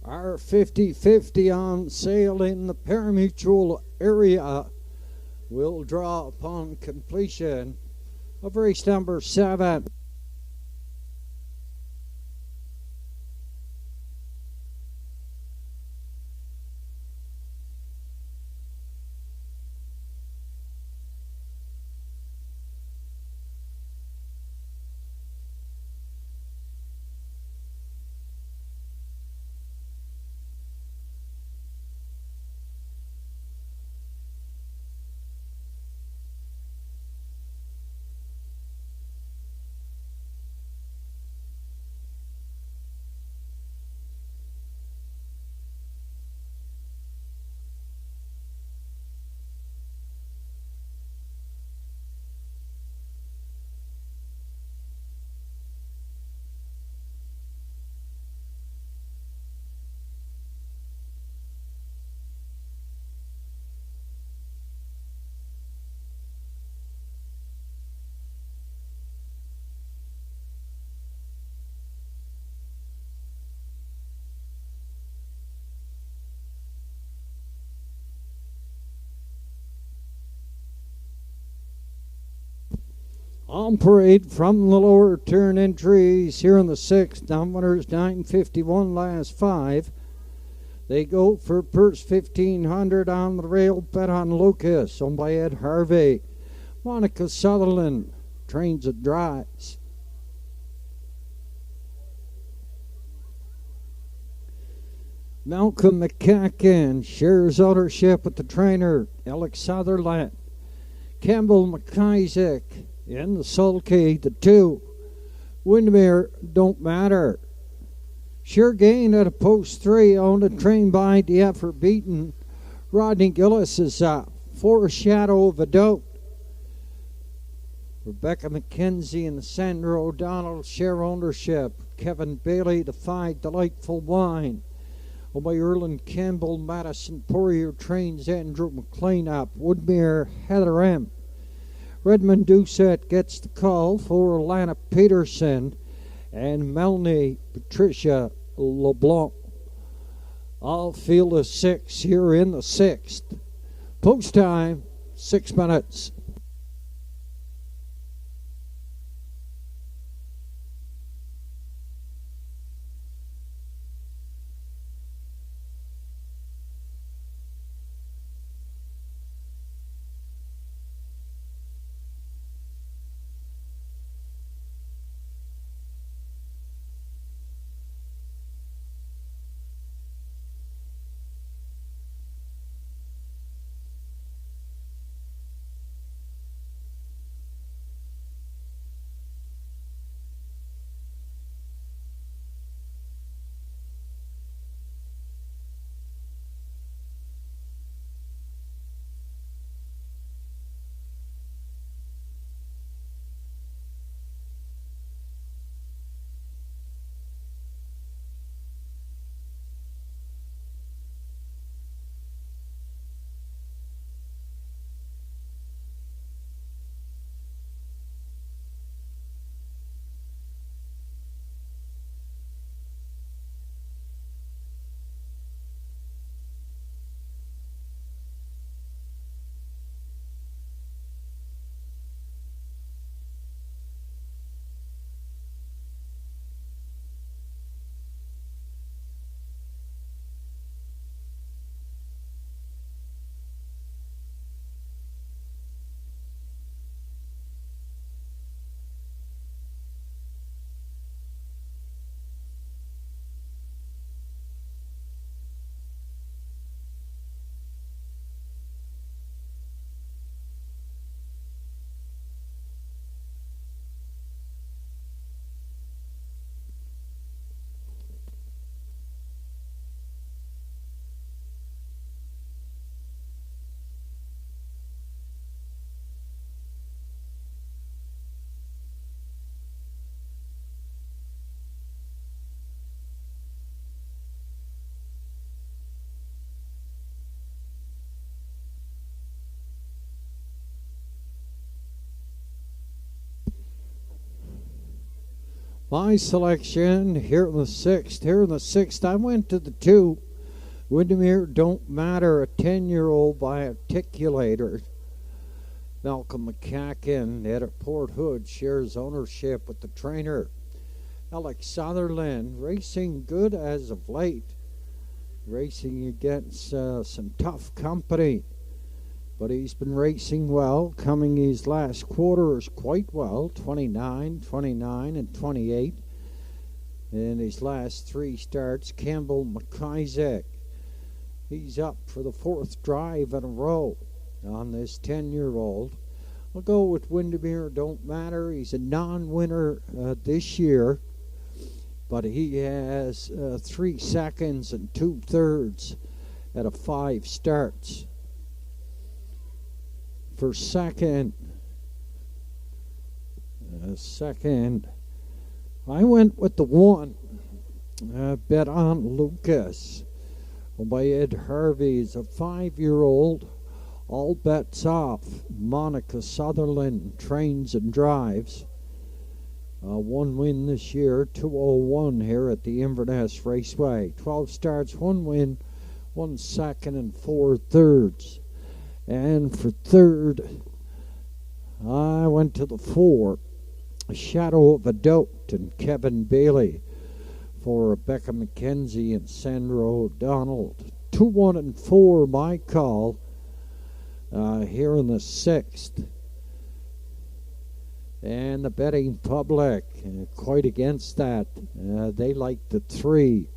Speaker 1: Our 50-50 on sale in the parimutuel area will draw upon completion of race number 7. On parade from the lower turn entries here in the 6th, winners 9:51 last 5. They go for purse 1,500 on the rail, bet on Lucas, owned by Ed Harvey. Monica Sutherland trains and drives. Malcolm McCacken shares ownership with the trainer, Alex Sutherland. Campbell McIsaac in the sulky, the 2. Windermir don't matter. Sure gain at a post 3, owned and trained by the effort beaten. Rodney Gillis is up. Foreshadow of a Doubt. Rebecca McKenzie and Sandra O'Donnell share ownership. Kevin Bailey, the 5, Delightful Wine. Owned by Erland Campbell, Madison Poirier trains Andrew McLean up. Woodmere, Heather M. Redmond Doucette gets the call for Lana Peterson and Melanie Patricia LeBlanc. All field of 6 here in the 6th. Post time, 6 minutes. My selection here in the sixth. Here in the sixth, I went to the 2. Windermir Don't Matter, a 10-year-old by Articulator. Malcolm McCacken at Port Hood shares ownership with the trainer. Alex Sutherland racing good as of late. Racing against some tough company. But he's been racing well, coming his last quarters quite well, 29, 29, and 28. In his last 3 starts, Campbell McIsaac. He's up for the 4th drive in a row on this 10-year-old. I'll go with Windermere Don't Matter. He's a non-winner this year, but he has 3 seconds and 2/3 out of 5 starts. For second, I went with the 1. Bet on Lucas by Ed Harvey. He's a 5-year-old. All bets off. Monica Sutherland trains and drives. 1 win this year, 201 here at the Inverness Raceway. 12 starts, 1 win, 1 second, and 4/3. And for third, I went to the 4, A Shadow of a Doubt, and Kevin Bailey for Rebecca McKenzie and Sandra O'Donnell. 2, 1, and 4, my call here in the 6th. And the betting public quite against that. They like the 3,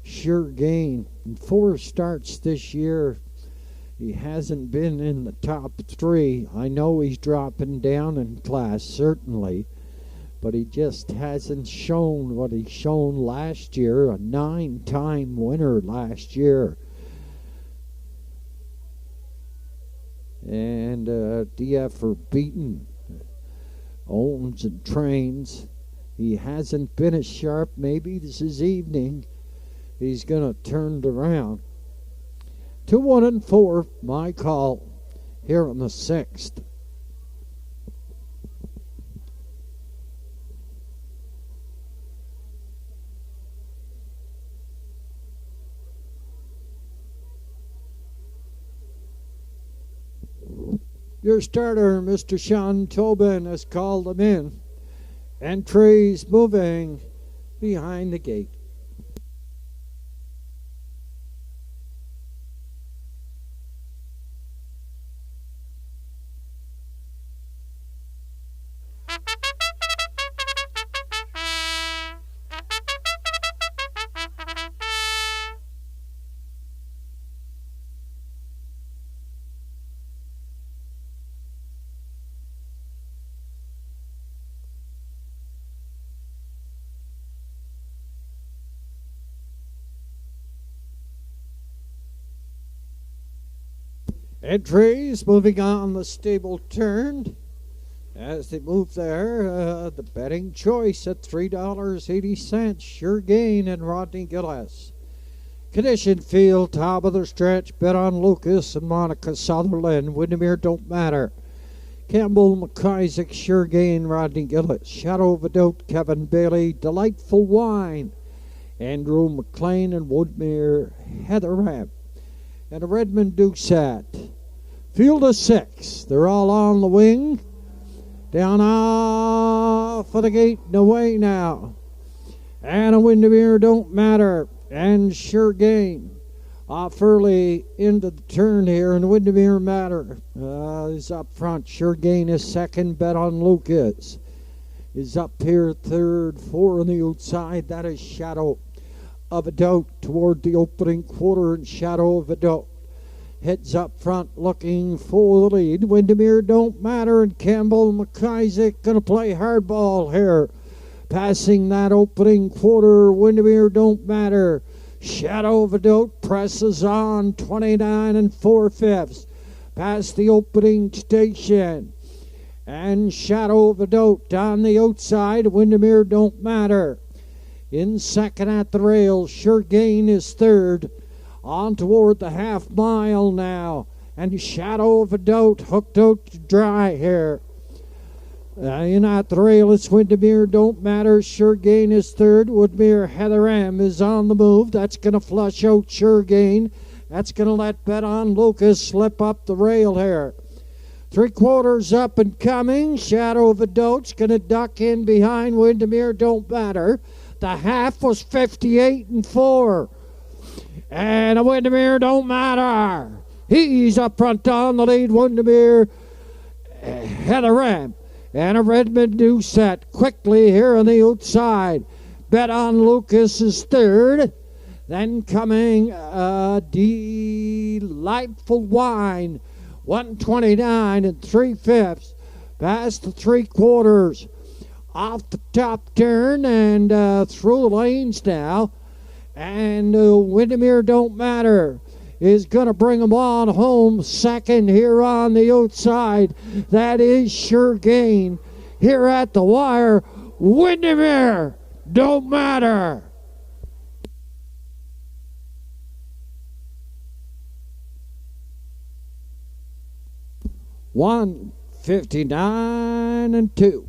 Speaker 1: Sure Gain. In 4 starts this year, he hasn't been in the top 3. I know he's dropping down in class, certainly, but he just hasn't shown what he's shown last year, a 9-time winner last year. And DF for Beaton owns and trains. He hasn't been as sharp. Maybe this is evening he's going to turn it around. 2, 1, and 4, my call here on the 6th. Your starter, Mr. Sean Tobin, has called them in. Entries moving behind the gate. Entries moving on the stable turned. As they move there, the betting choice at $3.80. Sure Gain and Rodney Gillis. Condition field, top of the stretch. Bet on Lucas and Monica Sutherland. Windermere Don't Matter. Campbell McIsaac, Sure Gain, Rodney Gillis. Shadow of a Doubt, Kevin Bailey. Delightful Wine, Andrew McLean and Woodmere, Heather Rapp. And a Redmond Doucette. Field of 6. They're all on the wing. Down off of the gate and away now. And a Windermere Don't Matter. And Sure Gain. Off early into the turn here. And Windermere Matter is up front. Sure Gain is second. Bet on Lucas is up here third. 4 on the outside. That is Shadow of a Doubt toward the opening quarter, and Shadow of a Doubt heads up front looking for the lead. Windermere Don't Matter and Campbell McIsaac going to play hardball here. Passing that opening quarter, Windermere Don't Matter. Shadow of a Doubt presses on, 29 4/5 past the opening station. And Shadow of a Doubt on the outside, Windermere Don't Matter. In second at the rail, Sure Gain is third. On toward the half mile now. And Shadow of a Doubt hooked out to dry here. In at the rail, it's Windermir, Don't Matter. Sure Gain is third. Woodmere, Heatheram is on the move. That's going to flush out Sure Gain. That's going to let Bet on Lucas slip up the rail here. 3/4 up and coming. Shadow of a Dote's going to duck in behind Windermere, Don't Matter. The half was 58-4. And a Windermere, Don't Matter. He's up front on the lead. Windermere, Heatheram. And a Redmond new set quickly here on the outside. Bet on Lucas is third. Then coming Delightful Wine, 129 3/5. Past the 3/4. Off the top turn and through the lanes now. And Windermere, Don't Matter is going to bring them on home second here on the outside. That is Sure Gain. Here at the wire, Windermere, Don't Matter. $159-2.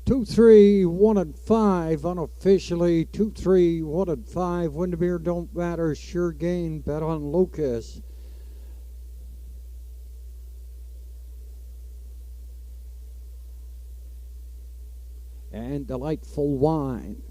Speaker 1: Two, 3, 1 and 5 unofficially. 2, 3, 1 and 5. Windermere, Don't Matter. Sure Gain. Bet on Lucas. And Delightful Wine.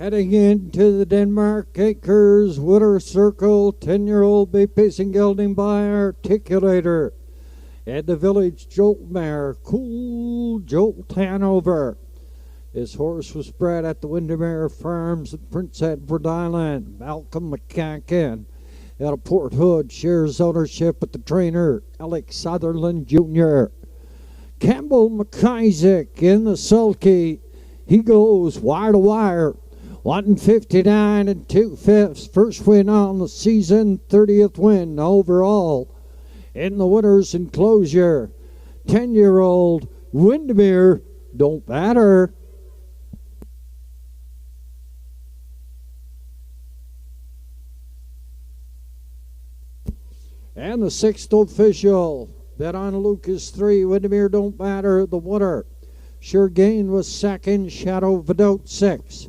Speaker 1: Heading into the Denmark Acres Winter Circle, 10-year-old bay pacing gelding by Articulator. And the Village Jolt Mare, Cool Jolt Hanover. This horse was bred at the Windermere Farms at Prince Edward Island. Malcolm McCacken out of Port Hood shares ownership with the trainer, Alex Sutherland Jr. Campbell McIsaac in the sulky He goes wire to wire. 159 and 2/5. First win on the season, 30th win overall. In the winner's enclosure, 10-year-old Windermir, Don't Matter. And the sixth official, bet on Lucas 3, Windermir Don't Matter, the winner. Sure Gain was second, Shadow Vidot 6.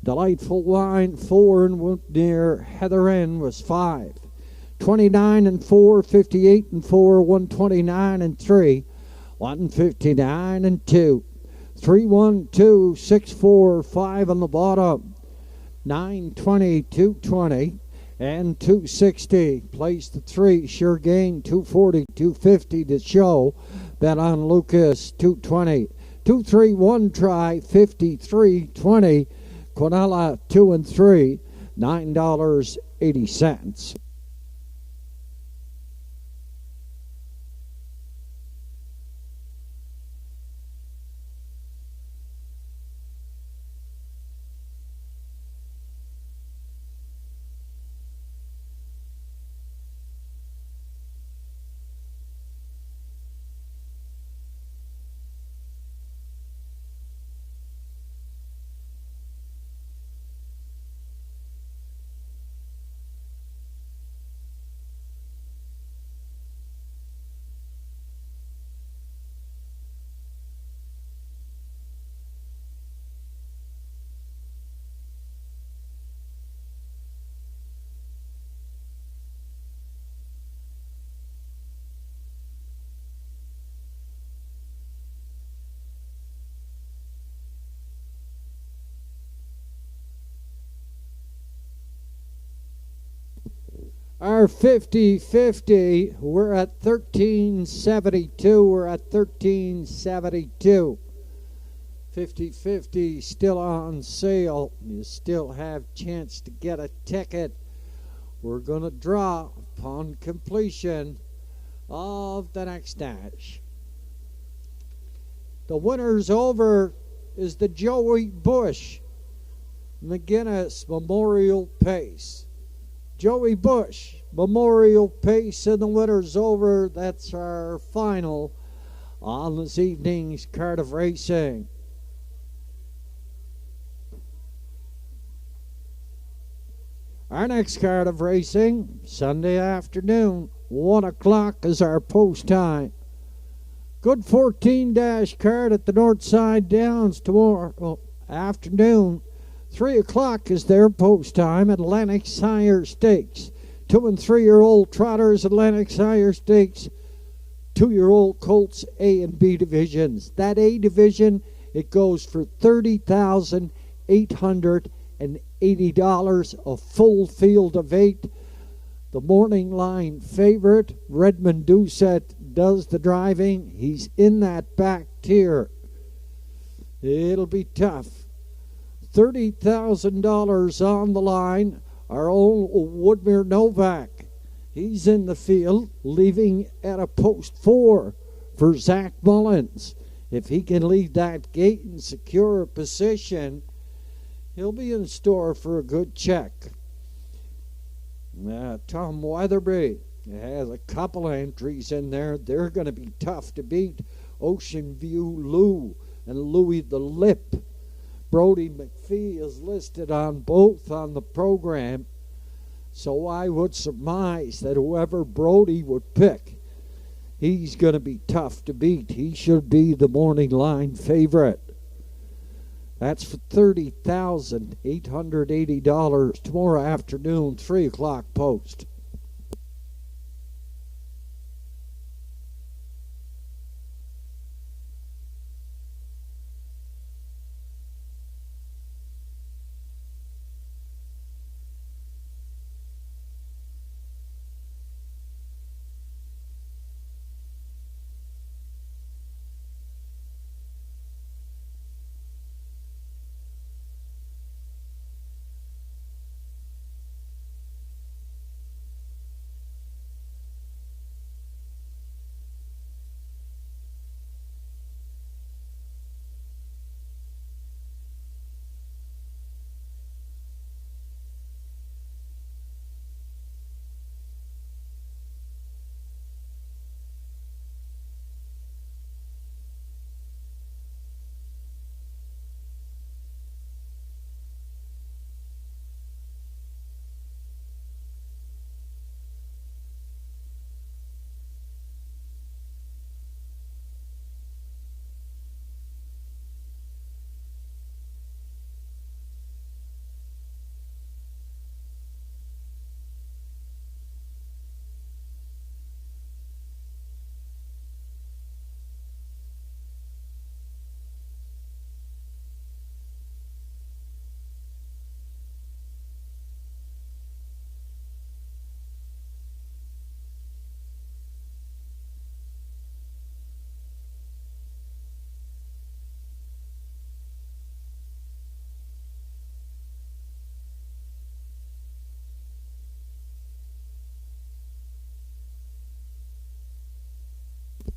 Speaker 1: Delightful Wine 4, and Windermir Heather N was 5. 29 and 4, 58 and 4, 129 and 3, 159 and 2. 3, 1, 2, 6, 4, 5 on the bottom. 920, 220. And 260, placed the 3, Sure Gain, 240, 250 to show. Bet on Lucas, 220. 2, 3, 1 try, 53.20. Quinella, 2 and 3, $9.80. Our 50-50, we're at 1372. We're at 1372. 50-50 still on sale. You still have chance to get a ticket. We're going to draw upon completion of the next dash. The winner's over is the Joey Bush McGinnis Memorial Pace. Joey Bush Memorial Pace, and the winner's over. That's our final on this evening's card of racing. Our next card of racing, Sunday afternoon, 1 o'clock is our post time. Good 14-dash card at the Northside Downs tomorrow afternoon. 3 o'clock is their post time at Atlantic Sire Stakes. 2 and 3-year-old trotters, Atlantic Sire Stakes. 2-year-old colts, A and B divisions. That A division, it goes for $30,880, a full field of 8. The morning line favorite, Redmond Doucette, does the driving. He's in that back tier. It'll be tough. $30,000 on the line. Our own Woodmere Novak, he's in the field, leaving at a post 4 for Zach Mullins. If he can lead that gate and secure a position, he'll be in store for a good check. Tom Weatherby has a couple entries in there. They're going to be tough to beat. Ocean View Lou and Louis the Lip. Brody McPhee is listed on both on the program, so I would surmise that whoever Brody would pick, he's going to be tough to beat. He should be the morning line favorite. That's for $30,880 tomorrow afternoon, 3 o'clock post.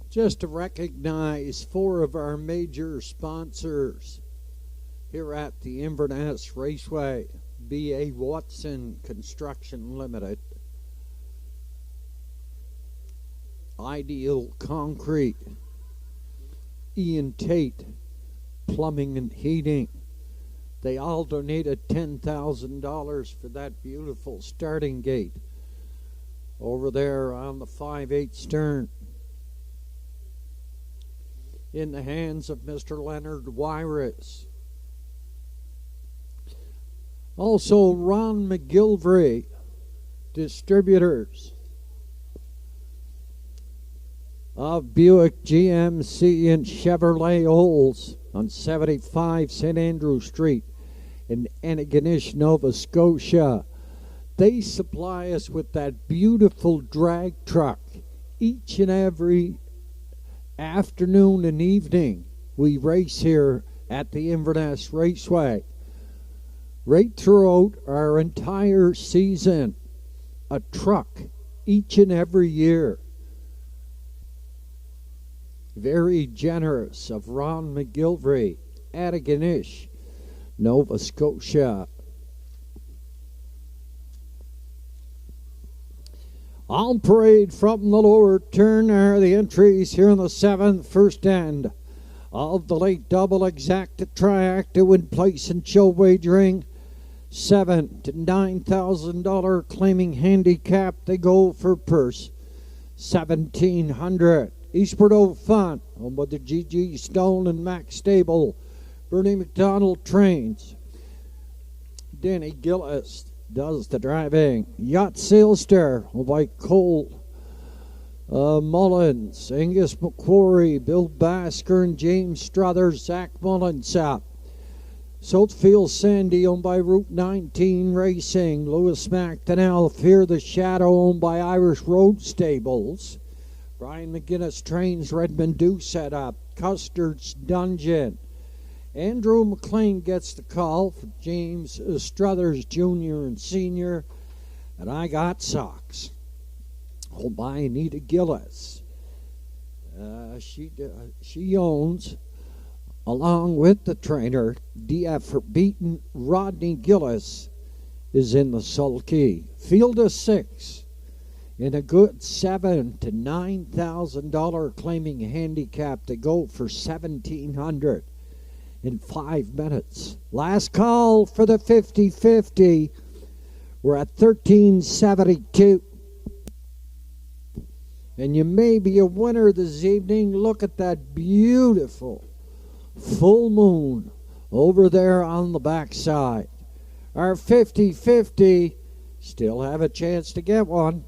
Speaker 1: Just to recognize 4 of our major sponsors here at the Inverness Raceway: B.A. Watson Construction Limited, Ideal Concrete, Ian Tate Plumbing and Heating. They all donated $10,000 for that beautiful starting gate over there on the 5/8 stern, in the hands of Mr. Leonard Wyris. Also, Ron McGilvray Distributors of Buick, GMC, and Chevrolet Olds on 75 St. Andrew Street in Antigonish, Nova Scotia. They supply us with that beautiful drag truck each and every afternoon and evening. We race here at the Inverness Raceway. Right throughout our entire season, a truck each and every year. Very generous of Ron McGilvray, Antigonish, Nova Scotia. On parade from the lower turn are the entries here in the 7th, first end of the late double exacta triacta win place and show wagering. $7,000 to $9,000 claiming handicap. They go for purse $1,700. Eastward O Fun, owned by the G.G. Stone and Max Stable. Bernie McDonald trains. Danny Gillis does the driving. Yacht Sailster, owned by Cole Mullins, Angus McQuarrie, Bill Basker, and James Struthers. Zach Mullins up. Southfield Sandy, owned by Route 19 Racing. Lewis McDonald, Fear the Shadow, owned by Irish Road Stables. Brian McGinnis trains. Redmond Dew set up. Custard's Dungeon. Andrew McLean gets the call for James Struthers Jr. and Sr. And I Got Socks, owned by Anita Gillis. She owns, along with the trainer, DF for Beaton, Rodney Gillis is in the sulky. Field of 6 in a good $7,000 to $9,000 claiming handicap to go for $1,700 in 5 minutes. Last call for the 50-50. We're at 1372. And you may be a winner this evening. Look at that beautiful full moon over there on the backside. Our 50-50 still have a chance to get one.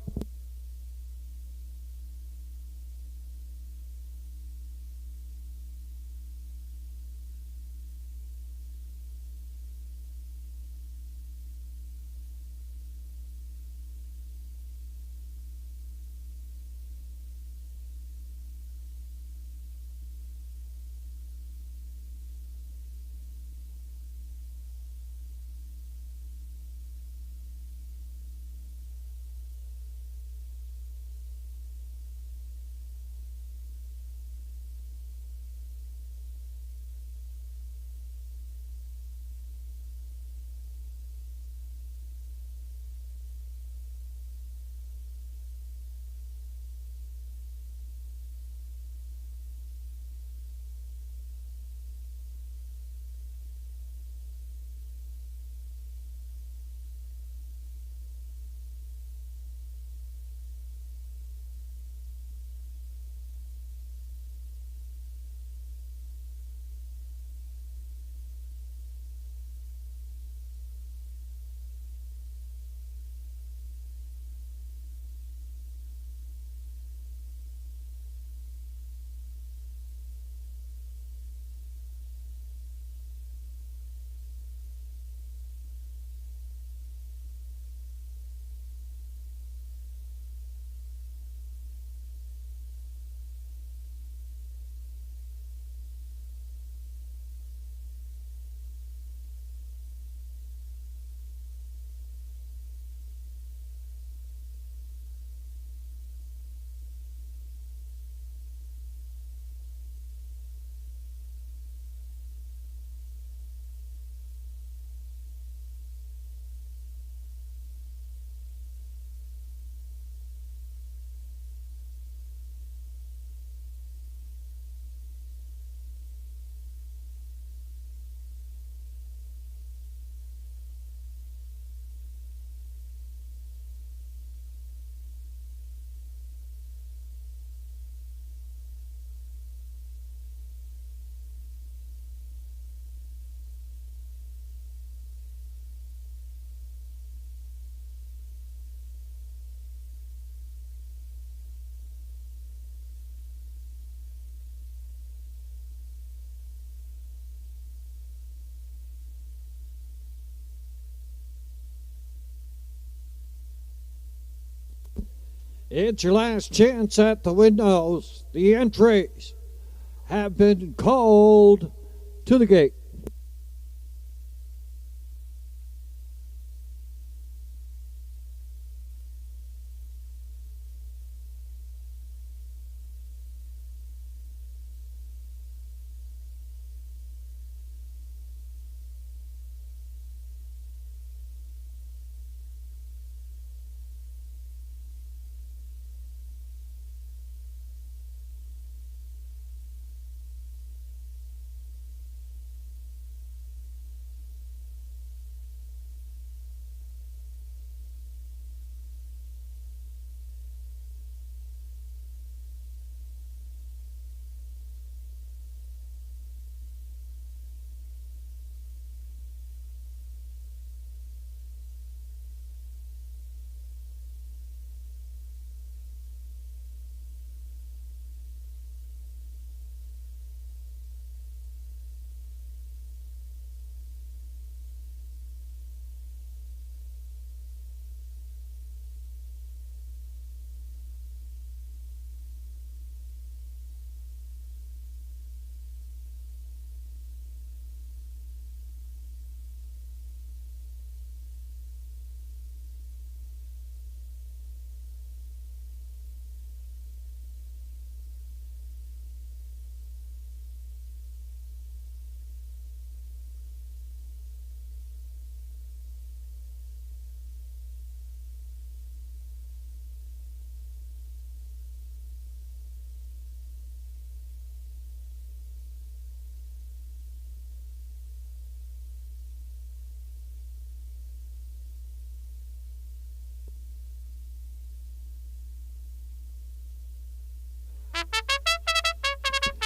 Speaker 1: It's your last chance at the windows. The entries have been called to the gate.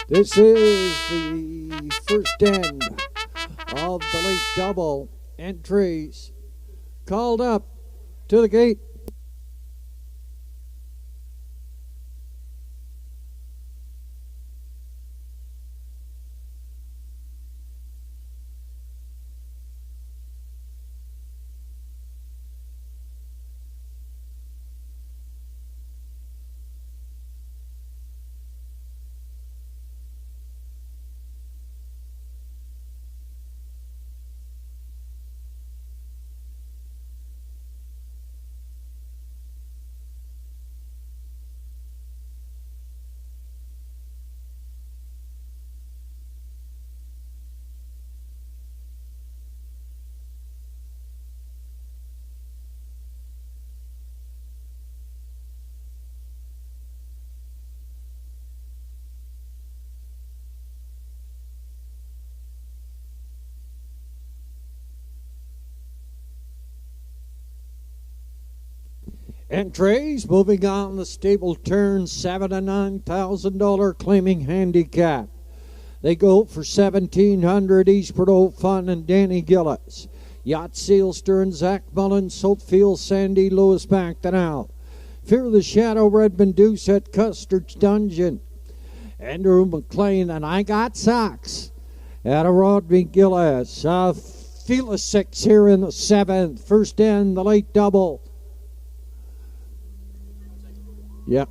Speaker 1: This is the first end of the late double entries called up to the gate. Entries moving on the stable turn, $7,000 to $9,000 claiming handicap. They go for $1,700. Eastport Old Fun and Danny Gillis. Yacht Sealster and Zach Mullen, Southfield Sandy, Lewis McDonald. Fear the Shadow, Redmond Deuce at Custard's Dungeon. Andrew McLean and I Got Socks at a Rodney Gillis. Fila 6 here in the 7th. First end, the late double. Yep.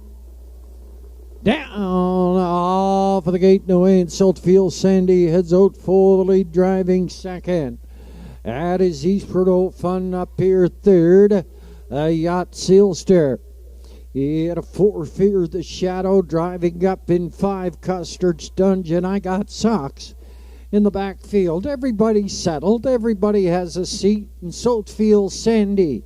Speaker 1: Down off of the gate and away, and Southfield Sandy heads out for the lead, driving second. That is Eastport Old Fun up here third. Yacht Sealster. He had a 4 Fear the Shadow, driving up in 5 Custard's Dungeon. I Got Socks in the backfield. Everybody's settled. Everybody has a seat in Southfield Sandy.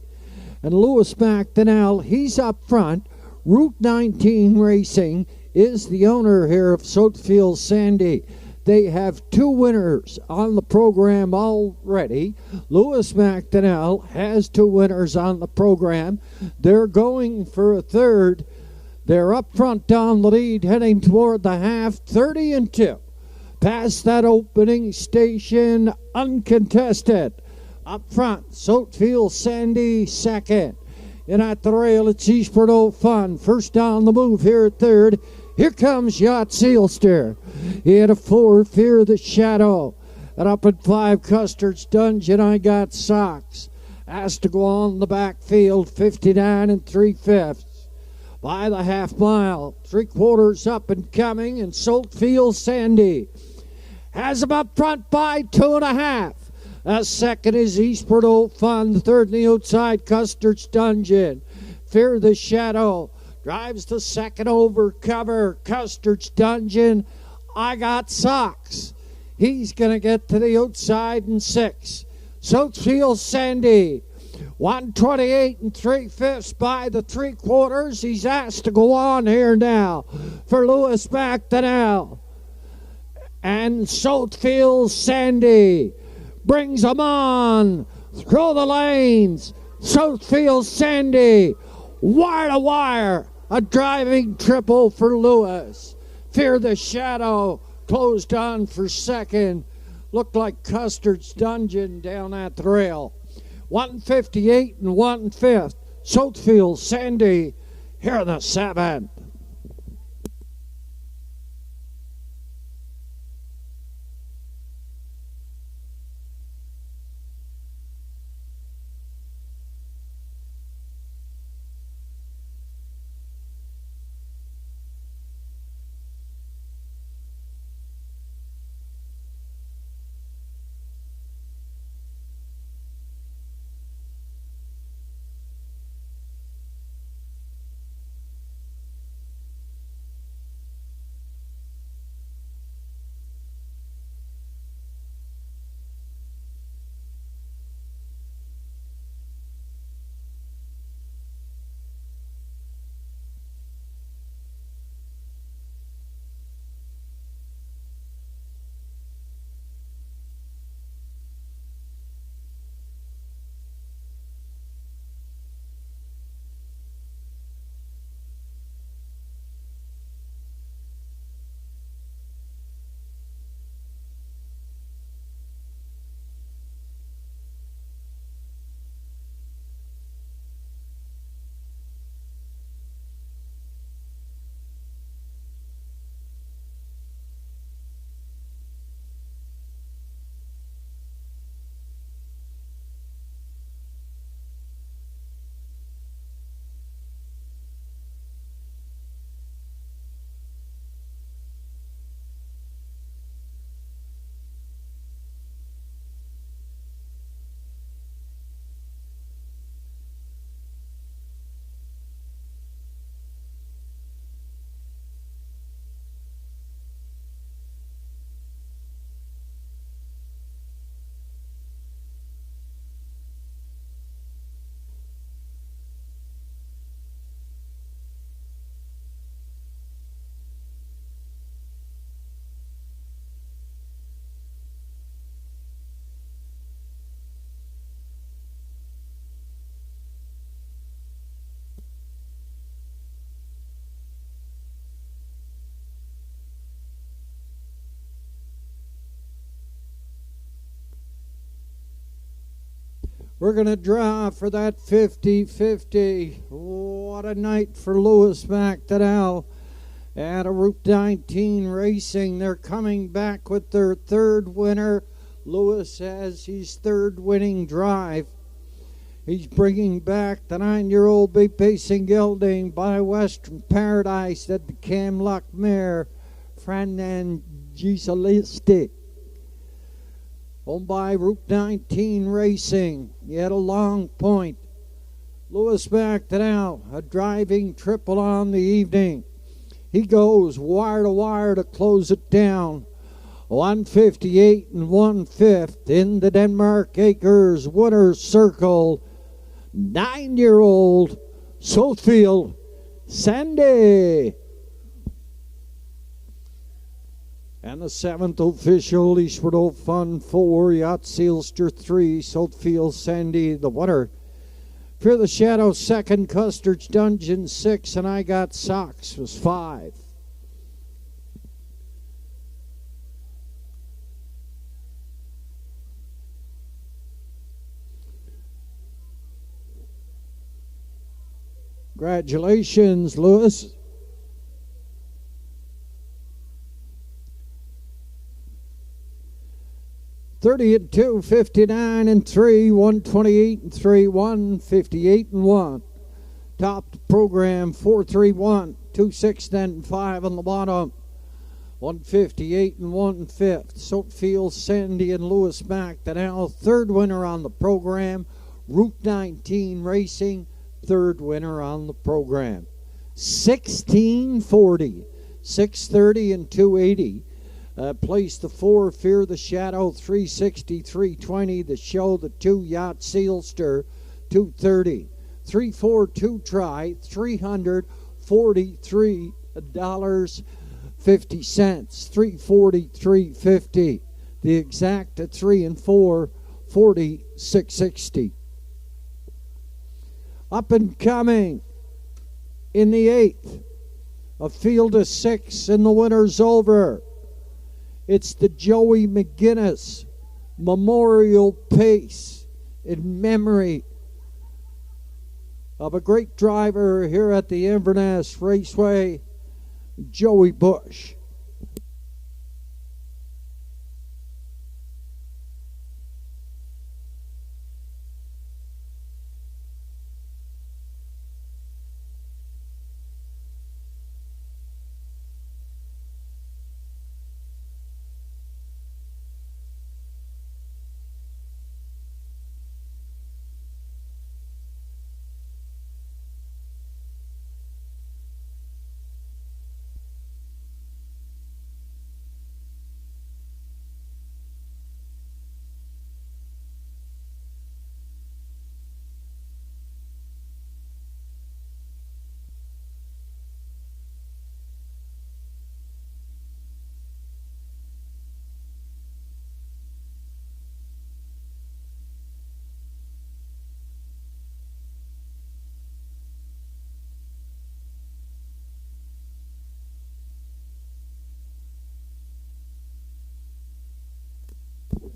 Speaker 1: And Lewis McDonald, he's up front. Route 19 Racing is the owner here of Southfield Sandy. They have 2 winners on the program already. Lewis McDonald has 2 winners on the program. They're going for a third. They're up front down the lead, heading toward the half, 30-2. Past that opening station, uncontested. Up front, Southfield Sandy second. And at the rail, it's Eastport Old Fun. First down the move here at third. Here comes Yacht Sealster. He had a 4 Fear the Shadow. And up at 5 Custard's Dungeon, I Got Socks. Has to go on the backfield, 59 3/5. by the half mile. 3/4 up and coming, and Southfield Sandy has him up front by 2.5. Second is Eastward Old Fun. The third on the outside, Custard's Dungeon. Fear the Shadow drives the second over cover. Custard's Dungeon, I Got Socks. He's going to get to the outside in 6. Southfield Sandy, 128 3/5 by the 3/4. He's asked to go on here now for Lewis McDonald. And Southfield Sandy brings him on through the lanes. Southfield Sandy, wire to wire, a driving triple for Lewis. Fear the Shadow closed on for second. Looked like Custard's Dungeon down that the rail. 158 and 1/5. Southfield Sandy here in the 7th. We're going to draw for that 50-50. What a night for Lewis McDonald at a Route 19 Racing. They're coming back with their third winner. Lewis has his third winning drive. He's bringing back the 9-year-old Be Pacing Gelding by Western Paradise at the Campbell mare, Fernand Gisalisti. Owned by Route 19 Racing. Yet a long point. Lewis McDonald, a driving triple on the evening. He goes wire to wire to close it down. 158 and 1/5 in the Denmark Acres winner's circle. 9-year-old Southfield Sandy. And the 7th official, Eastward Old Fun 4, Yacht Sealster 3, Southfield Sandy the winner. Fear the Shadow 2nd, Custard's Dungeon 6, and I Got Socks was 5. Congratulations, Lewis. $30 and 2, 59 and 3, 128 and 3, 158 and 1. Top the program 431, 26 then 5 on the bottom. 158 and 1/5. Southfield Sandy and Lewis Mack. The now third winner on the program. Route 19 Racing, third winner on the program. 1640, 630 and 280. Place the 4, Fear the Shadow, 360, 320. The Show, the 2, Yacht Sealster, 230. 342 Try, $343.50. 343.50. The Exacta 3 and 4, 46.60. Up and coming in the 8th, a field of 6, and the winner's over. It's the Joey McGinnis Memorial Pace in memory of a great driver here at the Inverness Raceway, Joey Bush.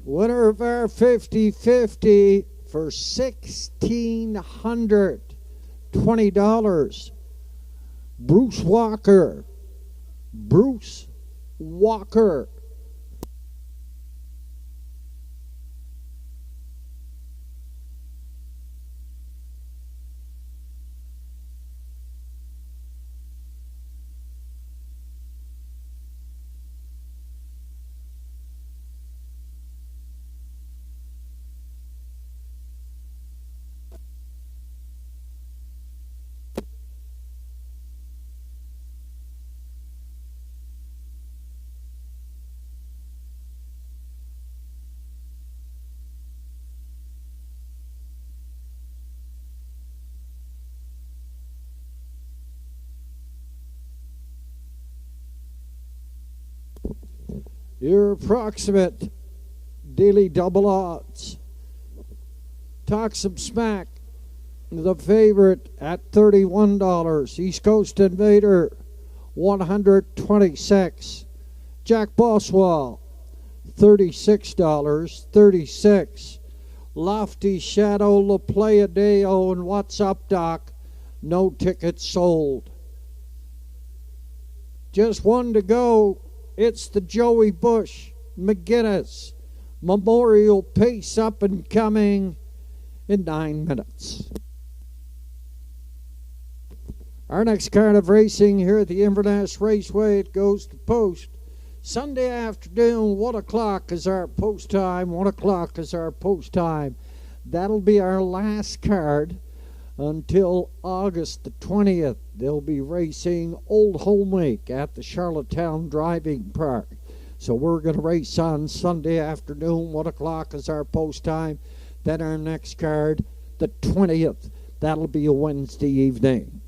Speaker 1: Winner of our 50-50 for $1,620. Bruce Walker. Bruce Walker. Your approximate daily double odds. Talk some smack. The favorite at $31. East Coast Invader, 126. Jack Boswell, $36. 36. Lofty Shadow, La Playa Deo, and What's Up Doc? No tickets sold. Just one to go. It's the Joey Bush McGinnis Memorial Pace, up and coming in 9 minutes. Our next card of racing here at the Inverness Raceway, it goes to post. Sunday afternoon, 1 o'clock is our post time. 1 o'clock is our post time. That'll be our last card until August the 20th. They'll be racing Old Home Week at the Charlottetown Driving Park. So we're going to race on Sunday afternoon. 1 o'clock is our post time. Then our next card, the 20th. That'll be a Wednesday evening.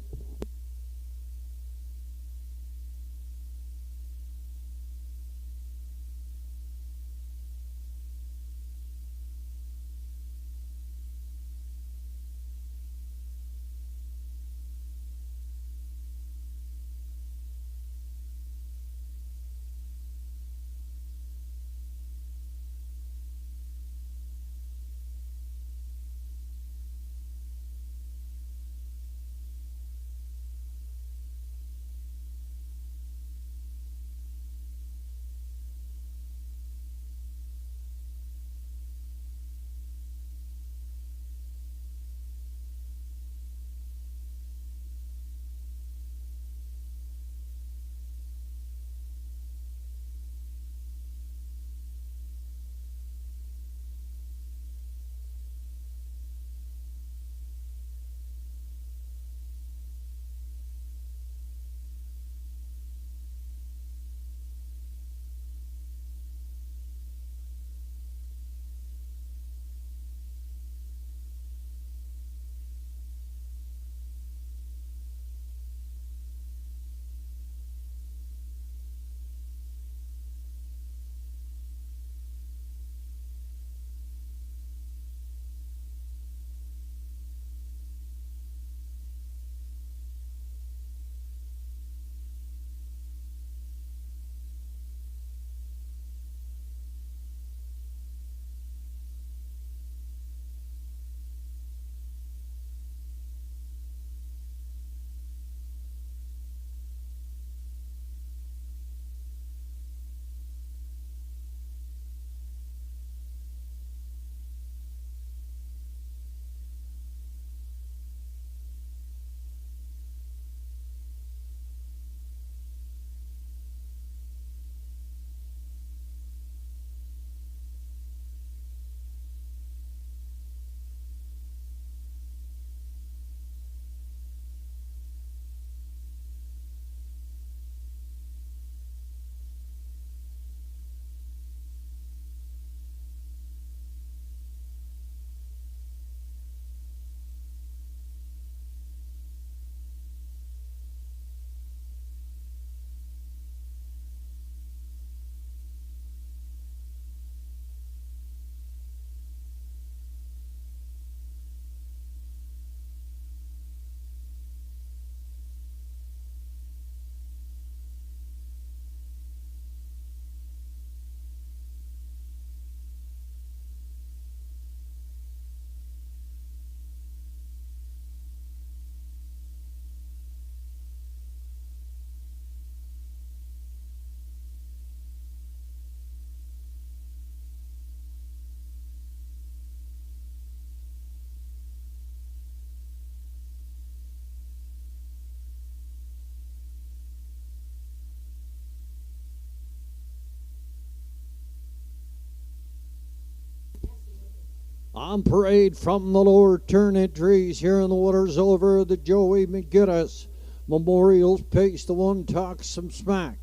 Speaker 1: On parade from the lower turn entries here in the waters over the Joey McGinnis Memorial Pace. The one talks some smack.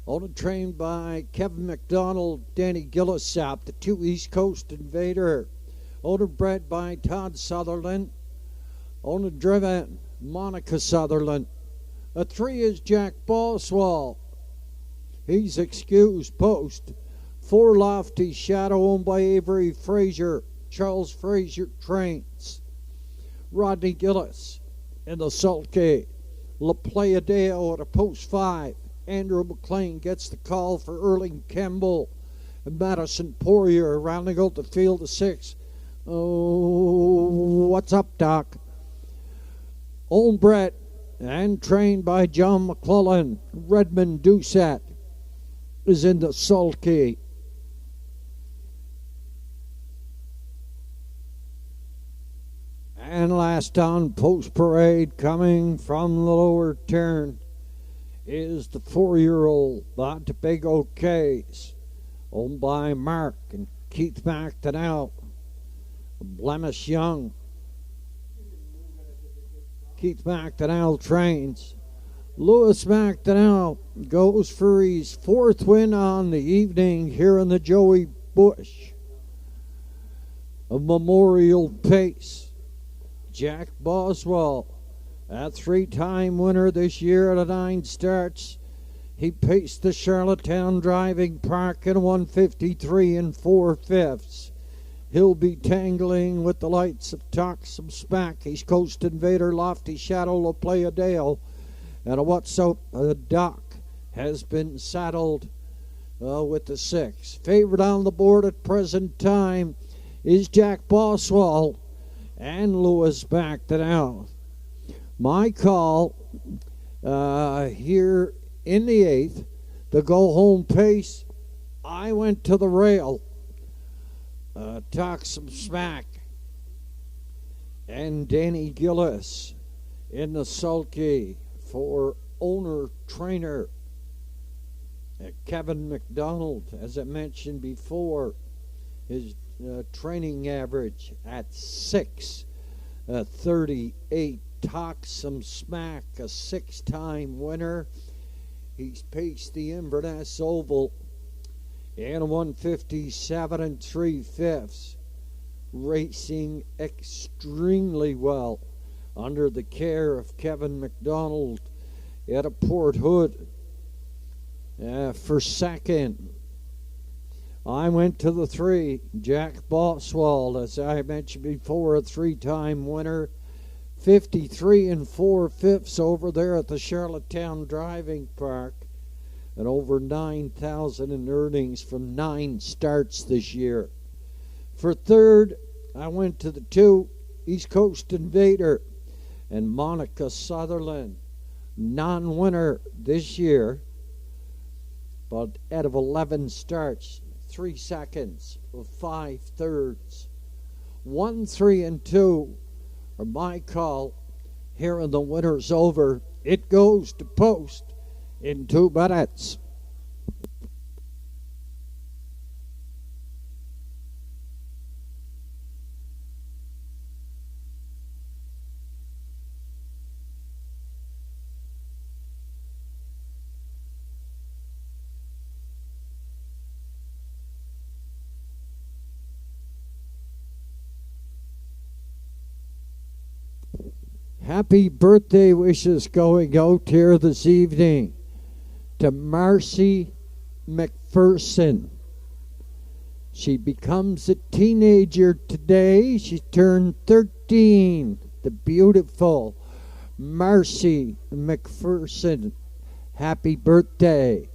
Speaker 1: Owner trained by Kevin McDonald, Danny Gillisap, the two East Coast Invader. Owner bred by Todd Sutherland. Owner driven Monica Sutherland. A 3 is Jack Boswell. He's excused post. 4 Lofty Shadow owned by Avery Fraser. Charles Fraser trains. Rodney Gillis in the sulky. La Playa Deo at a post 5. Andrew McLean gets the call for Erling Campbell. And Madison Poirier rounding out the field of 6. Oh, what's up, Doc? Old Brett and trained by John McClellan. Redmond Doucette is in the sulky. And last on post parade coming from the lower turn is the 4-year-old Montego Case, owned by Mark and Keith McDonald. Blemish Young. Keith McDonald trains. Lewis McDonald goes for his 4th win on the evening here in the Joey Bush. A Memorial Pace. Jack Boswell, a 3-time winner this year at 9 starts. He paced the Charlottetown Driving Park in 1:53 4/5. He'll be tangling with the lights of Talk Some Smack, East Coast Invader, Lofty Shadow, La Playa Dale, and a What's Up Doc has been saddled with the 6. Favorite on the board at present time is Jack Boswell and Lewis backed it out. My call here in the 8th, the go-home pace, I went to the rail. Talk Some Smack and Danny Gillis in the sulky for owner-trainer Kevin McDonald. As I mentioned before, his training average at 6:38. Talk Some Smack, a 6-time winner. He's paced the Inverness Oval in 1:57 3/5, racing extremely well under the care of Kevin McDonald at a Port Hood for 2nd. I went to the 3, Jack Boswell, as I mentioned before, a 3-time winner. 53 4/5 over there at the Charlottetown Driving Park, and over 9,000 in earnings from 9 starts this year. For 3rd, I went to the 2, East Coast Invader, and Monica Sutherland, non-winner this year, but out of 11 starts, 3 seconds of 5 thirds. 1, 3, and 2 are my call here in the winner's over. It goes to post in 2 minutes. Happy birthday wishes going out here this evening to Marcy McPherson. She becomes a teenager today. She turned 13. The beautiful Marcy McPherson. Happy birthday.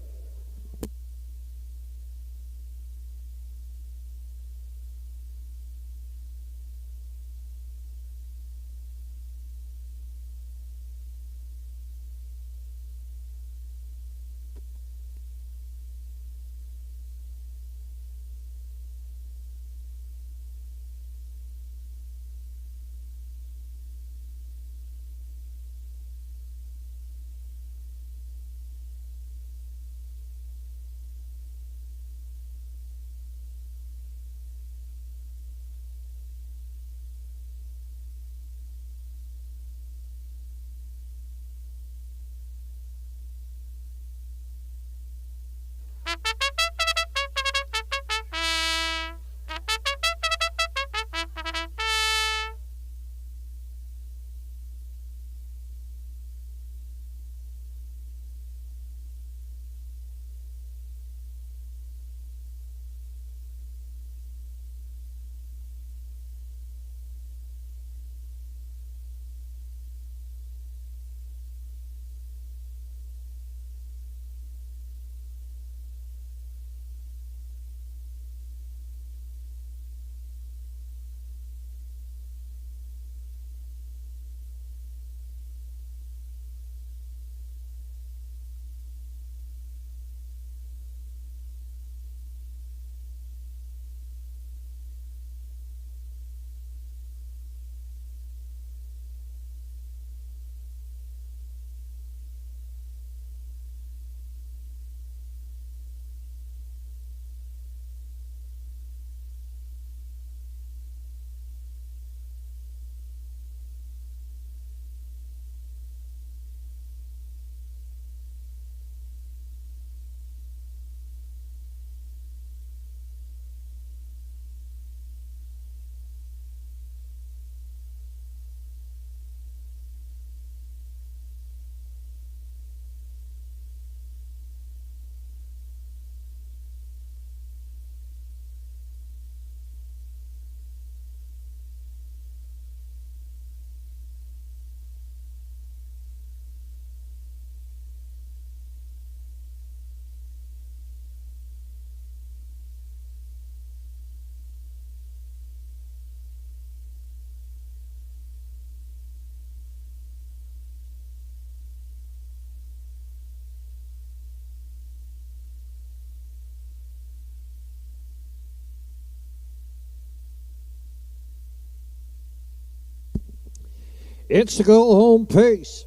Speaker 1: It's the go-home pace.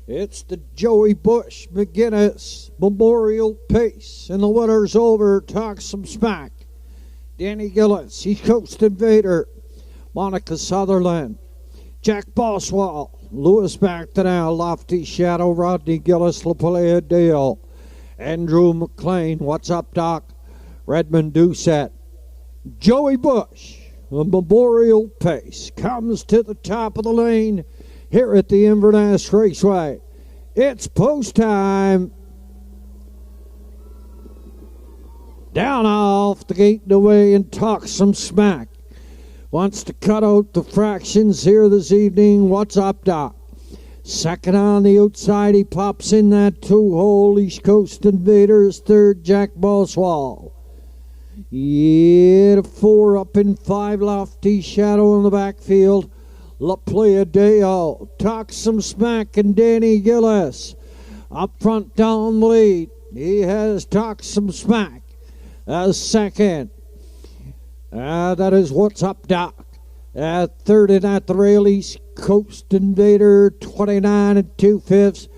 Speaker 1: It's the Joey Bush McGinnis Memorial Pace. And the winner's over. Talk some smack. Danny Gillis, East Coast Invader. Monica Sutherland. Jack Boswell. Lewis McDonald. Lofty Shadow. Rodney Gillis. La Playa Dale. Andrew McLean. What's up, Doc? Redmond Doucette. Joey Bush. The Memorial Pace comes to the top of the lane here at the Inverness Raceway. It's post time. Down off the gate and away and talk some smack. Wants to cut out the fractions here this evening. What's up, Doc? Second on the outside, he pops in that two-hole. East Coast Invaders, third, Jack Boswell. Yeah, 4 up in 5, Lofty Shadow in the backfield. La Playa Deo. Talk some smack and Danny Gillis. Up front down the lead. He has Talk Some Smack as second. That is What's Up, Doc. At third and at the rail, East Coast Invader, 29 and 2/5.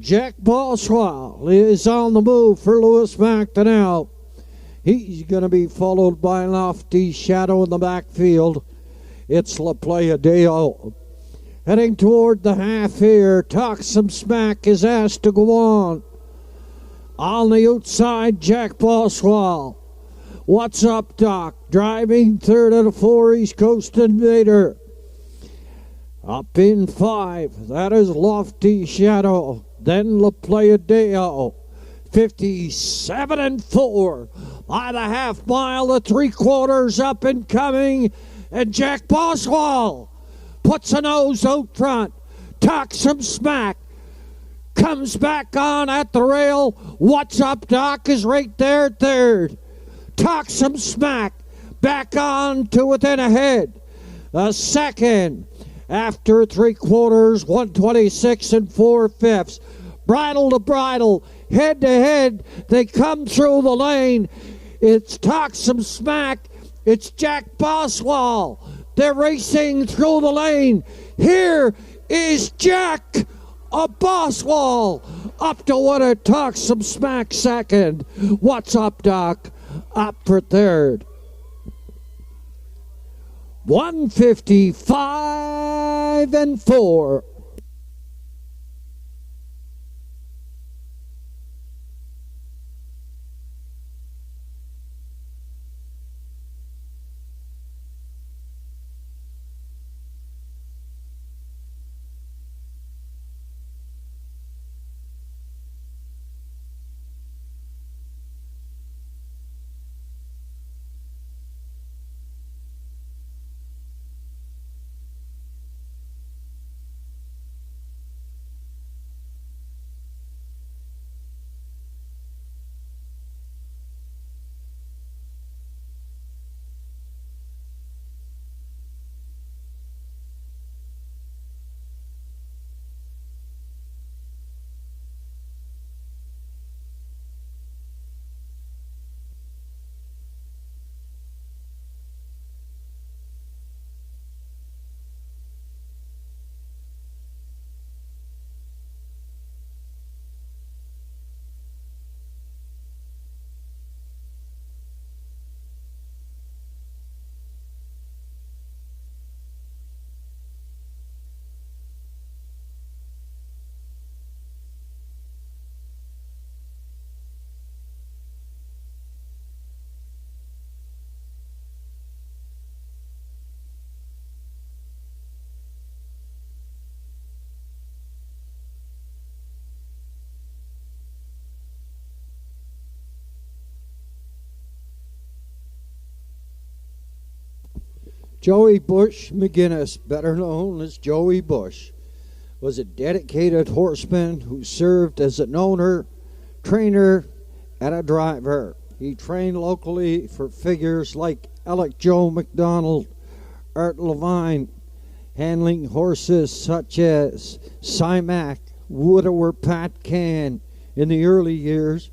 Speaker 1: Jack Boswell is on the move for Lewis McDonald. He's going to be followed by Lofty Shadow in the backfield. It's La Playa Deo. Heading toward the half here. Talk Some Smack is asked to go on. On the outside, Jack Boswell. What's up, Doc? Driving third at a 4, East Coast Invader. Up in 5, that is Lofty Shadow. Then La Playa Deo. 57 and 4 by the half mile, the 3/4 up and coming, and Jack Boswell puts a nose out front. Talk Some Smack comes back on at the rail. What's Up, Doc is right there third. Talk Some Smack back on to within a head. A second after 3/4, 126 and 4/5. Bridle to bridle, head to head, they come through the lane. It's Talk Some Smack. It's Jack Boswell. They're racing through the lane. Here is Jack Boswell up to what it Talk Some Smack second. What's Up, Doc? Up for third. 155 and 4. Joey Bush McGinnis, better known as Joey Bush, was a dedicated horseman who served as an owner, trainer, and a driver. He trained locally for figures like Alec Joe McDonald, Art Levine, handling horses such as Simac, Widower Pat Can. In the early years,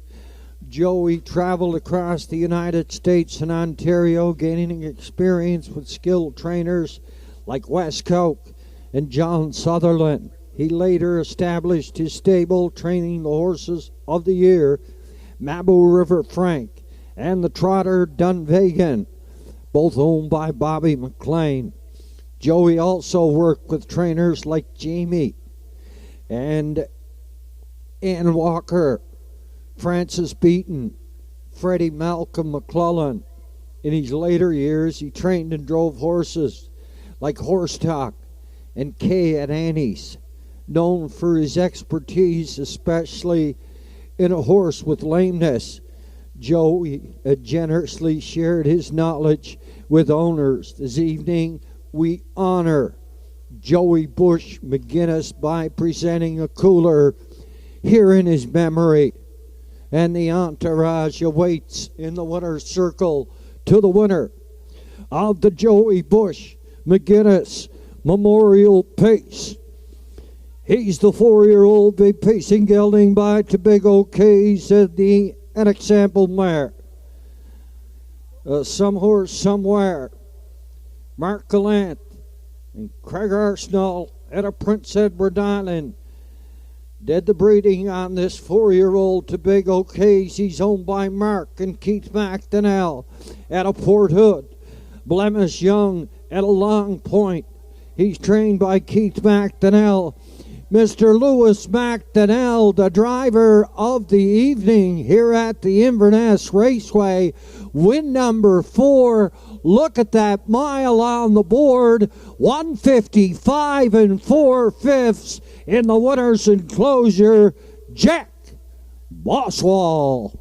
Speaker 1: Joey traveled across the United States and Ontario, gaining experience with skilled trainers like Wes Coke and John Sutherland. He later established his stable, training the horses of the year, Mabou River Frank and the trotter Dunvegan, both owned by Bobby McLean. Joey also worked with trainers like Jamie and Ann Walker, Francis Beaton, Freddie Malcolm McClellan. In his later years, he trained and drove horses like Horsetalk and Kay at Annie's, known for his expertise, especially in a horse with lameness. Joey generously shared his knowledge with owners. This evening, we honor Joey Bush McGinnis by presenting a cooler here in his memory. And the entourage awaits in the winner's circle to the winner of the Joey Bush McGinnis Memorial Pace. He's the 4-year-old big pacing gelding by Tobago K, said the unexampled mare. Some horse somewhere. Mark Gallant and Craig Arsenal at a Prince Edward Island did the breeding on this 4-year-old Tobago Case. He's owned by Mark and Keith McDonald at a Port Hood. Blemish Young at a Long Point. He's trained by Keith McDonald. Mr. Lewis McDonald, the driver of the evening here at the Inverness Raceway. Win number 4. Look at that mile on the board. 155 4/5 in the winner's enclosure. Jack Boswell.